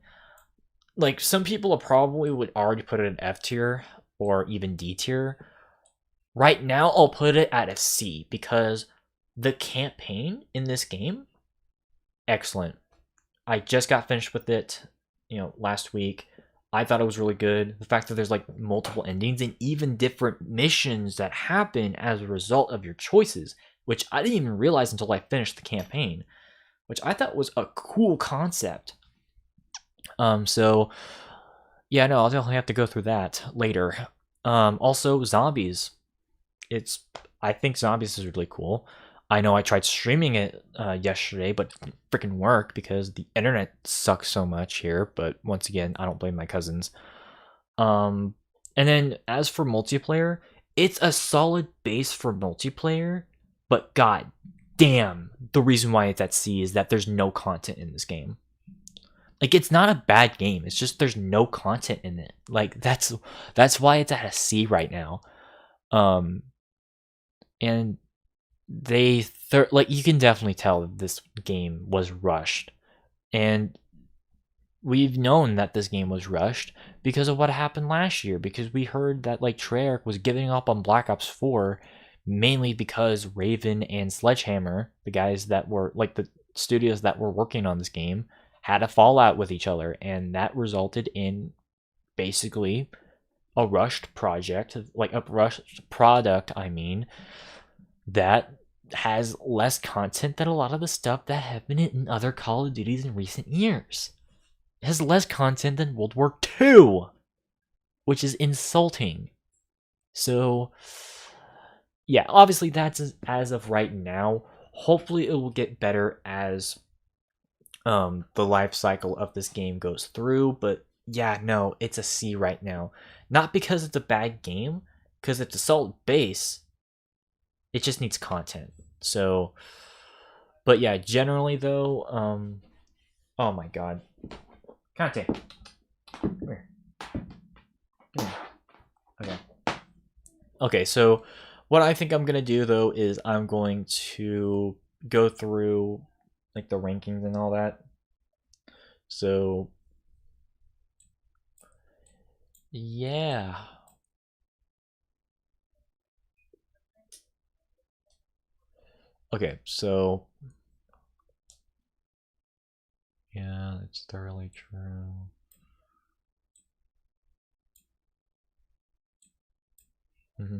Like, some people probably would already put it in F tier or even D tier. Right now, I'll put it at a C because the campaign in this game, excellent. I just got finished with it, last week. I thought it was really good. The fact that there's like multiple endings and even different missions that happen as a result of your choices, which I didn't even realize until I finished the campaign, which I thought was a cool concept. So yeah, no, I'll definitely have to go through that later. Also zombies. I think zombies is really cool. I know I tried streaming it yesterday, but it didn't freaking work because the internet sucks so much here. But once again, I don't blame my cousins. And then as for multiplayer, it's a solid base for multiplayer, but god damn, the reason why it's at C is that there's no content in this game. Like, it's not a bad game, it's just there's no content in it. Like, that's why it's at a C right now. And like, you can definitely tell that this game was rushed, and we've known that this game was rushed because of what happened last year, because we heard that like Treyarch was giving up on Black Ops 4 mainly because Raven and Sledgehammer, the guys that were like the studios that were working on this game, had a fallout with each other, and that resulted in basically a rushed project, like a rushed product, I mean, that has less content than a lot of the stuff that have been in other Call of Duties in recent years. It has less content than World War II, which is insulting. So, yeah, obviously that's as of right now. Hopefully it will get better as the life cycle of this game goes through, but yeah, no, it's a C right now. Not because it's a bad game, because it's a solid base. It just needs content. So, but yeah, generally though, oh my god, content. Come here. Okay. Okay, so what I think I'm gonna do though is I'm going to go through like the rankings and all that. So yeah. Okay, so yeah, it's thoroughly true. Mm-hmm.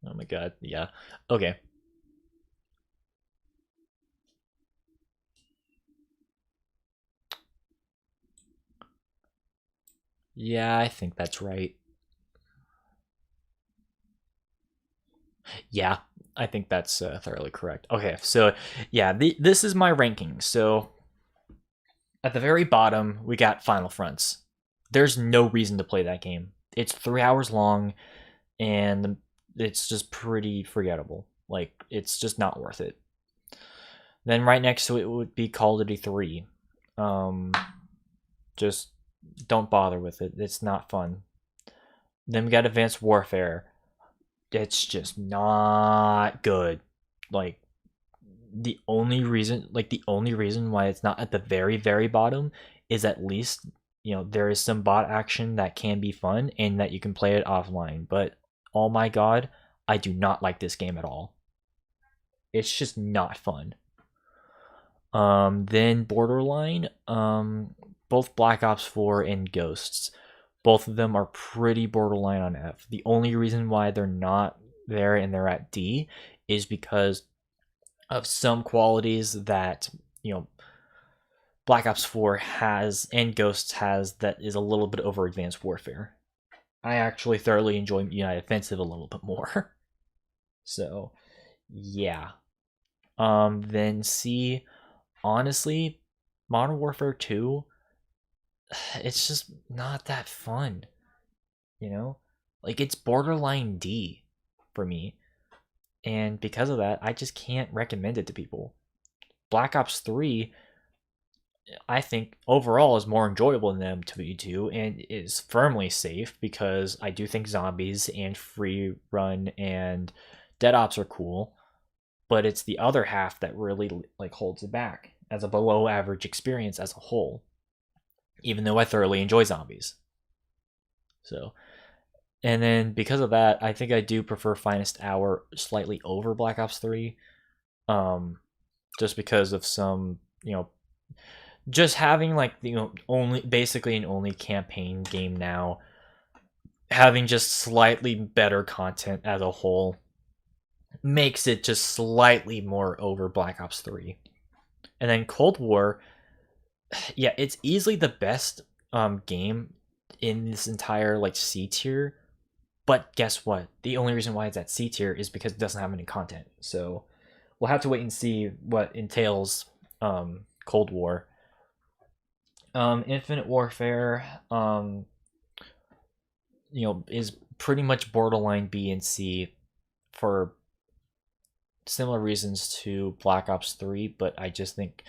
Oh my god, yeah. Okay. Yeah, I think that's right. Yeah, I think that's thoroughly correct. Okay, so yeah, this is my ranking. So at the very bottom, we got Final Fronts. There's no reason to play that game. It's 3 hours long, and it's just pretty forgettable. Like, it's just not worth it. Then right next to it would be Call of Duty 3. Just don't bother with it. It's not fun. Then we got Advanced Warfare. It's just not good. Like, the only reason why it's not at the very, very bottom is at least, there is some bot action that can be fun and that you can play it offline. But oh my god, I do not like this game at all. It's just not fun. Then Borderline, both Black Ops 4 and Ghosts, both of them are pretty borderline on F. The only reason why they're not there and they're at D is because of some qualities that, Black Ops 4 has and Ghosts has that is a little bit over Advanced Warfare. I actually thoroughly enjoy United Offensive a little bit more. So, yeah. Then C, honestly, Modern Warfare 2, it's just not that fun. Like, it's borderline D for me. And because of that, I just can't recommend it to people. Black Ops 3, I think overall is more enjoyable than MW2 and is firmly safe because I do think zombies and free run and dead ops are cool, but it's the other half that really holds it back as a below average experience as a whole, even though I thoroughly enjoy zombies. So, and then because of that, I think I do prefer Finest Hour slightly over Black Ops 3. Just because of some, just having only basically an only campaign game now, having just slightly better content as a whole makes it just slightly more over Black Ops 3. And then Cold War, yeah, it's easily the best game in this entire C tier. But guess what? The only reason why it's at C tier is because it doesn't have any content. So we'll have to wait and see what entails Cold War. Infinite Warfare, is pretty much borderline B and C for similar reasons to Black Ops 3, but I just think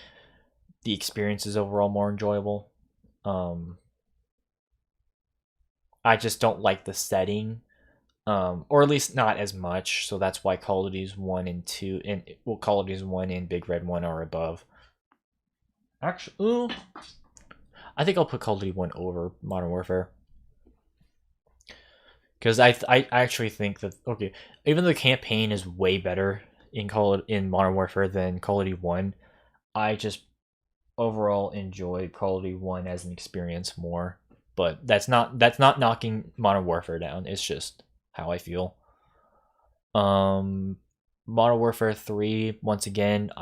the experience is overall more enjoyable. I just don't like the setting, or at least not as much. So that's why Call of Duty's 1 and 2, and Call of Duty's 1 and Big Red 1 are above. Actually, I think I'll put Call of Duty 1 over Modern Warfare. Because I actually think that, okay, even though the campaign is way better in Modern Warfare than Call of Duty 1, I just overall enjoy Call of Duty 1 as an experience more. But that's not knocking Modern Warfare down. It's just how I feel. Modern Warfare 3, once again,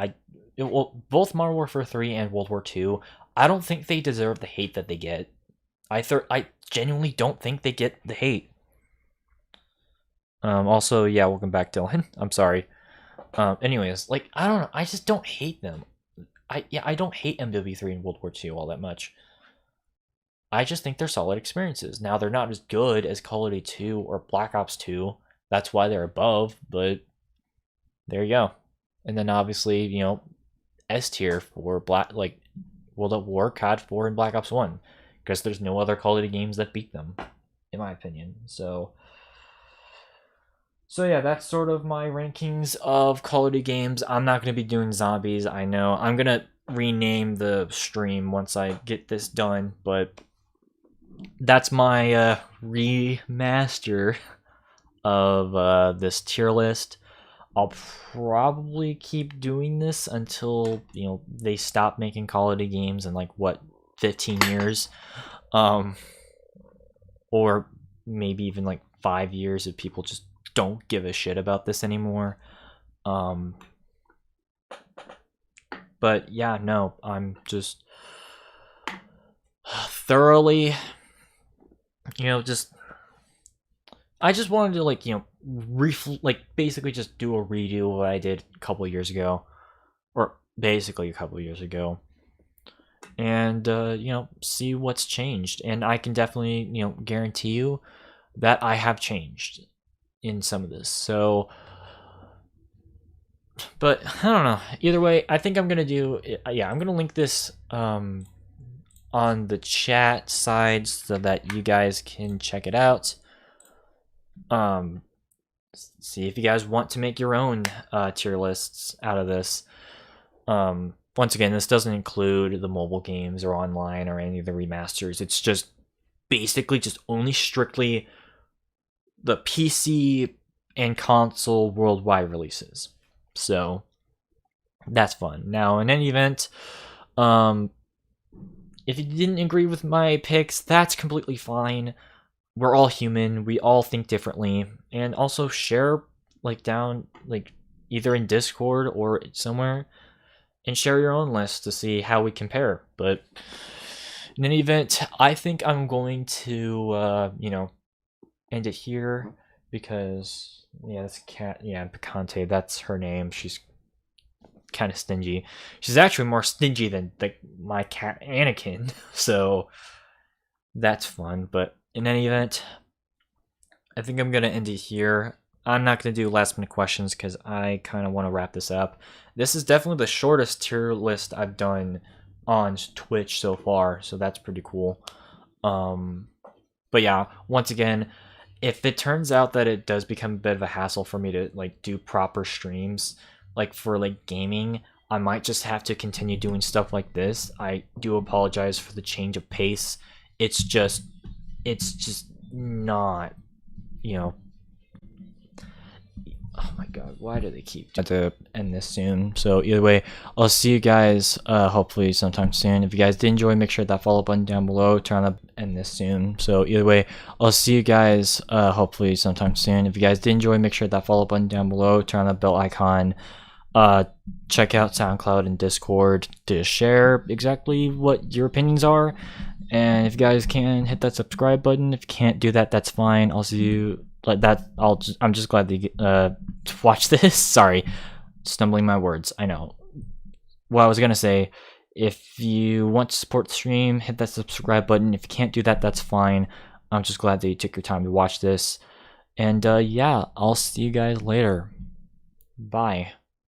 both Modern Warfare 3 and World War 2, I don't think they deserve the hate that they get. I genuinely don't think they get the hate. Also, yeah, welcome back, Dylan. I'm sorry. Anyways, like, I don't know, I just don't hate them. I don't hate MW3 and World War 2 all that much. I just think they're solid experiences. Now, they're not as good as Call of Duty 2 or Black Ops 2. That's why they're above, but there you go. And then obviously, you know, S tier for World at War, COD 4, and Black Ops 1. Because there's no other Call of Duty games that beat them, in my opinion. So yeah, that's sort of my rankings of Call of Duty games. I'm not going to be doing zombies, I know. I'm going to rename the stream once I get this done, but that's my remaster of this tier list. I'll probably keep doing this until, you know, they stop making Call of Duty games in, like, what, 15 years? Or maybe even, like, 5 years if people just don't give a shit about this anymore. But yeah, no, I'm just thoroughly, you know, I just wanted to, like, you know, basically just do a redo of what I did a couple years ago, or basically a couple years ago, and you know, see what's changed. And I can definitely, you know, guarantee you that I have changed in some of this. So, but I don't know. Either way, I think I'm gonna do. Yeah, I'm gonna link this on the chat side so that you guys can check it out. See if you guys want to make your own tier lists out of this. Once again, this doesn't include the mobile games or online or any of the remasters. It's just basically just only strictly the PC and console worldwide releases. So that's fun. Now, in any event, if you didn't agree with my picks, that's completely fine. We're all human. We all think differently. And also share, like, down, like, either in Discord or somewhere, and share your own list to see how we compare. But in any event, I think I'm going to, you know, end it here, because, yeah, this cat, yeah, Picante, that's her name. She's kind of stingy. She's actually more stingy than, like, my cat Anakin. So that's fun. But in any event, I think I'm gonna end it here. I'm not gonna do last minute questions because I kind of want to wrap this up. This is definitely the shortest tier list I've done on Twitch so far, so that's pretty cool. But yeah, once again, if it turns out that it does become a bit of a hassle for me to, like, do proper streams, like, for, like, gaming, I might just have to continue doing stuff like this. I do apologize for the change of pace. It's just not, you know. Oh my god, why do they keep to end this soon? So either way, I'll see you guys hopefully sometime soon. If you guys did enjoy, make sure that follow button down below, turn on the end this soon. So either way, I'll see you guys hopefully sometime soon. If you guys did enjoy, make sure that follow button down below, turn on the bell icon. Check out SoundCloud and Discord to share exactly what your opinions are. And if you guys can, hit that subscribe button. If you can't do that, that's fine. I'll see you like that. I'm just glad to watch this. Sorry, stumbling my words. I know. What I was gonna say, if you want to support the stream, hit that subscribe button. If you can't do that, that's fine. I'm just glad that you took your time to watch this. And yeah, I'll see you guys later. Bye.